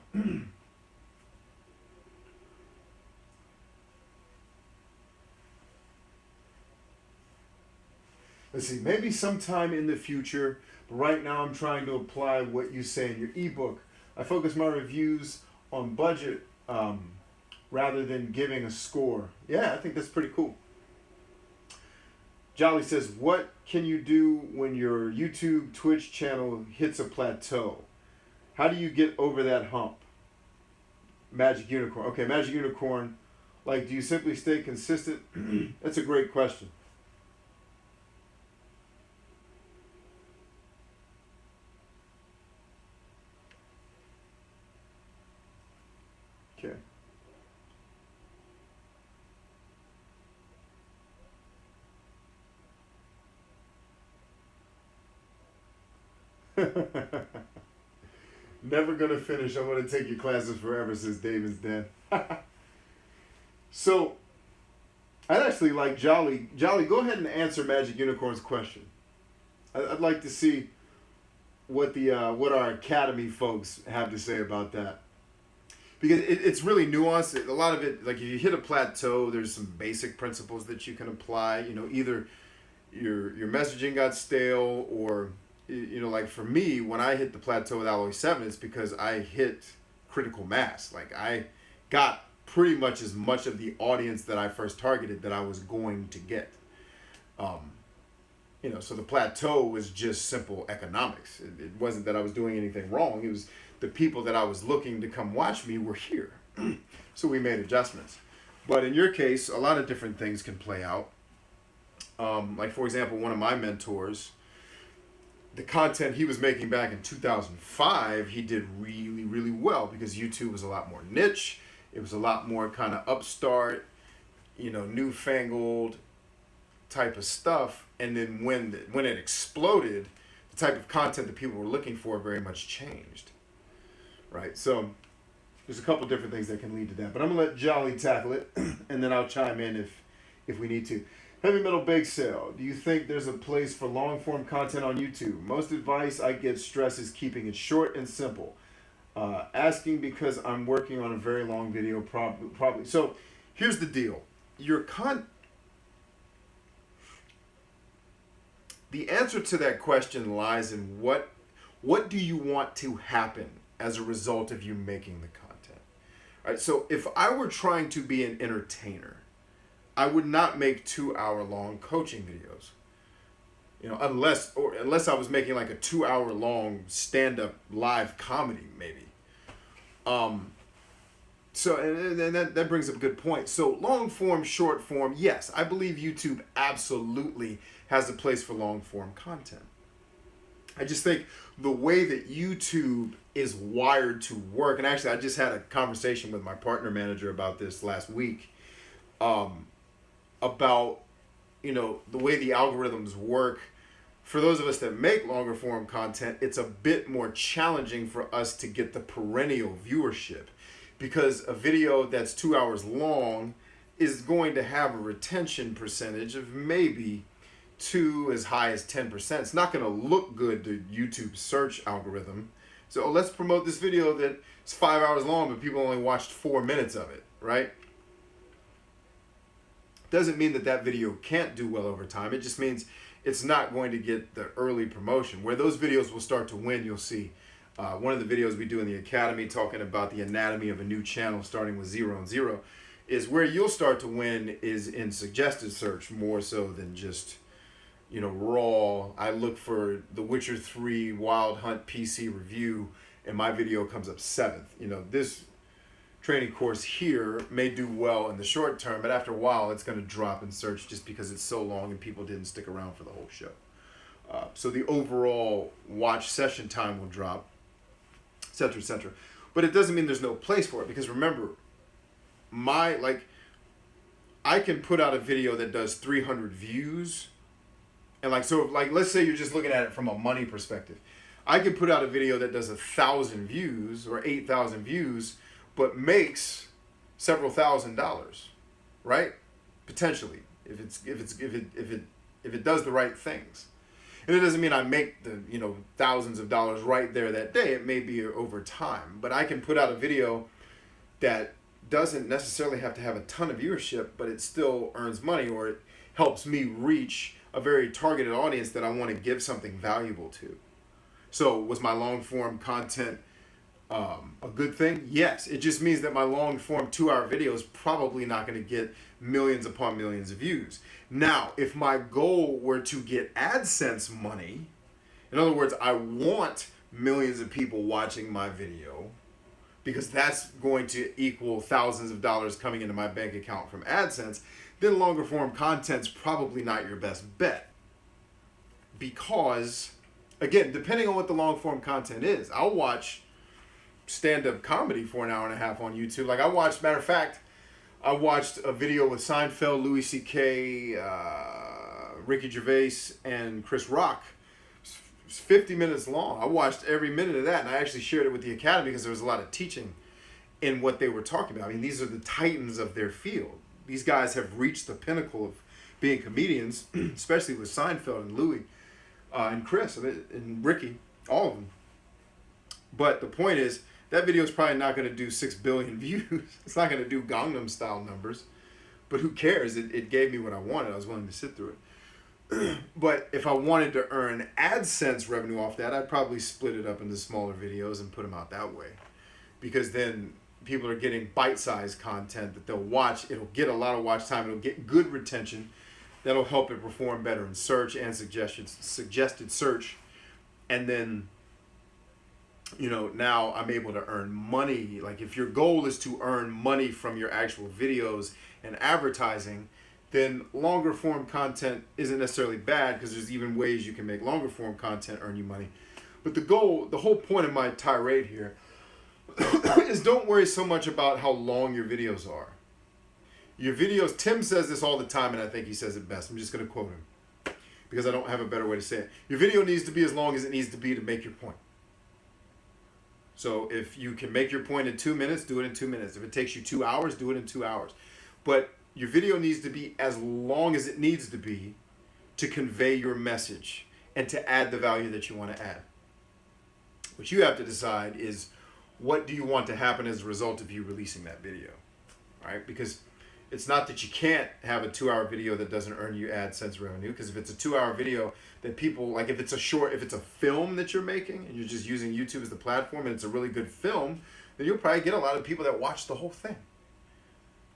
let's see, maybe sometime in the future, but right now I'm trying to apply what you say in your ebook. I focus my reviews on budget rather than giving a score. Yeah, I think that's pretty cool. Jolly says, what can you do when your YouTube, Twitch channel hits a plateau? How do you get over that hump? Magic Unicorn. Okay, Magic Unicorn, like, do you simply stay consistent? That's a great question. Okay. Never gonna finish. I'm gonna take your classes forever, says David's dad. So, I'd actually like Jolly. Jolly, go ahead and answer Magic Unicorn's question. I'd like to see what what our Academy folks have to say about that. Because it's really nuanced. A lot of it, like, if you hit a plateau, there's some basic principles that you can apply. Either your messaging got stale, or, like for me, when I hit the plateau with Alloy 7, it's because I hit critical mass. Like, I got pretty much as much of the audience that I first targeted that I was going to get. So the plateau was just simple economics. It wasn't that I was doing anything wrong. It was the people that I was looking to come watch me were here. So we made adjustments. But in your case, a lot of different things can play out. Like, for example, one of my mentors, the content he was making back in 2005, he did really, really well because YouTube was a lot more niche. It was a lot more kind of upstart, newfangled type of stuff. And then when it exploded, the type of content that people were looking for very much changed. Right? So there's a couple different things that can lead to that. But I'm going to let Jolly tackle it, and then I'll chime in if we need to. Heavy Metal Bake Sale. Do you think there's a place for long-form content on YouTube? Most advice I get stress is keeping it short and simple. Asking because I'm working on a very long video, probably. So here's the deal. The answer to that question lies in what do you want to happen as a result of you making the content. All right, so if I were trying to be an entertainer, I would not make 2-hour-long coaching videos. Unless I was making like a 2-hour-long stand-up live comedy, maybe. So and that brings up a good point. So long form, short form, yes, I believe YouTube absolutely has a place for long form content. I just think the way that YouTube is wired to work, and actually I just had a conversation with my partner manager about this last week, about, you know, the way the algorithms work. For those of us that make longer form content, it's a bit more challenging for us to get the perennial viewership, because a video that's 2 hours long is going to have a retention percentage of maybe as high as 10%. It's not going to look good to YouTube's search algorithm. So let's promote this video that's 5 hours long, but people only watched 4 minutes of it, right? Doesn't mean that that video can't do well over time. It just means it's not going to get the early promotion. Where those videos will start to win, you'll see one of the videos we do in the Academy talking about the anatomy of a new channel starting with 0 and 0, is where you'll start to win is in suggested search more so than just, you know, raw. I look for The Witcher 3 Wild Hunt PC review and my video comes up 7th. You know, this training course here may do well in the short term, but after a while it's going to drop in search just because it's so long and people didn't stick around for the whole show. So the overall watch session time will drop, etc., etc. But it doesn't mean there's no place for it, because remember, I can put out a video that does 300 views, and let's say you're just looking at it from a money perspective. I could put out a video that does 1,000 views or 8,000 views, but makes several $1,000s, right? Potentially, if it does the right things. And it doesn't mean I make the, you know, thousands of dollars right there that day. It may be over time, but I can put out a video that doesn't necessarily have to have a ton of viewership, but it still earns money, or it helps me reach a very targeted audience that I want to give something valuable to. So was my long form content a good thing? Yes. It just means that my long form 2-hour video is probably not going to get millions upon millions of views. Now, if my goal were to get AdSense money, in other words, I want millions of people watching my video, because that's going to equal thousands of dollars coming into my bank account from AdSense, then longer form content's probably not your best bet. Because, again, depending on what the long form content is, I'll watch stand-up comedy for 1.5 hours on YouTube. Like matter of fact, I watched a video with Seinfeld, Louis C.K., Ricky Gervais, and Chris Rock. It's 50 minutes long. I watched every minute of that, and I actually shared it with the Academy because there was a lot of teaching in what they were talking about. I mean, these are the titans of their field. These guys have reached the pinnacle of being comedians, especially with Seinfeld and Louis and Chris and Ricky, all of them. But the point is, that video is probably not going to do 6 billion views. It's not going to do Gangnam Style numbers. But who cares? It gave me what I wanted. I was willing to sit through it. But if I wanted to earn AdSense revenue off that, I'd probably split it up into smaller videos and put them out that way. Because then people are getting bite-sized content that they'll watch. It'll get a lot of watch time. It'll get good retention. That'll help it perform better in search and suggested search. And then, you know, now I'm able to earn money. Like if your goal is to earn money from your actual videos and advertising, then longer form content isn't necessarily bad, because there's even ways you can make longer form content earn you money. But the whole point of my tirade here is don't worry so much about how long your videos are. Your videos, Tim says this all the time, and I think he says it best. I'm just going to quote him because I don't have a better way to say it. Your video needs to be as long as it needs to be to make your point. So if you can make your point in 2 minutes, do it in 2 minutes. If it takes you 2 hours, do it in 2 hours. But your video needs to be as long as it needs to be to convey your message and to add the value that you want to add. What you have to decide is, what do you want to happen as a result of you releasing that video, right? Because it's not that you can't have a 2-hour video that doesn't earn you AdSense revenue, because if it's a 2-hour video that people, like if it's a film that you're making and you're just using YouTube as the platform and it's a really good film, then you'll probably get a lot of people that watch the whole thing.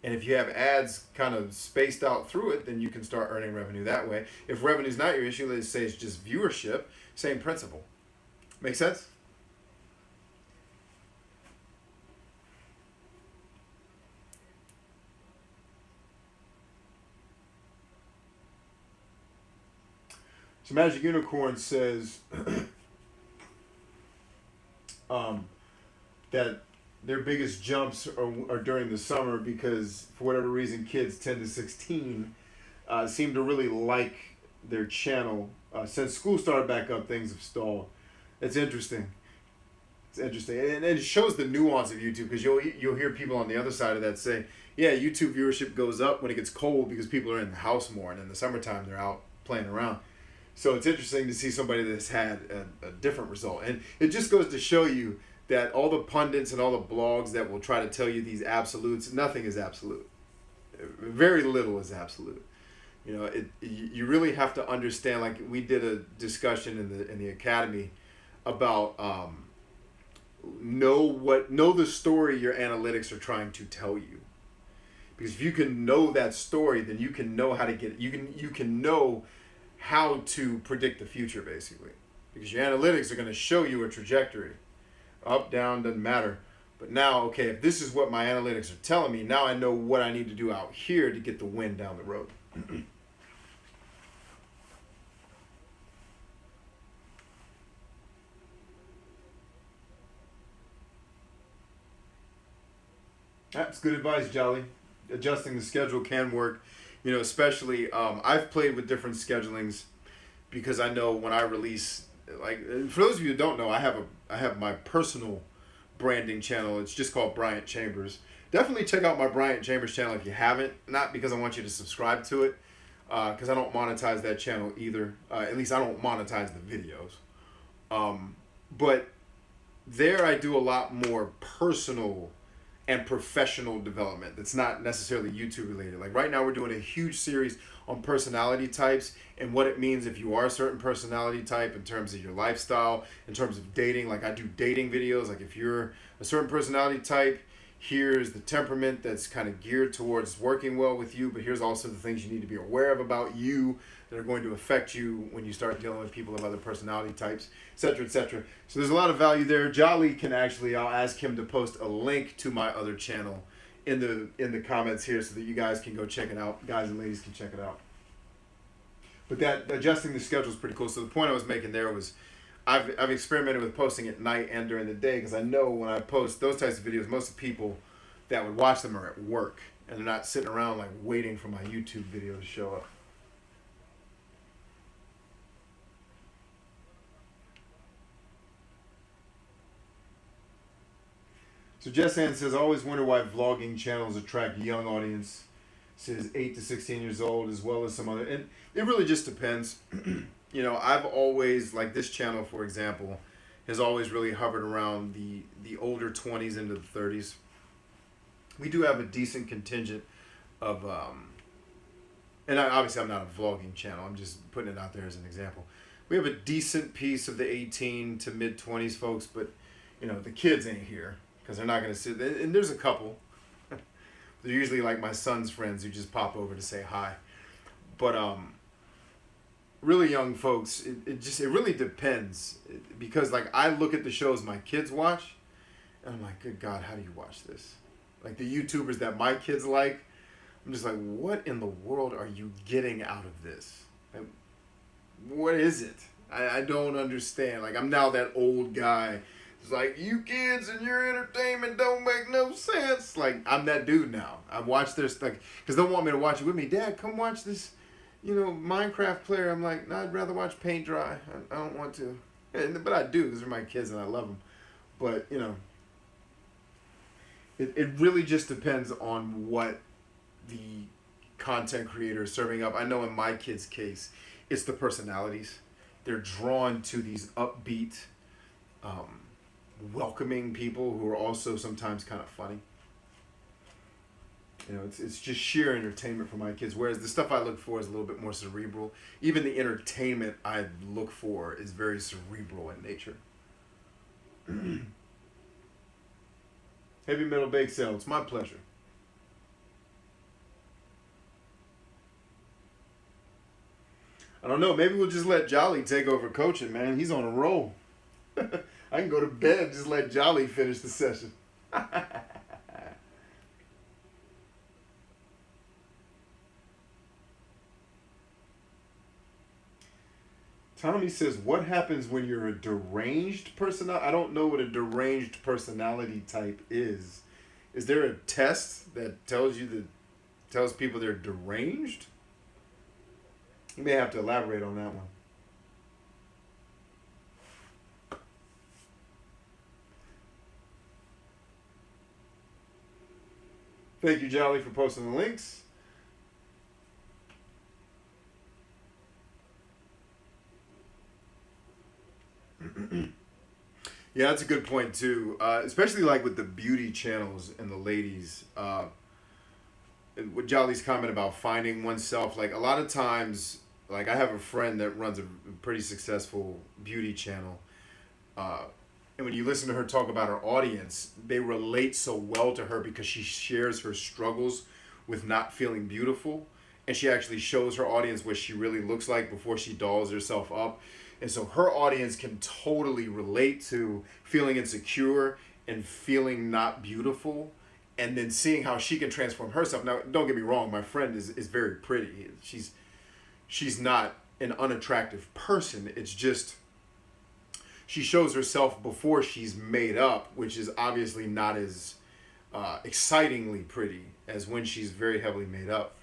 And if you have ads kind of spaced out through it, then you can start earning revenue that way. If revenue's not your issue, let's say it's just viewership, same principle. Make sense? So Magic Unicorn says, that their biggest jumps are during the summer because for whatever reason kids 10 to 16 seem to really like their channel. Since school started back up, things have stalled. It's interesting. It's interesting, and it shows the nuance of YouTube because you'll hear people on the other side of that say, yeah, YouTube viewership goes up when it gets cold because people are in the house more, and in the summertime they're out playing around. So it's interesting to see somebody that's had a different result, and it just goes to show you that all the pundits and all the blogs that will try to tell you these absolutes, nothing is absolute. Very little is absolute. You know, you really have to understand. Like we did a discussion in the academy about know the story your analytics are trying to tell you, because if you can know that story, then you can know how to get it. You can know how to predict the future, basically, because your analytics are going to show you a trajectory, up, down, doesn't matter. But now, okay, if this is what my analytics are telling me, now I know what I need to do out here to get the win down the road. That's good advice, Jolly. Adjusting the schedule can work, you know, especially I've played with different schedulings because I know when I release, like for those of you who don't know, I have my personal branding channel. It's just called Bryant Chambers. Definitely check out my Bryant Chambers channel if you haven't. Not because I want you to subscribe to it, because I don't monetize that channel either. At least I don't monetize the videos. But there I do a lot more personal and professional development that's not necessarily YouTube related. Like right now we're doing a huge series on personality types and what it means if you are a certain personality type in terms of your lifestyle, in terms of dating. Like I do dating videos, like if you're a certain personality type, here's the temperament that's kind of geared towards working well with you, but here's also the things you need to be aware of about you that are going to affect you when you start dealing with people of other personality types, etc., etc. So there's a lot of value there. Jolly can actually, I'll ask him to post a link to my other channel in the comments here so that you guys can go check it out. Guys and ladies can check it out. But that adjusting the schedule is pretty cool. So the point I was making there was I've experimented with posting at night and during the day because I know when I post those types of videos, most of the people that would watch them are at work and they're not sitting around like waiting for my YouTube video to show up. So Jess Ann says, I always wonder why vlogging channels attract young audience. Says 8 to 16 years old as well as some other. And it really just depends. You know, I've always, like this channel, for example, has always really hovered around the older 20s into the 30s. We do have a decent contingent of, obviously I'm not a vlogging channel. I'm just putting it out there as an example. We have a decent piece of the 18 to mid 20s folks, but, you know, the kids ain't here. Because they're not going to sit, and there's a couple. They're usually like my son's friends who just pop over to say hi. But really young folks, it really depends. Because like I look at the shows my kids watch, and I'm like, good God, how do you watch this? Like the YouTubers that my kids like, I'm just like, what in the world are you getting out of this? Like, what is it? I don't understand. Like I'm now that old guy. It's like, you kids and your entertainment don't make no sense. Like, I'm that dude now. I watch this, like, because they want me to watch it with me. Dad, come watch this, you know, Minecraft player. I'm like, no, I'd rather watch paint dry. I don't want to. But I do, because they're my kids and I love them. But, you know, it really just depends on what the content creator is serving up. I know in my kids' case, it's the personalities. They're drawn to these upbeat, welcoming people who are also sometimes kind of funny. You know, it's just sheer entertainment for my kids. Whereas the stuff I look for is a little bit more cerebral. Even the entertainment I look for is very cerebral in nature. Heavy Metal Bake Sale, it's my pleasure. I don't know, maybe we'll just let Jolly take over coaching, man. He's on a roll. I can go to bed and just let Jolly finish the session. Tommy says, what happens when you're a deranged personality? I don't know what a deranged personality type is. Is there a test that tells people they're deranged? You may have to elaborate on that one. Thank you, Jolly, for posting the links. Yeah, that's a good point too. Especially like with the beauty channels and the ladies. With Jolly's comment about finding oneself, like a lot of times, like I have a friend that runs a pretty successful beauty channel. And when you listen to her talk about her audience, they relate so well to her because she shares her struggles with not feeling beautiful. And she actually shows her audience what she really looks like before she dolls herself up. And so her audience can totally relate to feeling insecure and feeling not beautiful, and then seeing how she can transform herself. Now, don't get me wrong, my friend is very pretty. She's not an unattractive person. It's just she shows herself before she's made up, which is obviously not as excitingly pretty as when she's very heavily made up.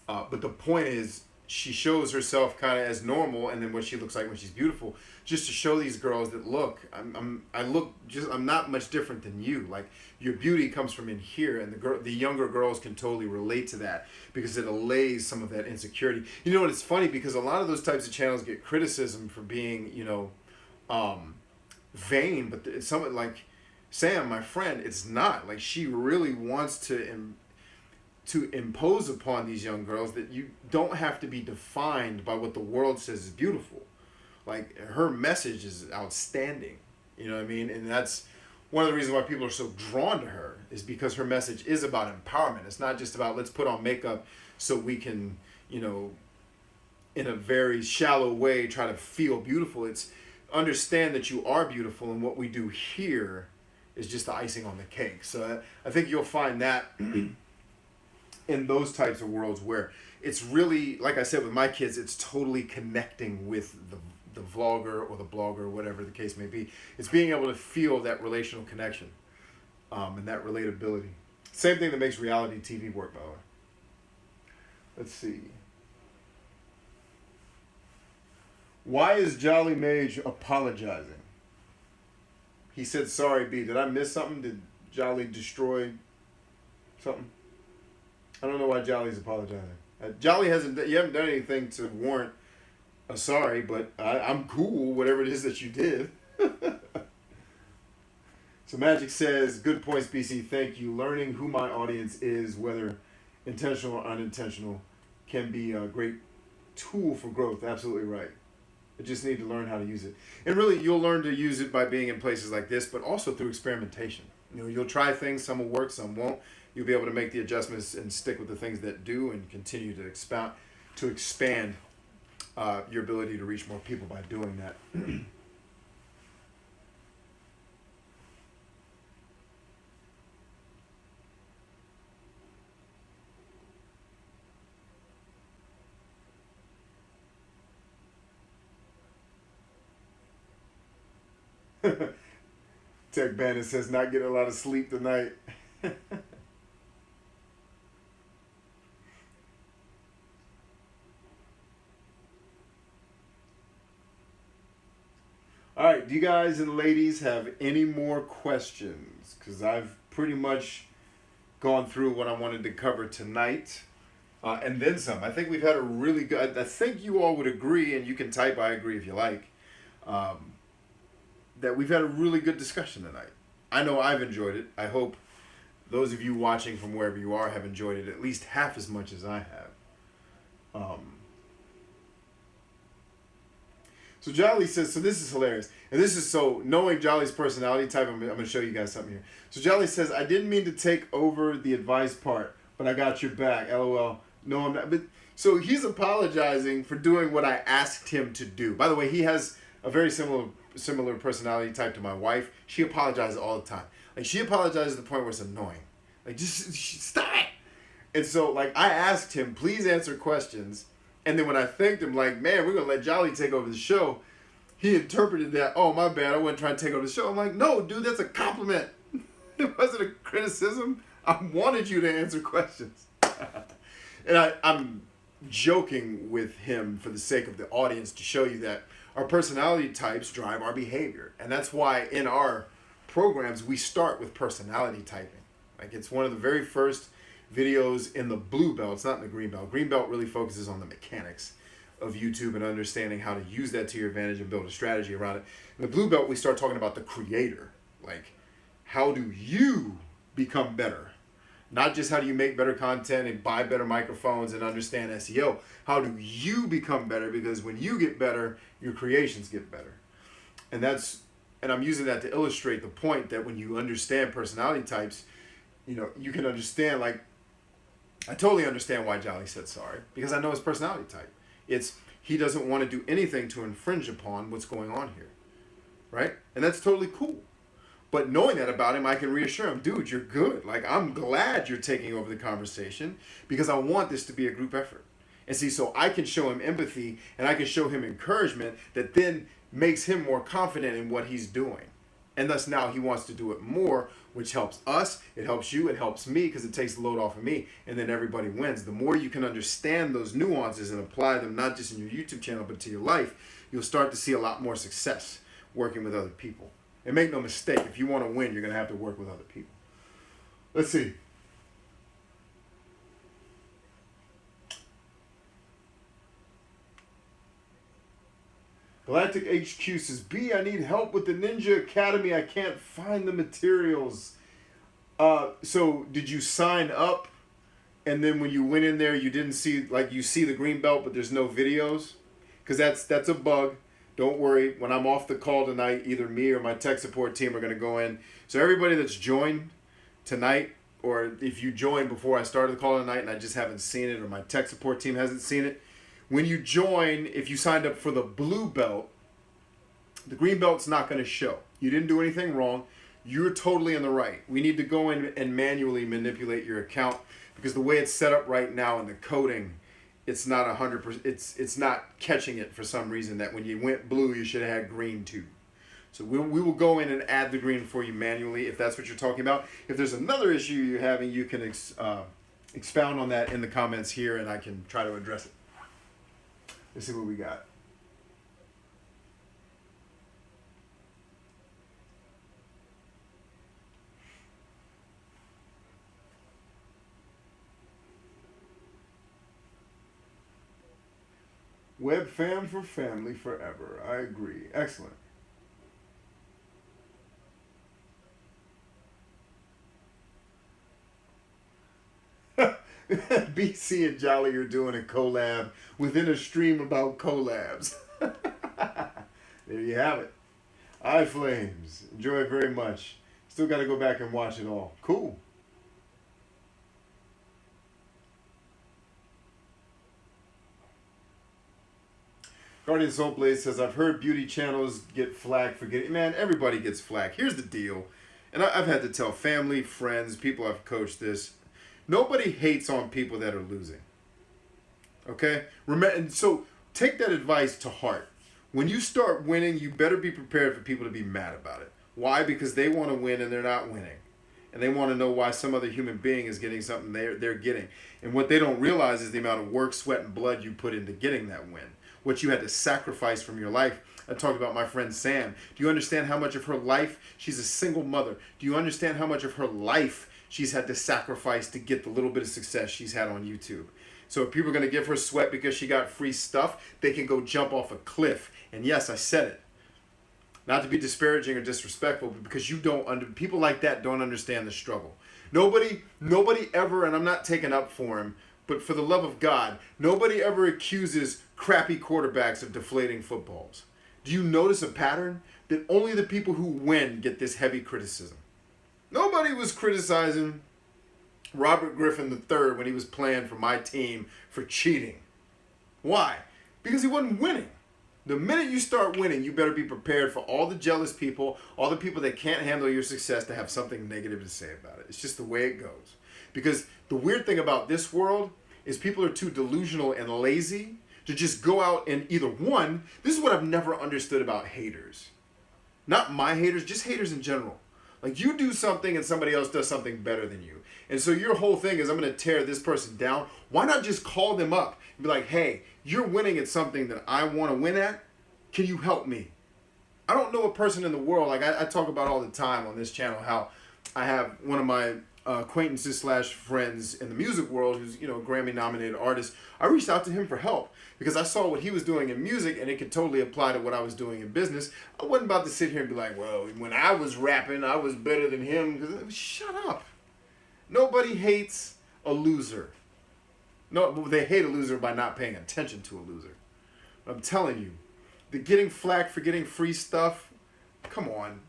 But the point is, she shows herself kind of as normal, and then what she looks like when she's beautiful, just to show these girls that look, I'm not much different than you. Like, your beauty comes from in here, and the younger girls can totally relate to that because it allays some of that insecurity. You know what? It's funny because a lot of those types of channels get criticism for being, vain, but it's something like Sam, my friend. It's not like she really wants to impose upon these young girls that you don't have to be defined by what the world says is beautiful. Like, her message is outstanding. You know what I mean? And that's one of the reasons why people are so drawn to her, is because her message is about empowerment. It's not just about let's put on makeup so we can, in a very shallow way, try to feel beautiful. It's understand that you are beautiful, and what we do here is just the icing on the cake. So I think you'll find that in those types of worlds where it's really, like I said with my kids, it's totally connecting with the vlogger or the blogger or whatever the case may be. It's being able to feel that relational connection and that relatability. Same thing that makes reality TV work, by the way. Let's see. Why is Jolly Mage apologizing? He said, sorry, B. Did I miss something? Did Jolly destroy something? I don't know why Jolly's apologizing. Jolly you haven't done anything to warrant a sorry, but I'm cool, whatever it is that you did. So Magic says, good points, BC, thank you. Learning who my audience is, whether intentional or unintentional, can be a great tool for growth. Absolutely right. I just need to learn how to use it. And really, you'll learn to use it by being in places like this, but also through experimentation. You'll try things, some will work, some won't. You'll be able to make the adjustments and stick with the things that do, and continue to expand your ability to reach more people by doing that. Tech Bandit says, not getting a lot of sleep tonight. All right, do you guys and ladies have any more questions? Because I've pretty much gone through what I wanted to cover tonight. And then some. I think we've had a really good, I think you all would agree, and you can type I agree if you like, that we've had a really good discussion tonight. I know I've enjoyed it. I hope those of you watching from wherever you are have enjoyed it at least half as much as I have. So Jolly says, so this is hilarious. And this is so, knowing Jolly's personality type, I'm going to show you guys something here. So Jolly says, I didn't mean to take over the advice part, but I got your back. LOL. No, I'm not. But so he's apologizing for doing what I asked him to do. By the way, he has a very similar personality type to my wife. She apologizes all the time. Like, she apologizes to the point where it's annoying. Like, just stop it. And so, like, I asked him, please answer questions And then when I thanked him, like, man, we're going to let Jolly take over the show, he interpreted that, oh, my bad, I wasn't trying to take over the show. I'm like, no, dude, that's a compliment. It wasn't a criticism. I wanted you to answer questions. And I'm joking with him for the sake of the audience to show you that our personality types drive our behavior. And that's why in our programs, we start with personality typing. Like, it's one of the very first videos in the blue belt. It's not in the green belt. Green belt really focuses on the mechanics of YouTube and understanding how to use that to your advantage and build a strategy around it. In the blue belt, we start talking about the creator. Like, how do you become better? Not just how do you make better content and buy better microphones and understand SEO. How do you become better? Because when you get better, your creations get better. And I'm using that to illustrate the point that when you understand personality types, you know, you can understand, like, I totally understand why Jolly said sorry, because I know his personality type. It's he doesn't want to do anything to infringe upon what's going on here, right? And that's totally cool. But knowing that about him, I can reassure him, dude, you're good. Like, I'm glad you're taking over the conversation because I want this to be a group effort. And see, so I can show him empathy and I can show him encouragement that then makes him more confident in what he's doing. And thus now he wants to do it more, which helps us, it helps you, it helps me because it takes the load off of me, and then everybody wins. The more you can understand those nuances and apply them not just in your YouTube channel but to your life, you'll start to see a lot more success working with other people. And make no mistake, if you want to win, you're going to have to work with other people. Let's see. Galactic HQ says, B, I need help with the Ninja Academy. I can't find the materials. So did you sign up and then when you went in there, you didn't see, like, you see the green belt, but there's no videos? Because that's a bug. Don't worry. When I'm off the call tonight, either me or my tech support team are going to go in. So everybody that's joined tonight, or if you joined before I started the call tonight and I just haven't seen it, or my tech support team hasn't seen it, when you join, if you signed up for the blue belt, the green belt's not going to show. You didn't do anything wrong. You're totally in the right. We need to go in and manually manipulate your account because the way it's set up right now in the coding, it's not 100%. It's not catching it for some reason that when you went blue, you should have had green too. So we will go in and add the green for you manually if that's what you're talking about. If there's another issue you're having, you can expound on that in the comments here and I can try to address it. Let's see what we got. Web fam for family forever. I agree. Excellent. BC and Jolly are doing a collab within a stream about collabs. There you have it. iFlames. Enjoy it very much. Still got to go back and watch it all. Cool. Guardian Soulblade says, I've heard beauty channels get flack for getting... Man, everybody gets flack. Here's the deal. And I've had to tell family, friends, people I've coached this. Nobody hates on people that are losing. Okay? Remember, and so take that advice to heart. When you start winning, you better be prepared for people to be mad about it. Why? Because they want to win and they're not winning. And they want to know why some other human being is getting something they're getting. And what they don't realize is the amount of work, sweat, and blood you put into getting that win. What you had to sacrifice from your life. I talked about my friend Sam. Do you understand how much of her life, she's a single mother. Do you understand how much of her life she's had to sacrifice to get the little bit of success she's had on YouTube? So if people are going to give her sweat because she got free stuff, they can go jump off a cliff. And yes, I said it. Not to be disparaging or disrespectful, but because people like that don't understand the struggle. Nobody ever, and I'm not taking up for him, but for the love of God, nobody ever accuses crappy quarterbacks of deflating footballs. Do you notice a pattern? That only the people who win get this heavy criticism. Nobody was criticizing Robert Griffin III when he was playing for my team for cheating. Why? Because he wasn't winning. The minute you start winning, you better be prepared for all the jealous people, all the people that can't handle your success to have something negative to say about it. It's just the way it goes. Because the weird thing about this world is people are too delusional and lazy to just go out and either one, this is what I've never understood about haters. Not my haters, just haters in general. Like you do something and somebody else does something better than you. And so your whole thing is I'm going to tear this person down. Why not just call them up and be like, hey, you're winning at something that I want to win at. Can you help me? I don't know a person in the world, like I talk about all the time on this channel, how I have one of my acquaintances slash friends in the music world who's, you know, a Grammy nominated artist. I reached out to him for help because I saw what he was doing in music and it could totally apply to what I was doing in business. I wasn't about to sit here and be like, well, when I was rapping, I was better than him. Shut up. Nobody hates a loser. No, they hate a loser by not paying attention to a loser. I'm telling you, the getting flack for getting free stuff, come on.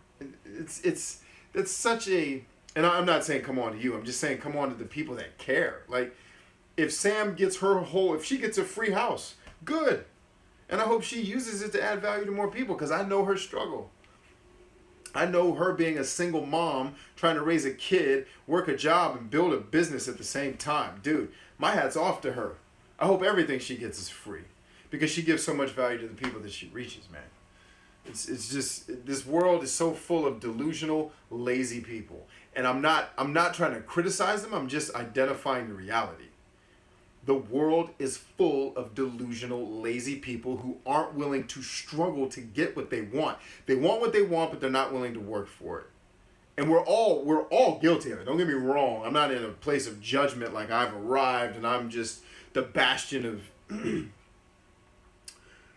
It's such a, and I'm not saying come on to you, I'm just saying come on to the people that care. Like, if Sam gets if she gets a free house, good. And I hope she uses it to add value to more people because I know her struggle. I know her being a single mom, trying to raise a kid, work a job, and build a business at the same time. Dude, my hat's off to her. I hope everything she gets is free because she gives so much value to the people that she reaches, man. It's just, this world is so full of delusional, lazy people. And I'm not trying to criticize them, I'm just identifying the reality. The world is full of delusional, lazy people who aren't willing to struggle to get what they want. They want what they want, but they're not willing to work for it. And we're all guilty of it. Don't get me wrong. I'm not in a place of judgment like I've arrived and I'm just the bastion of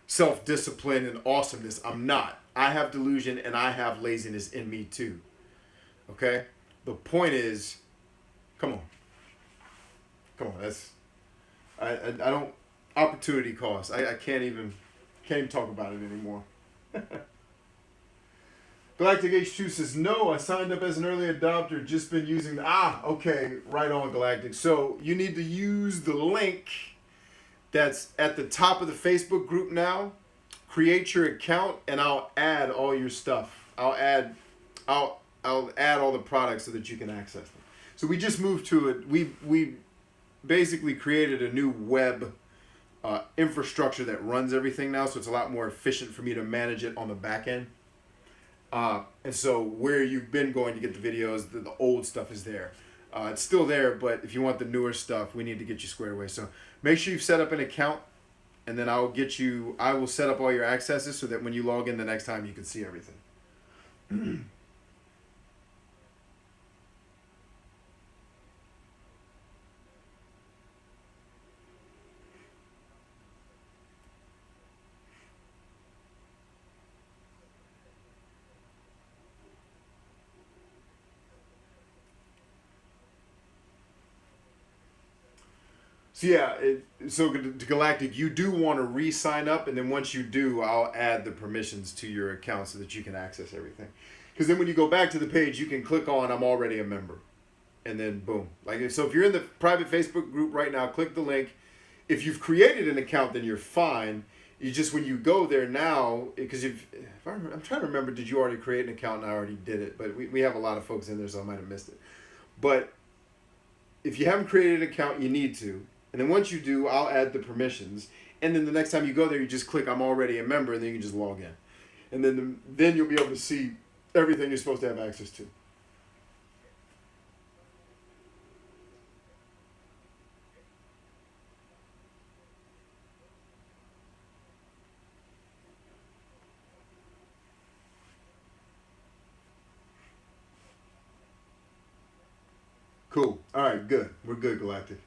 self-discipline and awesomeness. I'm not. I have delusion and I have laziness in me too. Okay? The point is, come on. I don't, opportunity cost. I can't even talk about it anymore. Galactic H2 says, no, I signed up as an early adopter, just been using okay, right on, Galactic. So you need to use the link that's at the top of the Facebook group now. Create your account and I'll add all your stuff. I'll add all the products so that you can access them. So we just moved to it. We basically created a new web infrastructure that runs everything now, so it's a lot more efficient for me to manage it on the back end. And so where you've been going to get the videos, the old stuff is there. It's still there, but if you want the newer stuff, we need to get you squared away. So make sure you've set up an account, and then I will set up all your accesses so that when you log in the next time, you can see everything. So yeah, so to Galactic, you do want to re-sign up, and then once you do, I'll add the permissions to your account so that you can access everything. Because then when you go back to the page, you can click on I'm already a member, and then boom. Like, so if you're in the private Facebook group right now, click the link. If you've created an account, then you're fine. You just, when you go there now, because I'm trying to remember, did you already create an account? And I already did it, but we have a lot of folks in there, so I might have missed it. But if you haven't created an account, you need to. And then once you do, I'll add the permissions. And then the next time you go there, you just click I'm already a member, and then you can just log in. And then you'll be able to see everything you're supposed to have access to. Cool. All right, good. We're good, Galactic.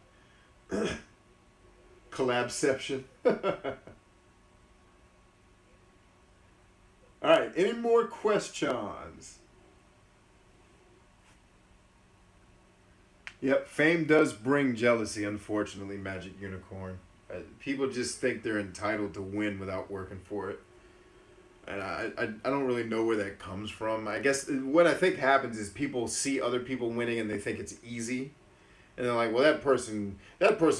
Collabception. All right, any more questions? Yep, fame does bring jealousy, unfortunately, Magic Unicorn. People just think they're entitled to win without working for it. And I don't really know where that comes from. I guess what I think happens is people see other people winning and they think it's easy. And they're like, well, that person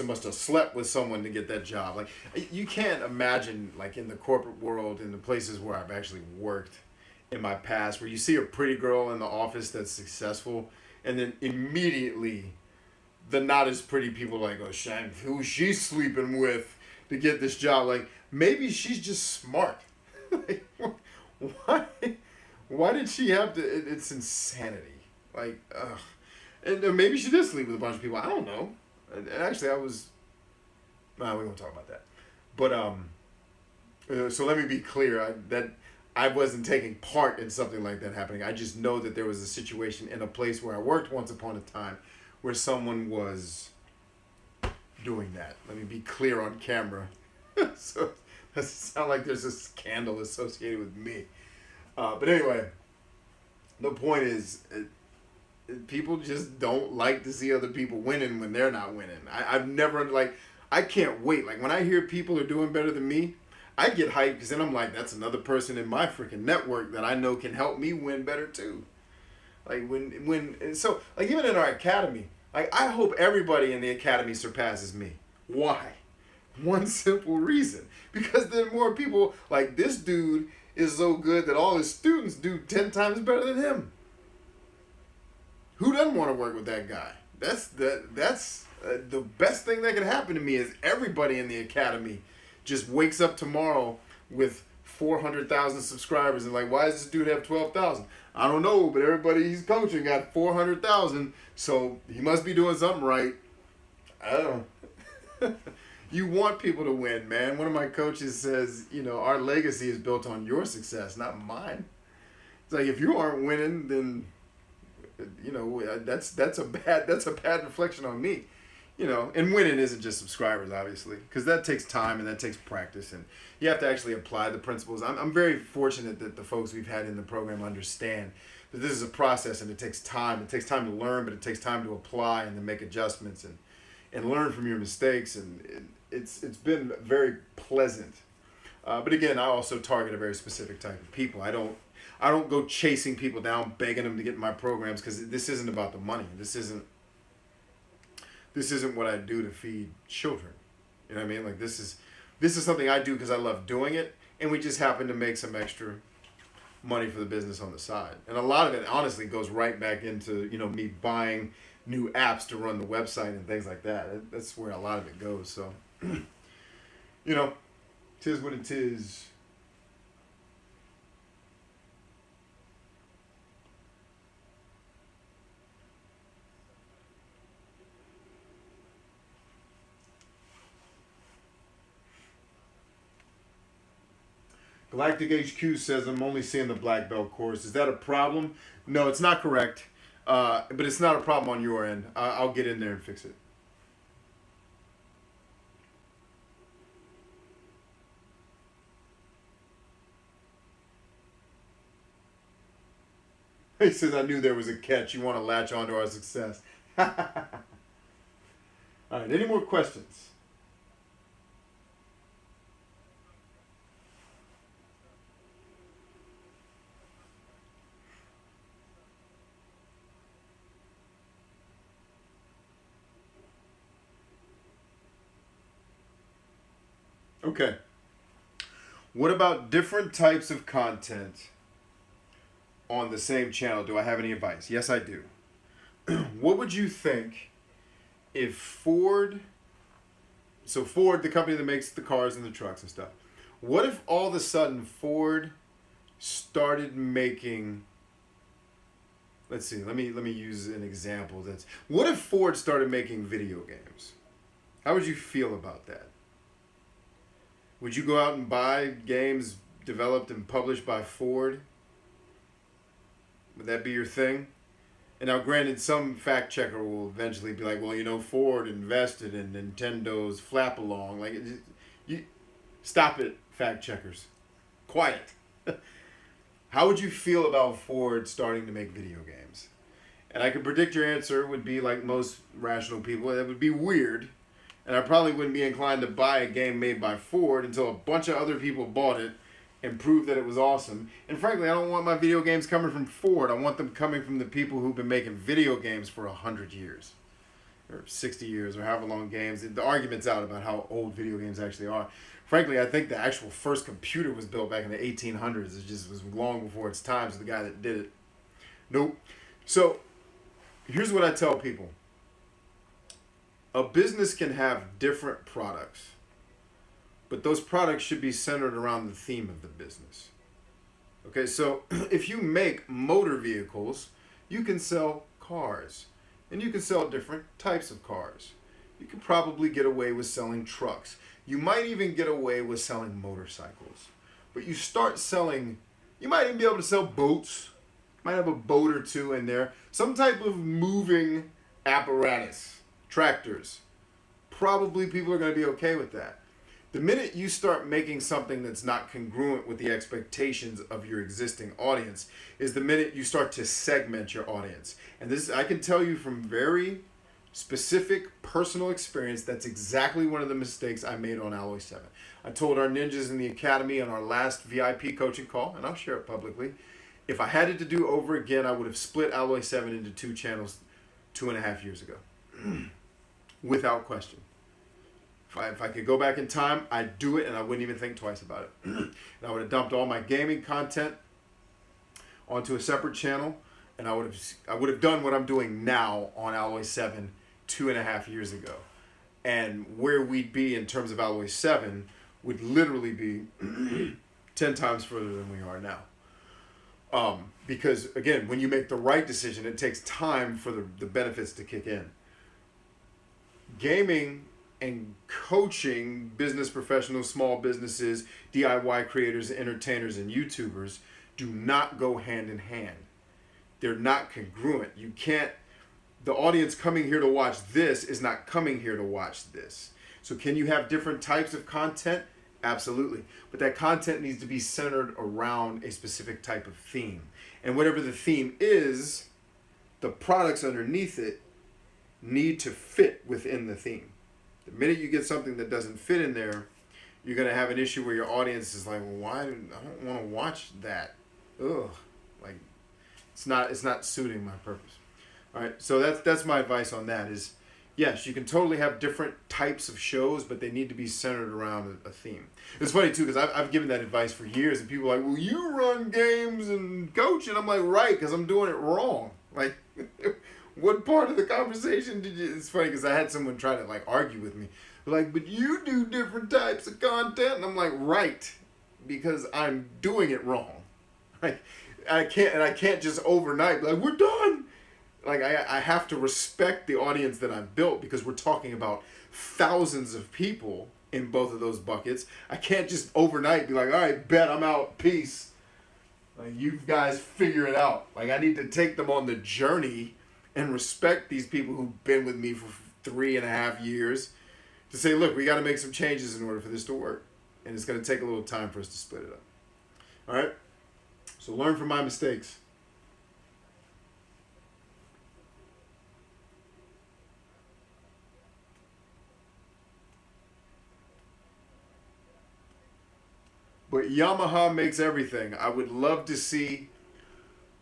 must have slept with someone to get that job. Like, you can't imagine, like, in the corporate world, in the places where I've actually worked in my past, where you see a pretty girl in the office that's successful, and then immediately the not as pretty people are like, oh, Shang, who's she sleeping with? to get this job. Like, maybe she's just smart. Like, why? Why did she have to? It's insanity. Like, ugh. And maybe she did sleep with a bunch of people. I don't know. And actually, I was. Nah, we won't talk about that. But so let me be clear. I wasn't taking part in something like that happening. I just know that there was a situation in a place where I worked once upon a time, where someone was doing that. Let me be clear on camera. So it doesn't sound like there's a scandal associated with me. But anyway, the point is, people just don't like to see other people winning when they're not winning. I've never, like, I can't wait. Like, when I hear people are doing better than me, I get hyped because then I'm like, that's another person in my freaking network that I know can help me win better too. Like, so, like, even in our academy, like, I hope everybody in the academy surpasses me. Why? One simple reason. Because then more people, like, this dude is so good that all his students do 10 times better than him. Who doesn't want to work with that guy? That's the best thing that could happen to me is everybody in the academy just wakes up tomorrow with 400,000 subscribers and like, why does this dude have 12,000? I don't know, but everybody he's coaching got 400,000, so he must be doing something right. I don't know. You want people to win, man. One of my coaches says, you know, our legacy is built on your success, not mine. It's like, if you aren't winning, then, you know, that's a bad reflection on me. You know, and winning isn't just subscribers, obviously, because that takes time and that takes practice, and you have to actually apply the principles. I'm very fortunate that the folks we've had in the program understand that this is a process and it takes time. It takes time to learn, but it takes time to apply and to make adjustments and learn from your mistakes. And it's been very pleasant. But again, I also target a very specific type of people. I don't go chasing people down, begging them to get in my programs, because this isn't about the money. This isn't what I do to feed children. You know what I mean? Like, this is something I do because I love doing it, and we just happen to make some extra money for the business on the side. And a lot of it, honestly, goes right back into, you know, me buying new apps to run the website and things like that. That's where a lot of it goes. So, you know, 'tis what it is. Galactic HQ says, I'm only seeing the black belt course. Is that a problem? No, it's not correct. But it's not a problem on your end. I'll get in there and fix it. He says, I knew there was a catch. You want to latch onto our success. All right, any more questions? Okay. What about different types of content on the same channel? Do I have any advice? Yes, I do. What would you think if Ford, the company that makes the cars and the trucks and stuff, what if all of a sudden Ford started making, let's see, let me use an example. What if Ford started making video games? How would you feel about that? Would you go out and buy games developed and published by Ford? Would that be your thing? And now, granted, some fact checker will eventually be like, well, you know, Ford invested in Nintendo's Flap Along. Like, you stop it, fact checkers. Quiet. How would you feel about Ford starting to make video games? And I could predict your answer would be like most rational people. That would be weird. And I probably wouldn't be inclined to buy a game made by Ford until a bunch of other people bought it and proved that it was awesome. And frankly, I don't want my video games coming from Ford. I want them coming from the people who've been making video games for 100 years. Or 60 years, or however long games. The argument's out about how old video games actually are. Frankly, I think the actual first computer was built back in the 1800s. It just was long before its time, so the guy that did it. Nope. So, here's what I tell people. A business can have different products, but those products should be centered around the theme of the business. Okay, so if you make motor vehicles, you can sell cars, and you can sell different types of cars. You can probably get away with selling trucks. You might even get away with selling motorcycles. But you start selling, you might even be able to sell boats. You might have a boat or two in there. Some type of moving apparatus, tractors. Probably people are going to be okay with that. The minute you start making something that's not congruent with the expectations of your existing audience is the minute you start to segment your audience. And this, I can tell you from very specific personal experience, that's exactly one of the mistakes I made on Alloy 7. I told our ninjas in the academy on our last VIP coaching call, and I'll share it publicly, if I had it to do over again, I would have split Alloy 7 into 2 channels 2.5 years ago. Without question. If I could go back in time, I'd do it, and I wouldn't even think twice about it. And I would have dumped all my gaming content onto a separate channel, and I would have done what I'm doing now on Alloy 7 2.5 years ago. And where we'd be in terms of Alloy 7 would literally be 10 times further than we are now. Because, again, when you make the right decision, it takes time for the benefits to kick in. Gaming and coaching business professionals, small businesses, DIY creators, entertainers, and YouTubers do not go hand in hand. They're not congruent. You can't, the audience coming here to watch this is not coming here to watch this. So can you have different types of content? Absolutely. But that content needs to be centered around a specific type of theme. And whatever the theme is, the products underneath it need to fit within the theme. The minute you get something that doesn't fit in there, you're going to have an issue where your audience is like, well, why? I don't want to watch that. Ugh. Like, it's not suiting my purpose. All right, so that's my advice on that is, yes, you can totally have different types of shows, but they need to be centered around a theme. It's funny, too, because I've given that advice for years, and people are like, well, you run games and coach, and I'm like, right, because I'm doing it wrong. Like, what part of the conversation did you... It's funny, because I had someone try to, like, argue with me. Like, but you do different types of content, and I'm like, right, because I'm doing it wrong. Like, I can't just overnight be like, we're done. Like, I have to respect the audience that I've built because we're talking about thousands of people in both of those buckets. I can't just overnight be like, all right, bet, I'm out, peace. Like, you guys figure it out. Like, I need to take them on the journey and respect these people who've been with me for 3.5 years to say, look, we got to make some changes in order for this to work. And it's going to take a little time for us to split it up. All right? So learn from my mistakes. But Yamaha makes everything. I would love to see,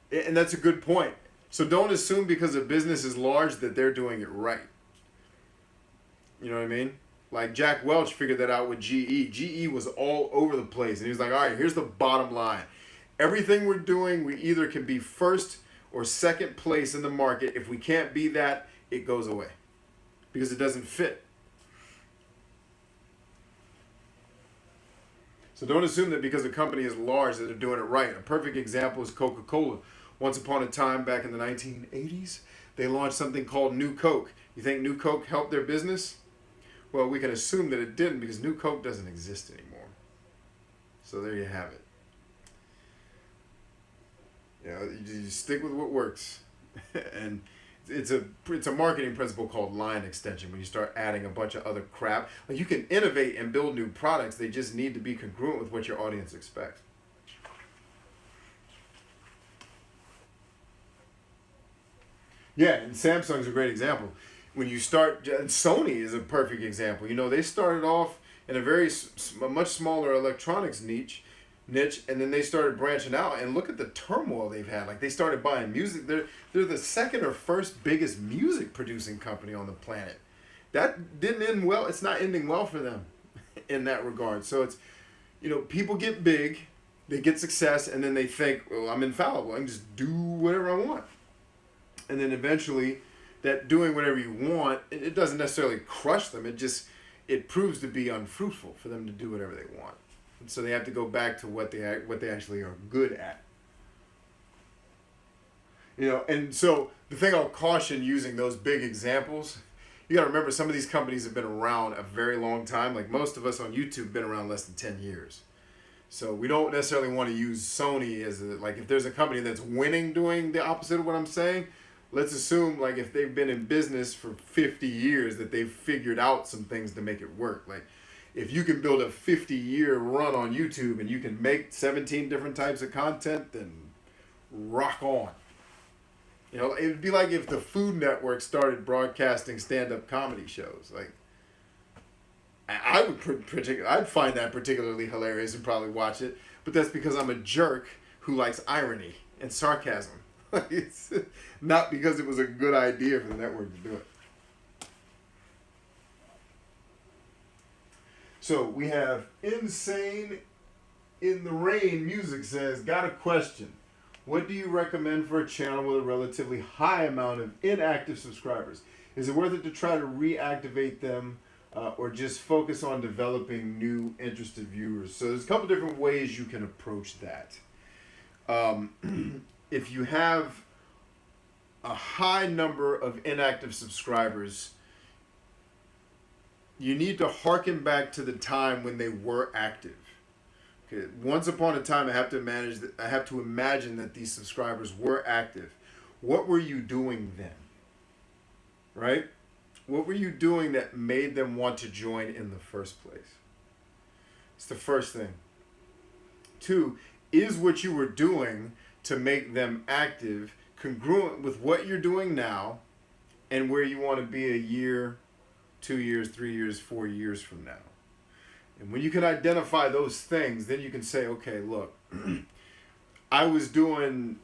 and that's a good point. So don't assume because a business is large that they're doing it right. You know what I mean? Like Jack Welch figured that out with GE. GE was all over the place. And he was like, all right, here's the bottom line. Everything we're doing, we either can be first or second place in the market. If we can't be that, it goes away because it doesn't fit. So don't assume that because a company is large that they're doing it right. A perfect example is Coca-Cola. Once upon a time, back in the 1980s, they launched something called New Coke. You think New Coke helped their business? Well, we can assume that it didn't because New Coke doesn't exist anymore. So there you have it. You know, you stick with what works. And it's a marketing principle called line extension when you start adding a bunch of other crap. Like, you can innovate and build new products. They just need to be congruent with what your audience expects. Yeah, and Samsung's a great example. When you start, Sony is a perfect example. You know, they started off in a much smaller electronics niche, and then they started branching out, and look at the turmoil they've had. Like, they started buying music. They're the second or first biggest music producing company on the planet. That didn't end well. It's not ending well for them in that regard. So it's, you know, people get big, they get success, and then they think, well, I'm infallible. I can just do whatever I want. And then eventually, that doing whatever you want, it doesn't necessarily crush them. it proves to be unfruitful for them to do whatever they want. And so they have to go back to what they actually are good at. You know, and so the thing I'll caution using those big examples, you got to remember some of these companies have been around a very long time. Like most of us on YouTube have been around less than 10 years. So we don't necessarily want to use Sony as like if there's a company that's winning doing the opposite of what I'm saying, let's assume like if they've been in business for 50 years that they've figured out some things to make it work. Like if you can build a 50-year run on YouTube and you can make 17 different types of content, then rock on. You know, it would be like if the Food Network started broadcasting stand-up comedy shows. Like, I'd find that particularly hilarious and probably watch it. But that's because I'm a jerk who likes irony and sarcasm. It's not because it was a good idea for the network to do it. So we have Insane in the Rain Music says, got a question. What do you recommend for a channel with a relatively high amount of inactive subscribers? Is it worth it to try to reactivate them or just focus on developing new interested viewers? So there's a couple different ways you can approach that. If you have a high number of inactive subscribers, you need to hearken back to the time when they were active. Okay. Once upon a time, I have to imagine that these subscribers were active. What were you doing then? Right? What were you doing that made them want to join in the first place? It's the first thing. 2, is what you were doing to make them active congruent with what you're doing now and where you want to be a year, 2 years, 3 years, 4 years from now? And when you can identify those things, then you can say, okay, look, I was doing,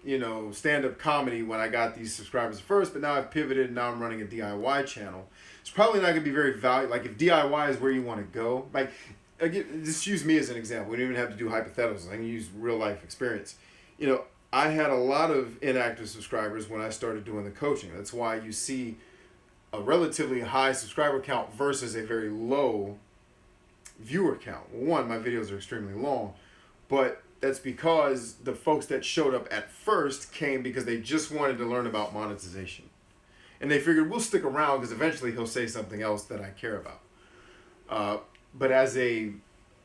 you know, stand-up comedy when I got these subscribers first, but now I've pivoted and now I'm running a DIY channel. It's probably not going to be very valuable. Like if DIY is where you want to go, like, again, just use me as an example. We don't even have to do hypotheticals. I can use real life experience. You know, I had a lot of inactive subscribers when I started doing the coaching. That's why you see a relatively high subscriber count versus a very low viewer count. One, my videos are extremely long, but that's because the folks that showed up at first came because they just wanted to learn about monetization. And they figured we'll stick around because eventually he'll say something else that I care about. But as a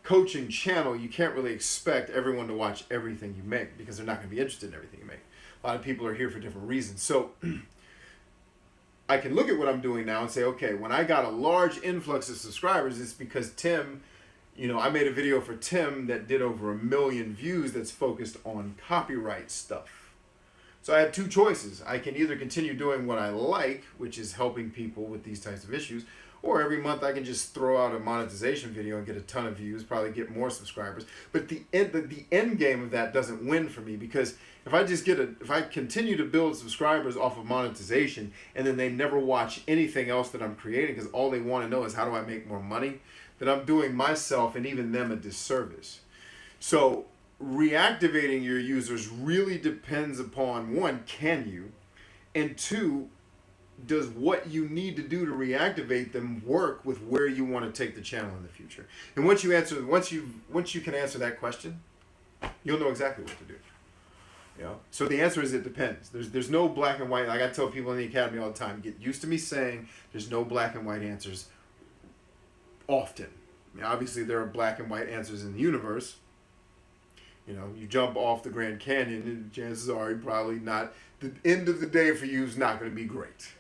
coaching channel, you can't really expect everyone to watch everything you make because they're not going to be interested in everything you make. A lot of people are here for different reasons. So I can look at what I'm doing now and say, okay, when I got a large influx of subscribers, it's because Tim, you know, I made a video for Tim that did over 1 million views that's focused on copyright stuff. So I had 2 choices. I can either continue doing what I like, which is helping people with these types of issues, or every month I can just throw out a monetization video and get a ton of views, probably get more subscribers. But the end game of that doesn't win for me, because if I continue to build subscribers off of monetization and then they never watch anything else that I'm creating because all they want to know is how do I make more money, then I'm doing myself and even them a disservice. So reactivating your users really depends upon, 1, can you? And 2, does what you need to do to reactivate them work with where you want to take the channel in the future? And once you can answer that question, you'll know exactly what to do. You know? So the answer is it depends. There's no black and white. Like I tell people in the academy all the time, get used to me saying there's no black and white answers often. I mean, obviously there are black and white answers in the universe. You know, you jump off the Grand Canyon and chances are you probably not, the end of the day for you is not going to be great.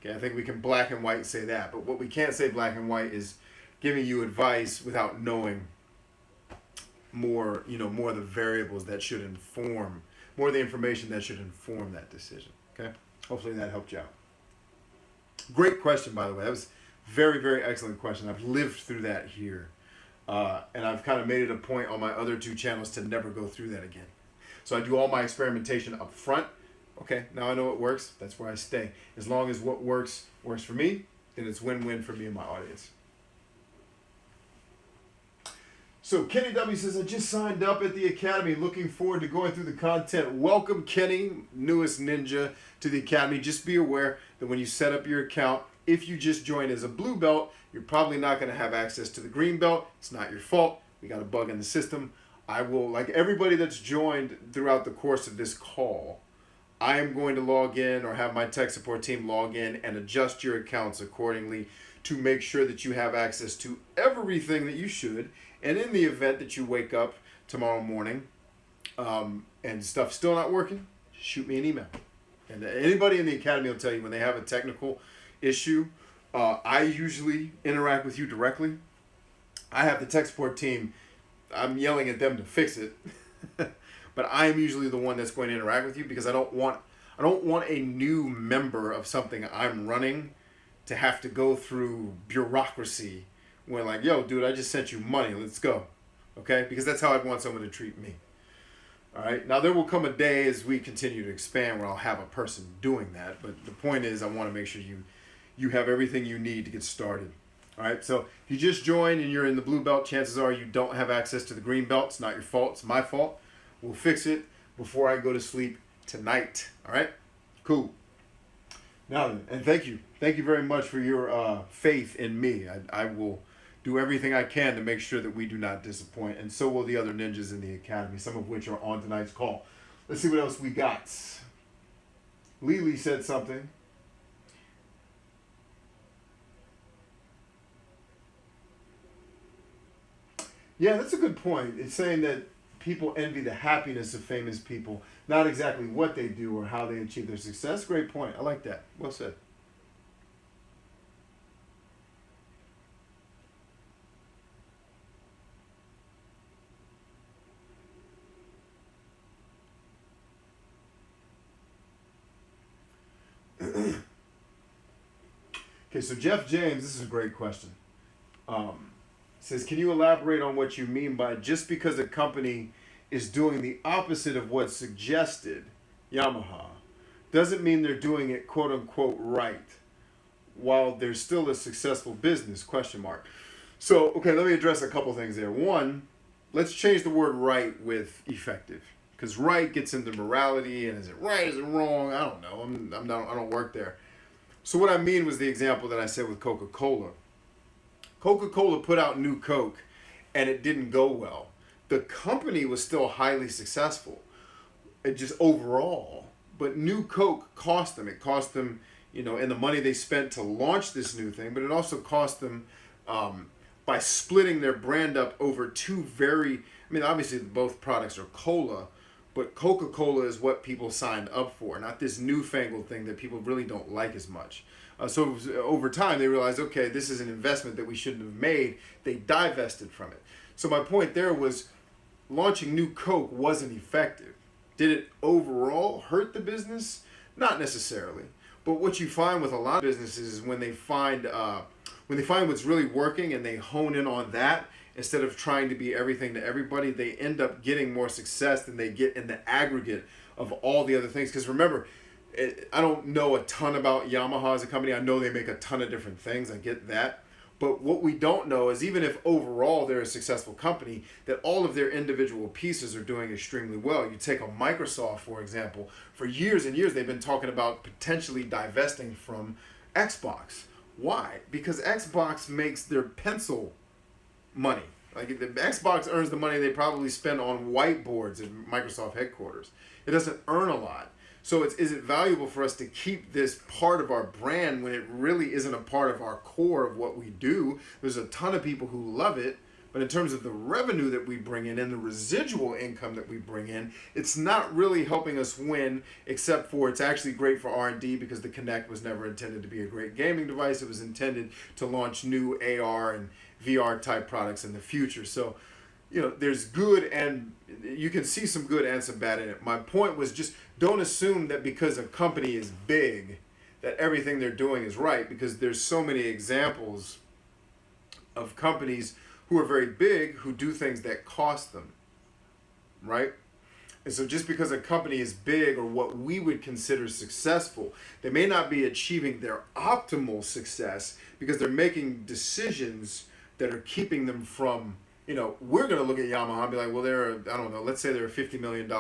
Okay, I think we can black and white say that, but what we can't say black and white is giving you advice without knowing more, you know, more of the variables that should inform, more of the information that should inform that decision. Okay, hopefully that helped you out. Great question, by the way. That was very, very excellent question. I've lived through that here, and I've kind of made it a point on my other 2 channels to never go through that again. So I do all my experimentation up front. Okay, now I know what works. That's where I stay. As long as what works for me, then it's win-win for me and my audience. So Kenny W says, I just signed up at the Academy. Looking forward to going through the content. Welcome, Kenny, newest ninja to the Academy. Just be aware that when you set up your account, If you just join as a blue belt, you're probably not going to have access to the green belt. It's not your fault. We got a bug in the system. I will, like everybody that's joined throughout the course of this call, I am going to log in or have my tech support team log in and adjust your accounts accordingly to make sure that you have access to everything that you should. And in the event that you wake up tomorrow morning and stuff's still not working, shoot me an email. And anybody in the academy will tell you when they have a technical issue, I usually interact with you directly. I have the tech support team, I'm yelling at them to fix it. But I am usually the one that's going to interact with you because I don't want a new member of something I'm running to have to go through bureaucracy when like, yo, dude, I just sent you money. Let's go. Okay? Because that's how I'd want someone to treat me. All right? Now, there will come a day as we continue to expand where I'll have a person doing that. But the point is I want to make sure you have everything you need to get started. All right? So if you just joined and you're in the blue belt, chances are you don't have access to the green belt. It's not your fault. It's my fault. We'll fix it before I go to sleep tonight. All right? Cool. Now then, and thank you. Thank you very much for your faith in me. I will do everything I can to make sure that we do not disappoint. And so will the other ninjas in the academy, some of which are on tonight's call. Let's see what else we got. Lily said something. Yeah, that's a good point. It's saying that people envy the happiness of famous people, not exactly what they do or how they achieve their success. Great point. I like that. Well said. Okay, so Jeff James, this is a great question. Says, can you elaborate on what you mean by just because a company is doing the opposite of what's suggested, Yamaha, doesn't mean they're doing it quote unquote right, while they're still a successful business, question mark. So, okay, let me address a couple things there. One, let's change the word right with effective, because right gets into morality, and is it right, is it wrong? I don't know. I don't work there. So what I mean was the example that I said with Coca-Cola. Coca-Cola put out new Coke, and it didn't go well. The company was still highly successful, it just overall. But new Coke cost them. It cost them, in the money they spent to launch this new thing, but it also cost them by splitting their brand up over two obviously both products are cola, but Coca-Cola is what people signed up for, not this newfangled thing that people really don't like as much. So over time, they realized, okay, this is an investment that we shouldn't have made. They divested from it. So my point there was launching new Coke wasn't effective. Did it overall hurt the business? Not necessarily. But what you find with a lot of businesses is when they find what's really working and they hone in on that, instead of trying to be everything to everybody, they end up getting more success than they get in the aggregate of all the other things. Because remember, I don't know a ton about Yamaha as a company. I know they make a ton of different things. I get that. But what we don't know is even if overall they're a successful company, that all of their individual pieces are doing extremely well. You take a Microsoft, for example. For years and years, they've been talking about potentially divesting from Xbox. Why? Because Xbox makes their pencil money. Like the Xbox earns the money they probably spend on whiteboards at Microsoft headquarters. It doesn't earn a lot. So is it valuable for us to keep this part of our brand when it really isn't a part of our core of what we do? There's a ton of people who love it, but in terms of the revenue that we bring in and the residual income that we bring in, it's not really helping us win, except for it's actually great for R&D because the Kinect was never intended to be a great gaming device. It was intended to launch new AR and VR type products in the future. So, there's good and you can see some good and some bad in it. My point was just don't assume that because a company is big that everything they're doing is right, because there's so many examples of companies who are very big who do things that cost them, right? And so just because a company is big or what we would consider successful, they may not be achieving their optimal success because they're making decisions that are keeping them from, we're going to look at Yamaha and be like, well, let's say they're a $50 million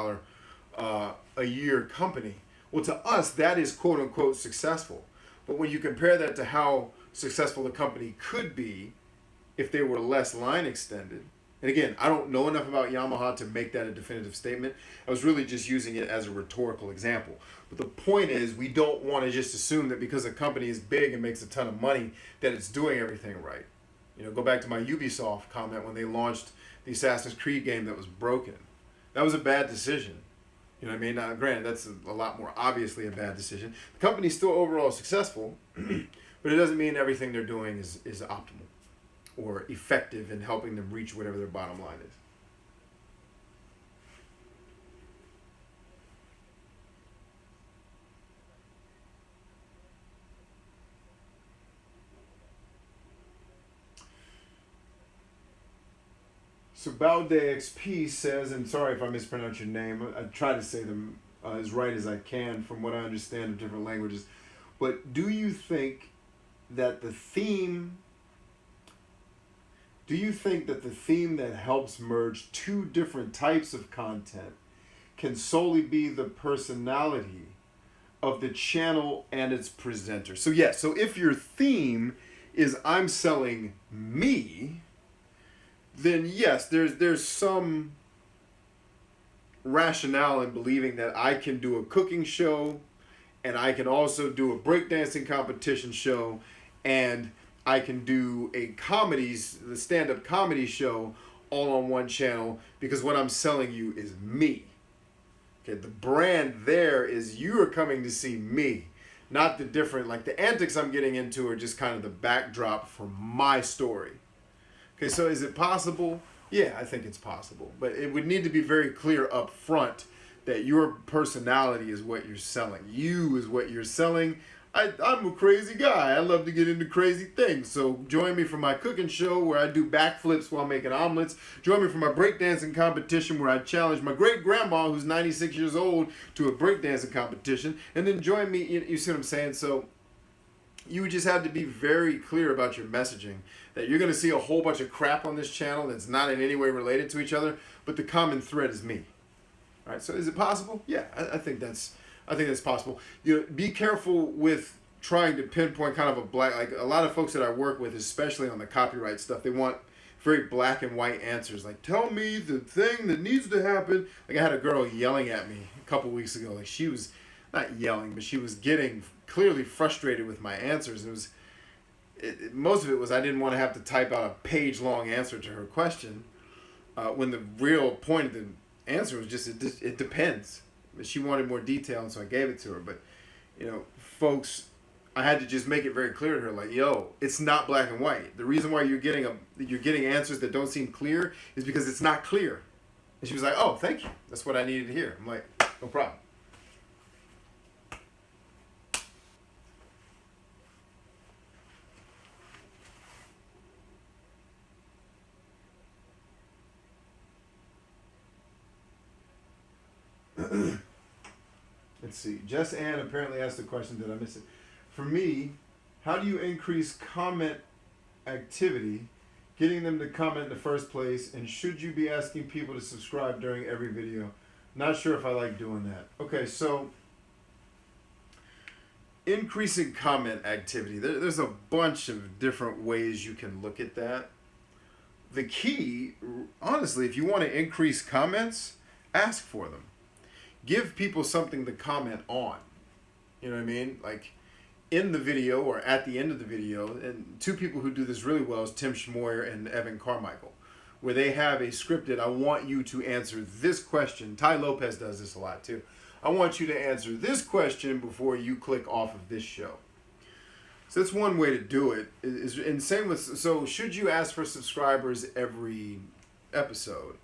a year company. Well, to us, that is quote unquote successful. But when you compare that to how successful the company could be if they were less line extended, and again, I don't know enough about Yamaha to make that a definitive statement. I was really just using it as a rhetorical example. But the point is, we don't want to just assume that because a company is big and makes a ton of money, that it's doing everything right. You know, go back to my Ubisoft comment when they launched the Assassin's Creed game that was broken. That was a bad decision. You know what I mean? Now, granted, that's a lot more obviously a bad decision. The company's still overall successful, but it doesn't mean everything they're doing is optimal or effective in helping them reach whatever their bottom line is. So Balde XP says, and sorry if I mispronounce your name, I try to say them as right as I can from what I understand of different languages, but do you think that the theme that helps merge two different types of content can solely be the personality of the channel and its presenter? So yes, so if your theme is I'm selling me, then yes, there's some rationale in believing that I can do a cooking show and I can also do a breakdancing competition show and I can do the stand-up comedy show all on one channel because what I'm selling you is me. Okay, the brand there is you are coming to see me, not the different, like the antics I'm getting into are just kind of the backdrop for my story. Okay, so is it possible? Yeah, I think it's possible. But it would need to be very clear up front that your personality is what you're selling. You is what you're selling. I'm a crazy guy. I love to get into crazy things. So join me for my cooking show where I do backflips while making omelets. Join me for my breakdancing competition where I challenge my great-grandma who's 96 years old to a breakdancing competition. And then join me, you see what I'm saying? So you would just have to be very clear about your messaging. That you're going to see a whole bunch of crap on this channel that's not in any way related to each other, but the common thread is me. All right, so is it possible? Yeah, I think that's possible. You know, be careful with trying to pinpoint kind of like a lot of folks that I work with, especially on the copyright stuff, they want very black and white answers. Like, tell me the thing that needs to happen. Like I had a girl yelling at me a couple weeks ago. Like she was not yelling, but she was getting clearly frustrated with my answers. Most of it was I didn't want to have to type out a page-long answer to her question when the real point of the answer was just it depends. She wanted more detail, and so I gave it to her. But, you know, folks, I had to just make it very clear to her, like, yo, it's not black and white. The reason why you're getting answers that don't seem clear is because it's not clear. And she was like, oh, thank you. That's what I needed to hear. I'm like, no problem. Let's see. Jess Ann apparently asked a question. Did I miss it? For me, how do you increase comment activity, getting them to comment in the first place, and should you be asking people to subscribe during every video? Not sure if I like doing that. Okay, so increasing comment activity. There's a bunch of different ways you can look at that. The key, honestly, if you want to increase comments, ask for them. Give people something to comment on. You know what I mean? Like in the video or at the end of the video, and two people who do this really well is Tim Schmoyer and Evan Carmichael, where they have a scripted, I want you to answer this question. Ty Lopez does this a lot too. I want you to answer this question before you click off of this show. So that's one way to do it. And same with, so should you ask for subscribers every episode?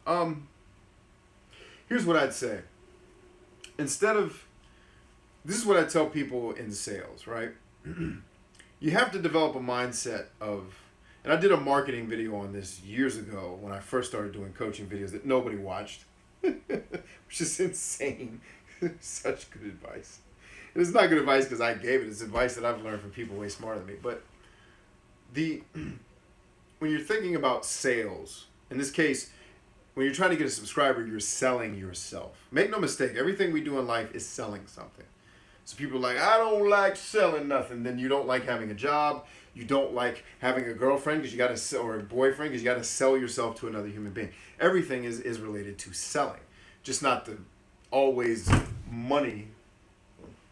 Here's what I'd say. Instead of, this is what I tell people in sales, right? You have to develop a mindset of, and I did a marketing video on this years ago when I first started doing coaching videos that nobody watched, which is insane. Such good advice. And it's not good advice because I gave it. It's advice that I've learned from people way smarter than me. But when you're thinking about sales, in this case, when you're trying to get a subscriber, you're selling yourself. Make no mistake, everything we do in life is selling something. So people are like, I don't like selling nothing. Then you don't like having a job. You don't like having a girlfriend because you got to sell, or a boyfriend because you got to sell yourself to another human being. Everything is related to selling, just not the always money.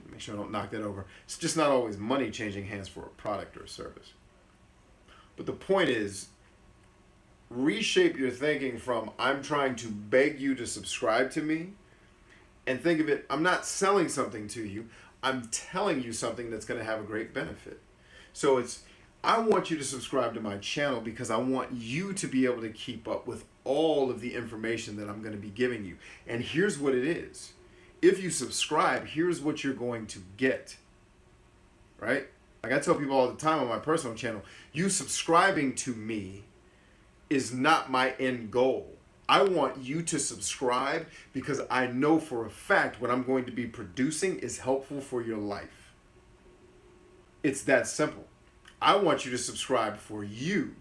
Make sure I don't knock that over. It's just not always money changing hands for a product or a service. But the point is, reshape your thinking from I'm trying to beg you to subscribe to me, and think of it, I'm not selling something to you. I'm telling you something that's going to have a great benefit. So it's, I want you to subscribe to my channel because I want you to be able to keep up with all of the information that I'm going to be giving you. And here's what it is. If you subscribe, here's what you're going to get. Right? Like I tell people all the time on my personal channel, you subscribing to me is not my end goal. I want you to subscribe because I know for a fact what I'm going to be producing is helpful for your life. It's that simple. I want you to subscribe for you,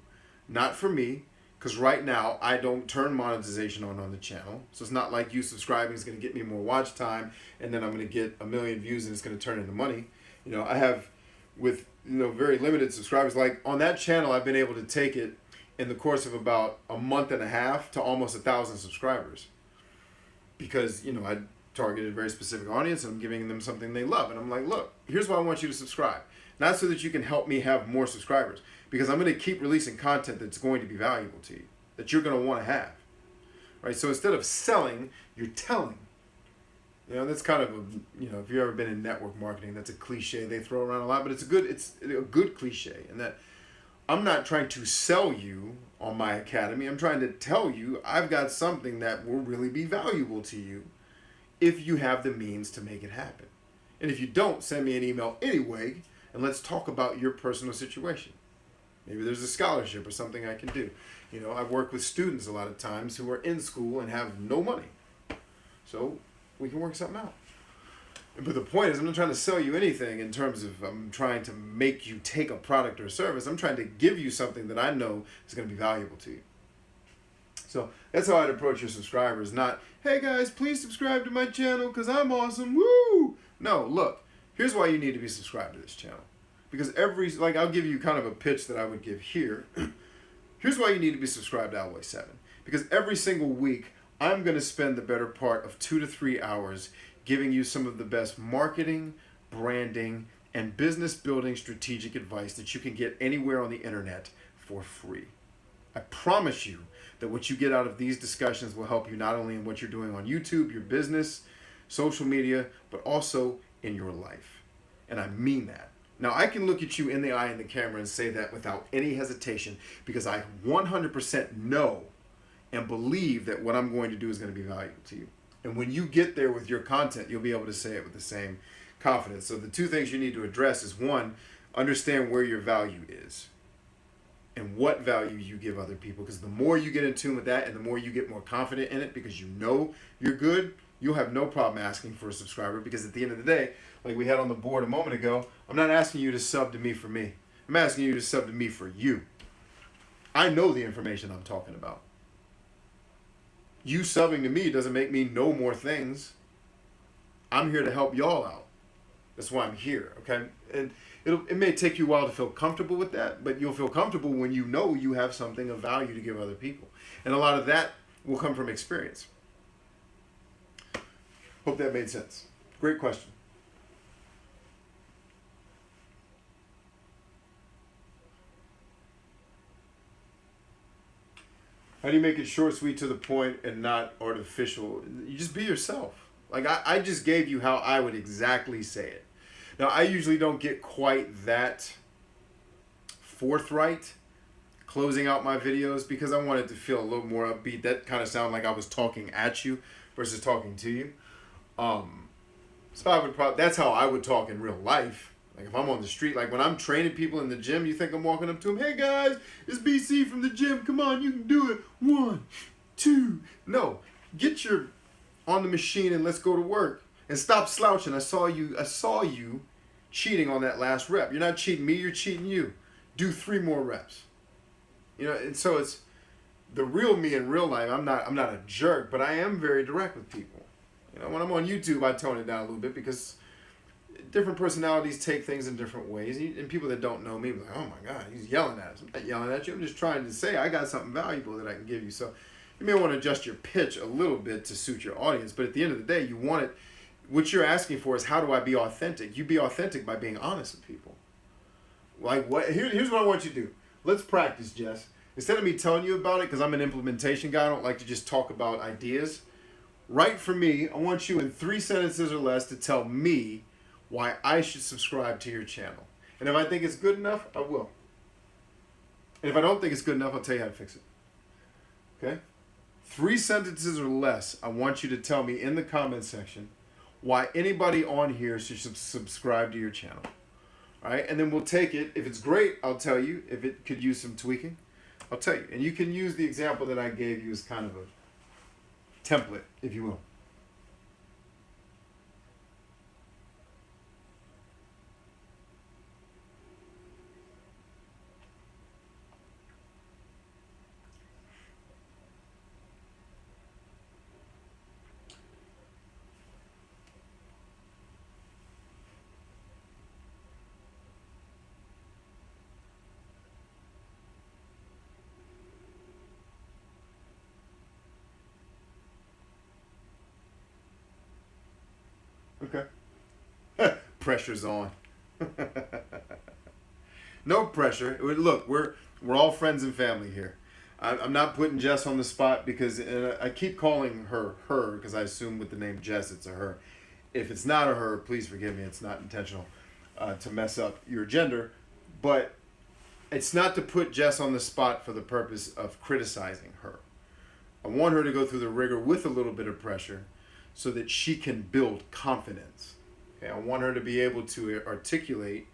not for me, because right now I don't turn monetization on the channel. So it's not like you subscribing is going to get me more watch time and then I'm going to get 1 million views and it's going to turn into money. You know, I have with very limited subscribers. Like on that channel, I've been able to take it in the course of about a month and a half to almost 1,000 subscribers, because I targeted a very specific audience and I'm giving them something they love. And I'm like, look, here's why I want you to subscribe. Not so that you can help me have more subscribers, because I'm going to keep releasing content that's going to be valuable to you, that you're going to want to have. Right? So instead of selling, you're telling. That's kind of if you've ever been in network marketing, that's a cliche they throw around a lot, but it's a good cliche. And that I'm not trying to sell you on my academy. I'm trying to tell you I've got something that will really be valuable to you if you have the means to make it happen. And if you don't, send me an email anyway, and let's talk about your personal situation. Maybe there's a scholarship or something I can do. I work with students a lot of times who are in school and have no money. So we can work something out. But the point is, I'm not trying to sell you anything in terms of I'm trying to make you take a product or service. I'm trying to give you something that I know is going to be valuable to you. So that's how I'd approach your subscribers. Not, hey guys, please subscribe to my channel because I'm awesome. Woo! No, look, here's why you need to be subscribed to this channel. Because I'll give you kind of a pitch that I would give here. Here's why you need to be subscribed to Alloy 7. Because every single week, I'm going to spend the better part of 2 to 3 hours giving you some of the best marketing, branding, and business building strategic advice that you can get anywhere on the internet for free. I promise you that what you get out of these discussions will help you not only in what you're doing on YouTube, your business, social media, but also in your life. And I mean that. Now, I can look at you in the eye in the camera and say that without any hesitation because I 100% know and believe that what I'm going to do is going to be valuable to you. And when you get there with your content, you'll be able to say it with the same confidence. So the two things you need to address is, one, understand where your value is and what value you give other people. Because the more you get in tune with that and the more you get more confident in it because you know you're good, you'll have no problem asking for a subscriber. Because at the end of the day, like we had on the board a moment ago, I'm not asking you to sub to me for me. I'm asking you to sub to me for you. I know the information I'm talking about. You subbing to me doesn't make me know more things. I'm here to help y'all out. That's why I'm here, okay? And it may take you a while to feel comfortable with that, but you'll feel comfortable when you know you have something of value to give other people. And a lot of that will come from experience. Hope that made sense. Great question. How do you make it short, sweet, to the point, and not artificial? You just be yourself. Like, I just gave you how I would exactly say it. Now, I usually don't get quite that forthright closing out my videos because I wanted to feel a little more upbeat. That kind of sounded like I was talking at you versus talking to you. So I would that's how I would talk in real life. Like if I'm on the street, like when I'm training people in the gym, you think I'm walking up to them, hey guys, it's BC from the gym. Come on, you can do it. 1, 2. No, get your on the machine and let's go to work. And stop slouching. I saw you cheating on that last rep. You're not cheating me, you're cheating you. Do 3 more reps. And so it's the real me in real life. I'm not a jerk, but I am very direct with people. When I'm on YouTube, I tone it down a little bit because different personalities take things in different ways. And people that don't know me, like, oh my God, he's yelling at us. I'm not yelling at you. I'm just trying to say I got something valuable that I can give you. So you may want to adjust your pitch a little bit to suit your audience. But at the end of the day, you want it. What you're asking for is, how do I be authentic? You be authentic by being honest with people. Like what? Here's what I want you to do. Let's practice, Jess. Instead of me telling you about it, because I'm an implementation guy, I don't like to just talk about ideas. Write for me. I want you in 3 sentences or less to tell me why I should subscribe to your channel. And if I think it's good enough, I will. And if I don't think it's good enough, I'll tell you how to fix it. Okay? 3 sentences or less, I want you to tell me in the comment section why anybody on here should subscribe to your channel. All right? And then we'll take it. If it's great, I'll tell you. If it could use some tweaking, I'll tell you. And you can use the example that I gave you as kind of a template, if you will. Okay. Pressure's on. No pressure. Look, we're all friends and family here. I'm not putting Jess on the spot because I keep calling her because I assume with the name Jess it's a her. If it's not a her, please forgive me. It's not intentional to mess up your gender, but it's not to put Jess on the spot for the purpose of criticizing her. I want her to go through the rigor with a little bit of pressure so that she can build confidence. Okay? I want her to be able to articulate,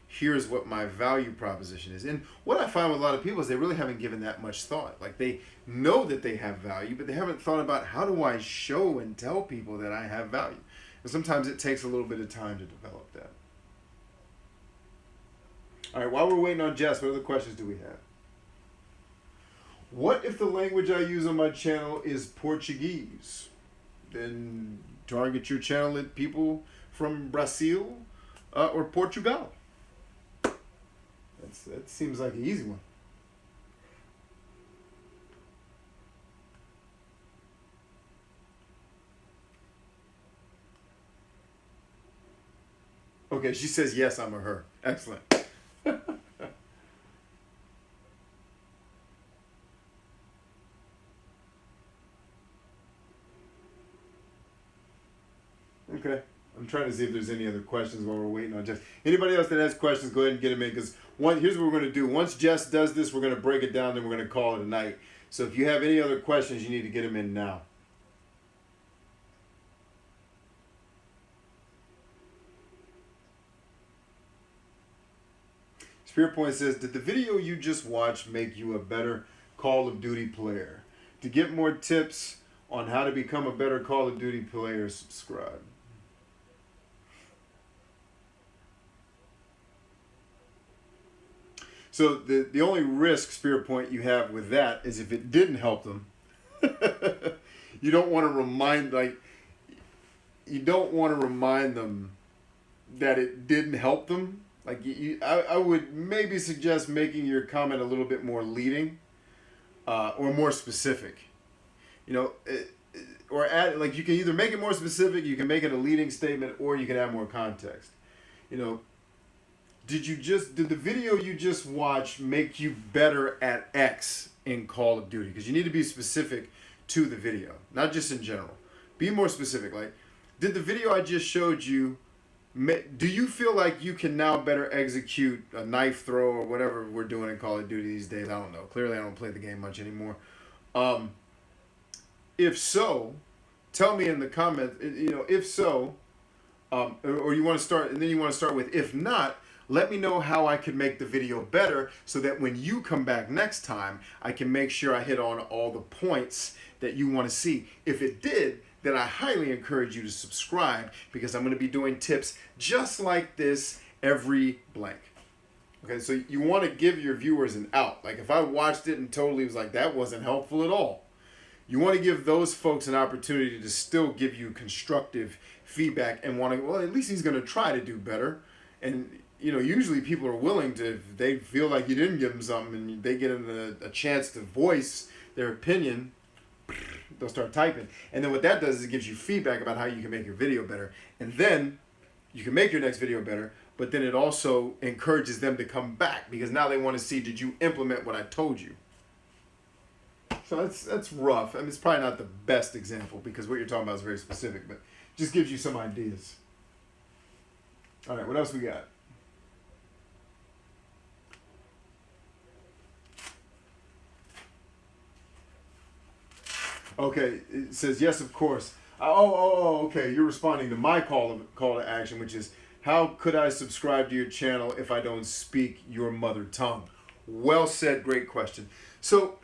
here's what my value proposition is. And what I find with a lot of people is they really haven't given that much thought. Like, they know that they have value, but they haven't thought about, how do I show and tell people that I have value? And sometimes it takes a little bit of time to develop that. All right, while we're waiting on Jess, what other questions do we have? What if the language I use on my channel is Portuguese? Then target your channel at people from Brazil or Portugal. That seems like an easy one. Okay, she says yes, I'm a her. Excellent. Okay. I'm trying to see if there's any other questions while we're waiting on Jess. Anybody else that has questions, go ahead and get them in, because here's what we're going to do. Once Jess does this, we're going to break it down, then we're going to call it a night. So if you have any other questions, you need to get them in now. Spirit Point says, did the video you just watched make you a better Call of Duty player? To get more tips on how to become a better Call of Duty player, subscribe. So the only risk, Spirit Point, you have with that is if it didn't help them, you don't want to remind them that it didn't help them. Like I would maybe suggest making your comment a little bit more leading or more specific. You know, or add, like, you can either make it more specific, you can make it a leading statement, or you can add more context. You know, did the video you just watched make you better at X in Call of Duty? Because you need to be specific to the video, not just in general. Be more specific. Like, did the video I just showed you, do you feel like you can now better execute a knife throw or whatever we're doing in Call of Duty these days? I don't know. Clearly, I don't play the game much anymore. If so, tell me in the comments. You know, if so, or you want to start, and then you want to start with if not. Let me know how I could make the video better so that when you come back next time, I can make sure I hit on all the points that you want to see. If it did, then I highly encourage you to subscribe, because I'm going to be doing tips just like this every blank. Okay, so you want to give your viewers an out. Like, if I watched it and totally was like, that wasn't helpful at all, you want to give those folks an opportunity to still give you constructive feedback and want to, well, at least he's going to try to do better. And, you know, usually people are willing to, if they feel like you didn't give them something and they get a chance to voice their opinion, they'll start typing. And then what that does is it gives you feedback about how you can make your video better. And then you can make your next video better, but then it also encourages them to come back because now they want to see, did you implement what I told you? So that's rough. I mean, it's probably not the best example because what you're talking about is very specific, but it just gives you some ideas. All right, what else we got? Okay, it says, yes, of course. Okay, you're responding to my call to action, which is, how could I subscribe to your channel if I don't speak your mother tongue? Well said, great question. So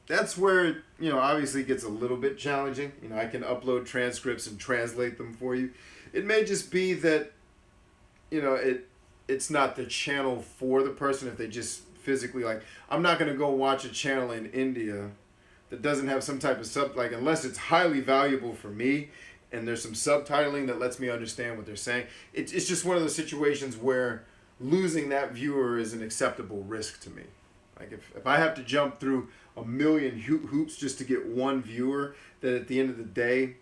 that's where, you know, obviously it gets a little bit challenging. You know, I can upload transcripts and translate them for you. It may just be that, you know, it's not the channel for the person if they just physically, like, I'm not going to go watch a channel in India that doesn't have some type of like, unless it's highly valuable for me and there's some subtitling that lets me understand what they're saying. It's just one of those situations where losing that viewer is an acceptable risk to me. Like if I have to jump through a million hoops just to get one viewer, that at the end of the day,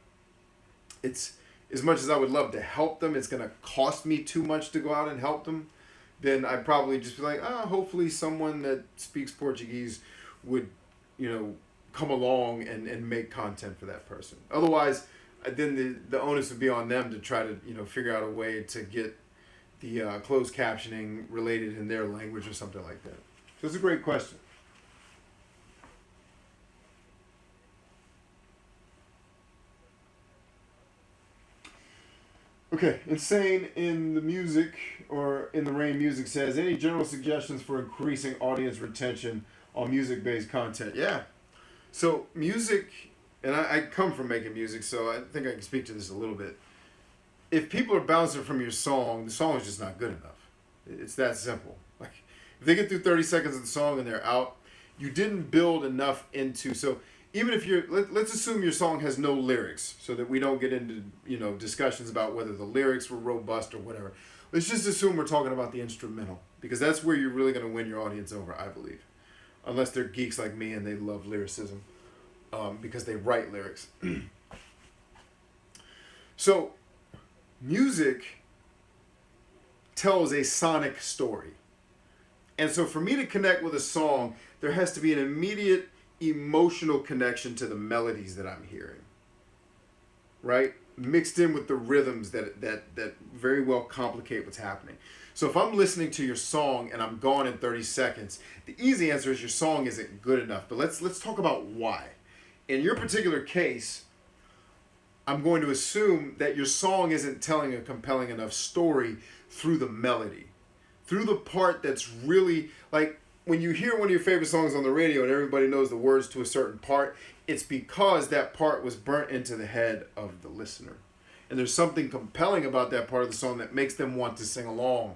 it's, as much as I would love to help them, it's going to cost me too much to go out and help them. Then I'd probably just be like, hopefully someone that speaks Portuguese would, you know, come along and make content for that person. Otherwise, then the onus would be on them to try to, you know, figure out a way to get the closed captioning related in their language or something like that. So it's a great question. Okay, Insane in the Music, or In the Rain Music says, any general suggestions for increasing audience retention on music-based content? Yeah. So music, and I come from making music, so I think I can speak to this a little bit. If people are bouncing from your song, the song is just not good enough. It's that simple. Like, if they get through 30 seconds of the song and they're out, you didn't build enough into, so even if you're, let's assume your song has no lyrics so that we don't get into, you know, discussions about whether the lyrics were robust or whatever. Let's just assume we're talking about the instrumental because that's where you're really going to win your audience over, I believe. Unless they're geeks like me and they love lyricism because they write lyrics. So, music tells a sonic story. And so for me to connect with a song, there has to be an immediate emotional connection to the melodies that I'm hearing. Right? Mixed in with the rhythms that very well complicate what's happening. So if I'm listening to your song and I'm gone in 30 seconds, the easy answer is your song isn't good enough. But let's talk about why. In your particular case, I'm going to assume that your song isn't telling a compelling enough story through the melody. Through the part that's really, like, when you hear one of your favorite songs on the radio and everybody knows the words to a certain part, it's because that part was burnt into the head of the listener. And there's something compelling about that part of the song that makes them want to sing along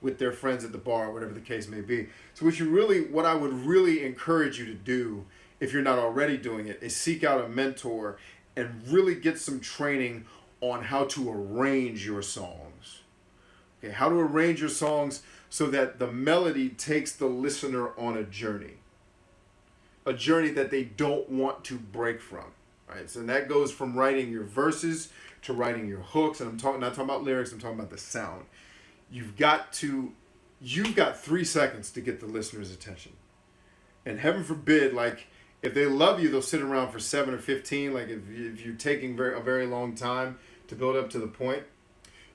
with their friends at the bar, whatever the case may be. So what I would really encourage you to do, if you're not already doing it, is seek out a mentor and really get some training on how to arrange your songs. Okay, how to arrange your songs so that the melody takes the listener on a journey that they don't want to break from. Right? So that goes from writing your verses to writing your hooks, and not talking about lyrics, I'm talking about the sound. You've got 3 seconds to get the listener's attention. And heaven forbid, like, if they love you, they'll sit around for 7 or 15. Like, if you're taking a very long time to build up to the point.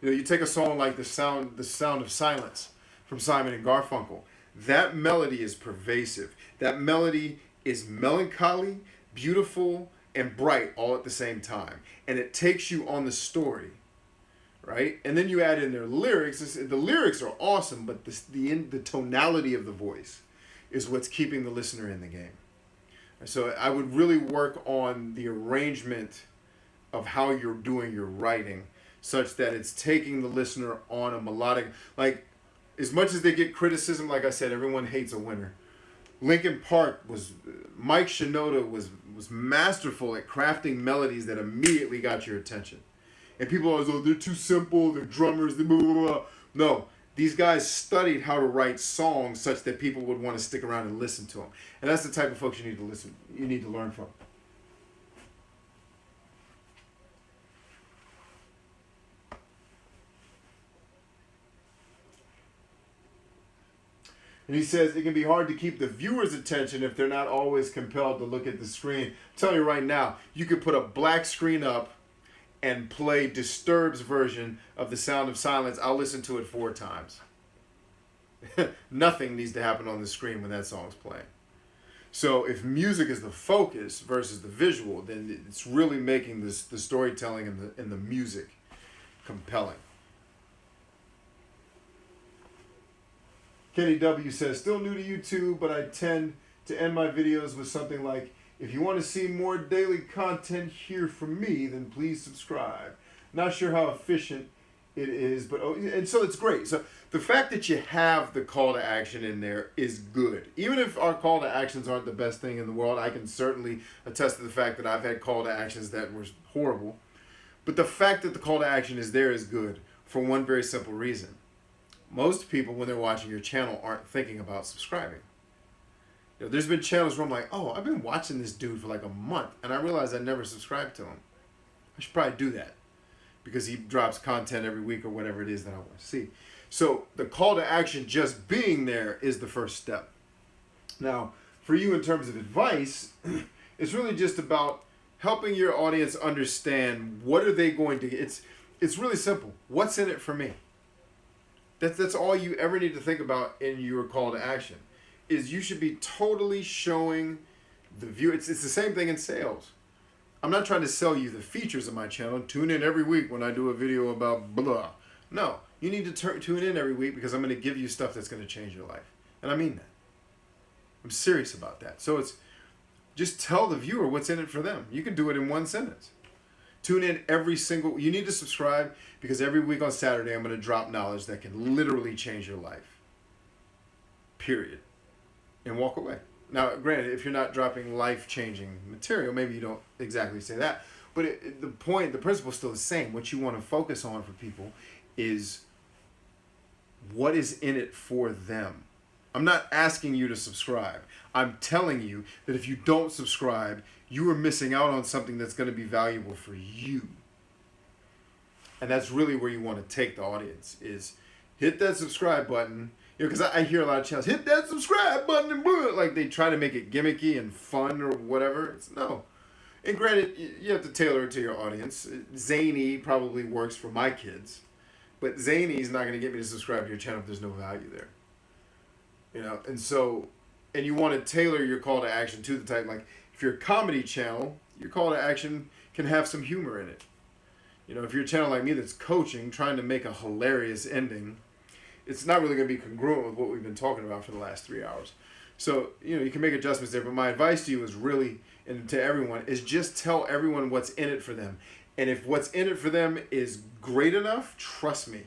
You know, you take a song like The Sound of Silence from Simon and Garfunkel. That melody is pervasive. That melody is melancholy, beautiful, and bright all at the same time. And it takes you on the story, right? And then you add in their lyrics. The lyrics are awesome, but the tonality of the voice is what's keeping the listener in the game. So I would really work on the arrangement of how you're doing your writing such that it's taking the listener on a melodic, like, as much as they get criticism, like I said, everyone hates a winner. Linkin Park Mike Shinoda was masterful at crafting melodies that immediately got your attention. And people are always, oh, they're too simple, they're drummers, they blah, blah, blah. No, these guys studied how to write songs such that people would want to stick around and listen to them. And that's the type of folks you need to learn from. And he says it can be hard to keep the viewer's attention if they're not always compelled to look at the screen. I'm telling you right now, you could put a black screen up and play Disturbed's version of The Sound of Silence. I'll listen to it 4 times. Nothing needs to happen on the screen when that song's playing. So if music is the focus versus the visual, then it's really making the storytelling and the music compelling. Kenny W says, still new to YouTube, but I tend to end my videos with something like, if you want to see more daily content here from me, then please subscribe. Not sure how efficient it is, but and so it's great. So the fact that you have the call to action in there is good. Even if our call to actions aren't the best thing in the world, I can certainly attest to the fact that I've had call to actions that were horrible. But the fact that the call to action is there is good for one very simple reason. Most people, when they're watching your channel, aren't thinking about subscribing. You know, there's been channels where I'm like, oh, I've been watching this dude for like a month, and I realized I never subscribed to him. I should probably do that because he drops content every week or whatever it is that I want to see. So the call to action just being there is the first step. Now, for you in terms of advice, it's really just about helping your audience understand what are they going to get. It's really simple. What's in it for me? That's all you ever need to think about in your call to action, is you should be totally showing the viewer. It's the same thing in sales. I'm not trying to sell you the features of my channel. Tune in every week when I do a video about blah. No, you need to tune in every week because I'm going to give you stuff that's going to change your life. And I mean that. I'm serious about that. So it's just tell the viewer what's in it for them. You can do it in one sentence. Tune in you need to subscribe because every week on Saturday I'm going to drop knowledge that can literally change your life. Period. And walk away. Now, granted, if you're not dropping life-changing material, maybe you don't exactly say that. But the principle is still the same. What you want to focus on for people is what is in it for them. I'm not asking you to subscribe. I'm telling you that if you don't subscribe, you are missing out on something that's going to be valuable for you. And that's really where you want to take the audience, is hit that subscribe button. You know, because I hear a lot of channels, hit that subscribe button and blah, like they try to make it gimmicky and fun or whatever. No. And granted, you have to tailor it to your audience. Zany probably works for my kids, but zany is not going to get me to subscribe to your channel if there's no value there. You know, and you want to tailor your call to action to the type, like if you're a comedy channel, your call to action can have some humor in it. You know, if you're a channel like me that's coaching, trying to make a hilarious ending, it's not really going to be congruent with what we've been talking about for the last 3 hours. So, you know, you can make adjustments there, but my advice to you is really, and to everyone, is just tell everyone what's in it for them. And if what's in it for them is great enough, trust me,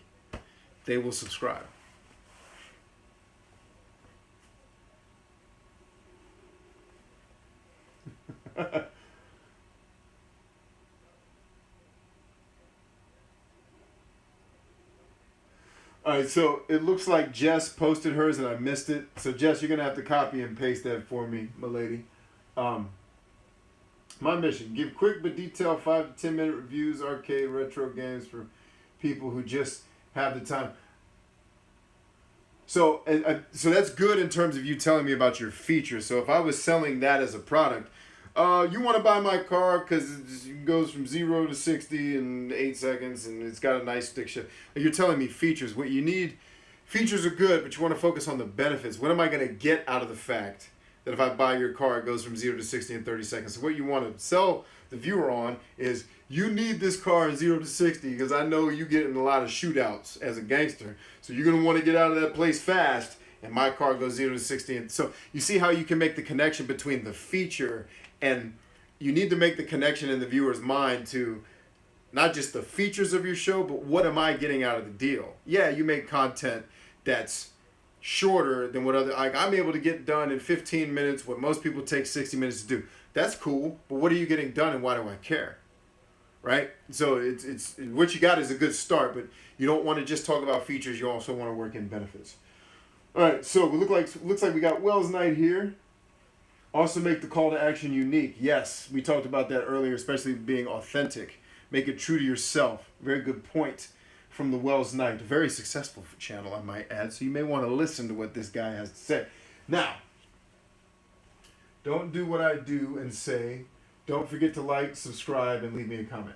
they will subscribe. All right, so it looks like Jess posted hers and I missed it. So Jess, you're gonna have to copy and paste that for me, my lady. My mission: give quick but detailed 5 to 10 minute reviews, arcade retro games for people who just have the time. So that's good in terms of you telling me about your features. So if I was selling that as a product, you want to buy my car because it goes from 0 to 60 in 8 seconds and it's got a nice stick shift. You're telling me features. What you need, features are good, but you want to focus on the benefits. What am I going to get out of the fact that if I buy your car, it goes from 0 to 60 in 30 seconds? So what you want to sell the viewer on is, you need this car in 0 to 60 because I know you get in a lot of shootouts as a gangster. So you're going to want to get out of that place fast, and my car goes 0 to 60. And so you see how you can make the connection between the feature, and you need to make the connection in the viewer's mind to not just the features of your show, but what am I getting out of the deal? Yeah, you make content that's shorter than what I'm able to get done in 15 minutes, what most people take 60 minutes to do. That's cool, but what are you getting done and why do I care? right? So it's what you got is a good start, but you don't want to just talk about features. You also want to work in benefits. All right, so it looks like we got Wells Knight here. Also make the call to action unique. Yes, we talked about that earlier, especially being authentic. Make it true to yourself. Very good point from the Wells Knight. A very successful channel, I might add. So you may want to listen to what this guy has to say. Now, don't do what I do and say, don't forget to like, subscribe, and leave me a comment.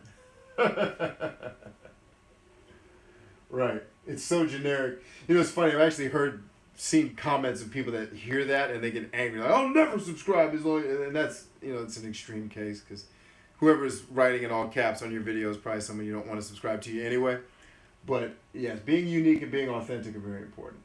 Right. It's so generic. You know, it's funny. I've actually seen comments of people that hear that and they get angry. Like, I'll never subscribe. And that's, you know, it's an extreme case because whoever's writing in all caps on your video is probably someone you don't want to subscribe to you anyway. But yes, being unique and being authentic are very important.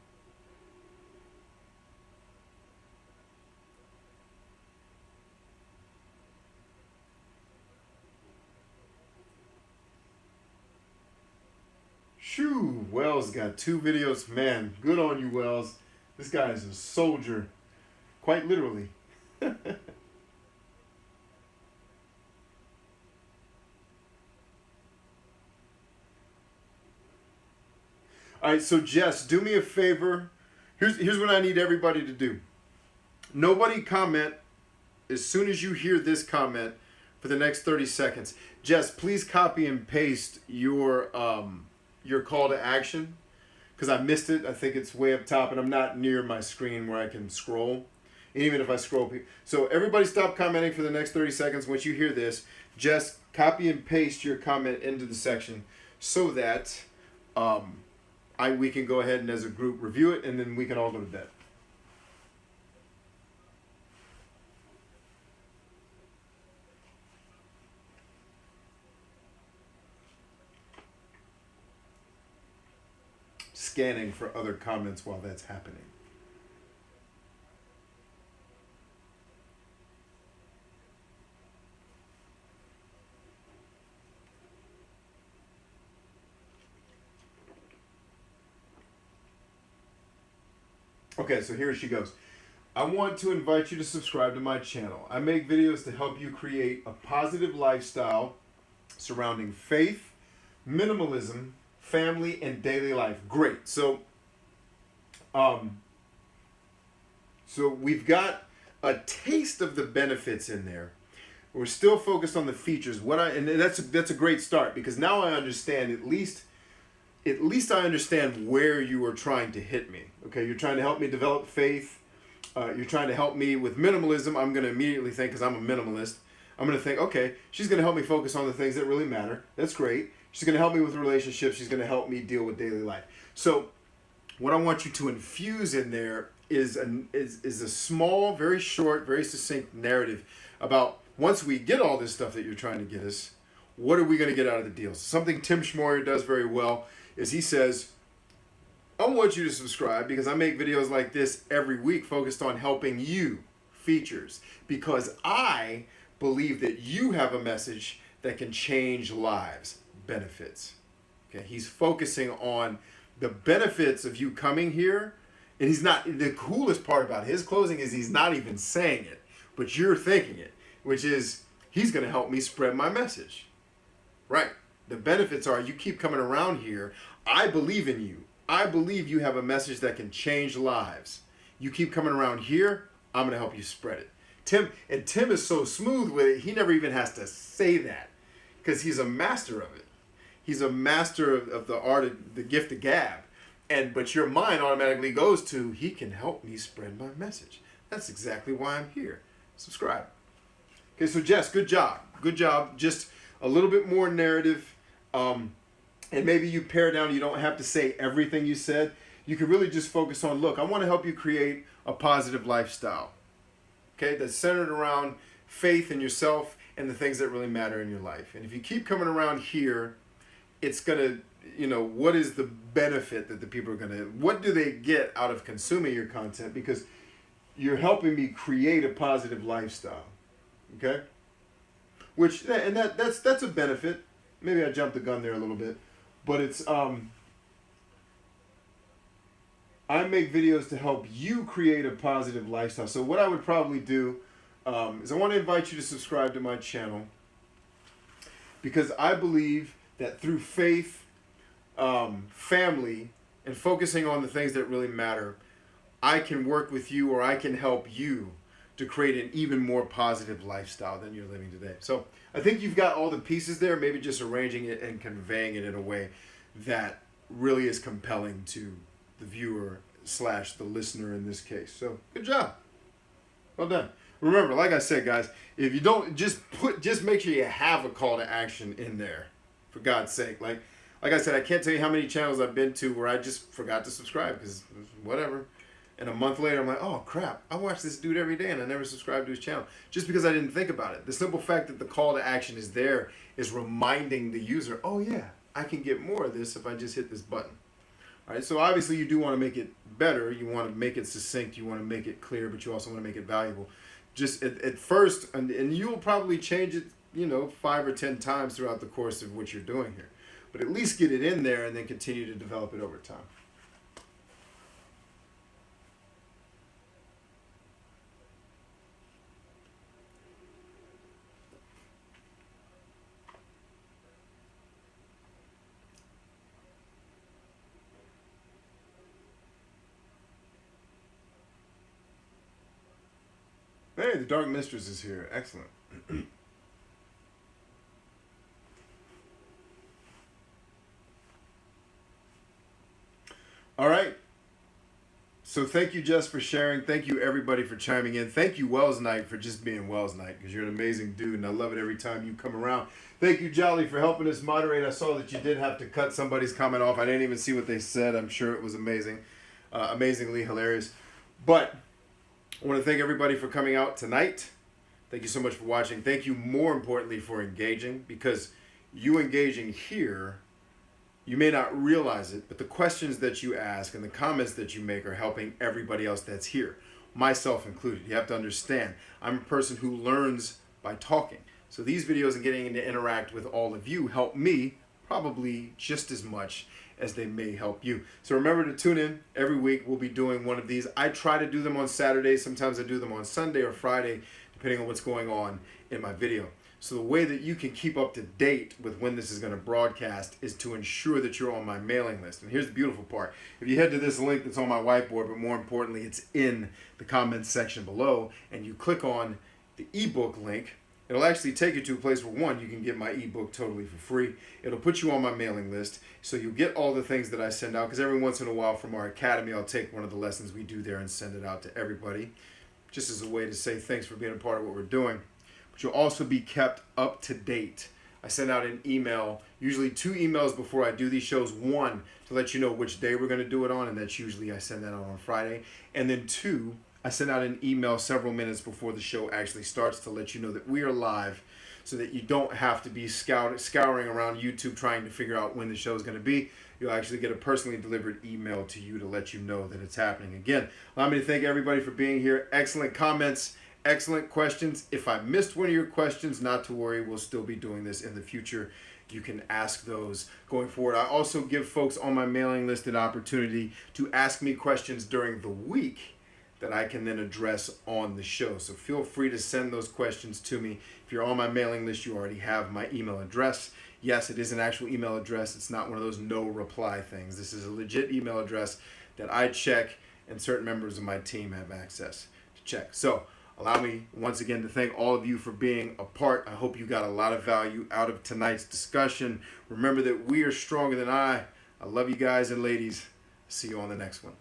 Shoo, Wells got 2 videos. Man, good on you, Wells. This guy is a soldier, quite literally. All right, so Jess, do me a favor. Here's what I need everybody to do. Nobody comment as soon as you hear this comment for the next 30 seconds. Jess, please copy and paste your call to action because I missed it. I think it's way up top and I'm not near my screen where I can scroll. Even if I scroll. So everybody stop commenting for the next 30 seconds. Once you hear this, just copy and paste your comment into the section so that we can go ahead and as a group review it and then we can all go to bed. Scanning for other comments while that's happening. Okay, so here she goes. I want to invite you to subscribe to my channel. I make videos to help you create a positive lifestyle surrounding faith, minimalism, family, and daily life. Great. So we've got a taste of the benefits in there. We're still focused on the features. And that's a great start because now I understand at least I understand where you are trying to hit me. Okay, you're trying to help me develop faith. You're trying to help me with minimalism. I'm going to immediately think, because I'm a minimalist, I'm going to think, okay, she's going to help me focus on the things that really matter. That's great. She's going to help me with relationships. She's going to help me deal with daily life. So what I want you to infuse in there is a small, very short, very succinct narrative about once we get all this stuff that you're trying to get us, what are we going to get out of the deal? Something Tim Schmoyer does very well is he says, I want you to subscribe because I make videos like this every week focused on helping you, features, because I believe that you have a message that can change lives, benefits. Okay, he's focusing on the benefits of you coming here, and he's not, the coolest part about his closing is he's not even saying it, but you're thinking it, which is he's going to help me spread my message. Right. The benefits are you keep coming around here. I believe in you. I believe you have a message that can change lives. You keep coming around here, I'm going to help you spread it. Tim is so smooth with it, he never even has to say that because he's a master of it. He's a master of the art of the gift of gab. But your mind automatically goes to, he can help me spread my message. That's exactly why I'm here. Subscribe. Okay, so Jess, good job. Good job. Just a little bit more narrative. And maybe you pare down, you don't have to say everything you said. You can really just focus on, look, I want to help you create a positive lifestyle. Okay, that's centered around faith in yourself and the things that really matter in your life. And if you keep coming around here, it's going to, what is the benefit that the people are going to, what do they get out of consuming your content? Because you're helping me create a positive lifestyle. Okay? That's a benefit. Maybe I jumped the gun there a little bit. But it's, I make videos to help you create a positive lifestyle. So what I would probably do is I want to invite you to subscribe to my channel. because I believe that through faith, family, and focusing on the things that really matter, I can work with you, or I can help you to create an even more positive lifestyle than you're living today. So I think you've got all the pieces there, maybe just arranging it and conveying it in a way that really is compelling to the viewer / the listener in this case. So good job. Well done. Remember, like I said, guys, if you don't, just make sure you have a call to action in there, for God's sake. Like I said, I can't tell you how many channels I've been to where I just forgot to subscribe because whatever. And a month later, I'm like, oh, crap, I watch this dude every day and I never subscribed to his channel. Just because I didn't think about it. The simple fact that the call to action is there is reminding the user, oh, yeah, I can get more of this if I just hit this button. All right, so obviously you do want to make it better. You want to make it succinct. You want to make it clear, but you also want to make it valuable. Just at first, and you'll probably change it, 5 or 10 times throughout the course of what you're doing here. But at least get it in there and then continue to develop it over time. Hey, the Dark Mistress is here. Excellent. All right. So thank you, Jess, for sharing. Thank you, everybody, for chiming in. Thank you, Wells Knight, for just being Wells Knight, because you're an amazing dude, and I love it every time you come around. Thank you, Jolly, for helping us moderate. I saw that you did have to cut somebody's comment off. I didn't even see what they said. I'm sure it was amazing, amazingly hilarious. But I want to thank everybody for coming out tonight. Thank you so much for watching. Thank you, more importantly, for engaging, because you engaging here, you may not realize it, but the questions that you ask and the comments that you make are helping everybody else that's here, myself included. You have to understand, I'm a person who learns by talking. So these videos and getting to interact with all of you help me probably just as much as they may help you. So remember to tune in every week. We'll be doing one of these. I try to do them on Saturdays. Sometimes I do them on Sunday or Friday, depending on what's going on in my video. So the way that you can keep up to date with when this is going to broadcast is to ensure that you're on my mailing list. And here's the beautiful part. If you head to this link that's on my whiteboard, but more importantly, it's in the comments section below, and you click on the ebook link, it'll actually take you to a place where, one, you can get my ebook totally for free. It'll put you on my mailing list, so you'll get all the things that I send out, because every once in a while from our academy, I'll take one of the lessons we do there and send it out to everybody, just as a way to say thanks for being a part of what we're doing. But you'll also be kept up to date. I send out an email, usually 2 emails before I do these shows. 1, to let you know which day we're going to do it on, and that's usually I send that out on Friday. And then 2, I send out an email several minutes before the show actually starts to let you know that we are live, so that you don't have to be scouring around YouTube trying to figure out when the show is going to be. You'll actually get a personally delivered email to you to let you know that it's happening. Again, allow me to thank everybody for being here. Excellent comments, excellent questions. If I missed one of your questions, not to worry, we'll still be doing this in the future. You can ask those going forward. I also give folks on my mailing list an opportunity to ask me questions during the week that I can then address on the show. So feel free to send those questions to me. If you're on my mailing list, you already have my email address. Yes, it is an actual email address. It's not one of those no reply things. This is a legit email address that I check, and certain members of my team have access to check. So allow me once again to thank all of you for being a part. I hope you got a lot of value out of tonight's discussion. Remember that we are stronger than I love you guys and ladies. See you on the next one.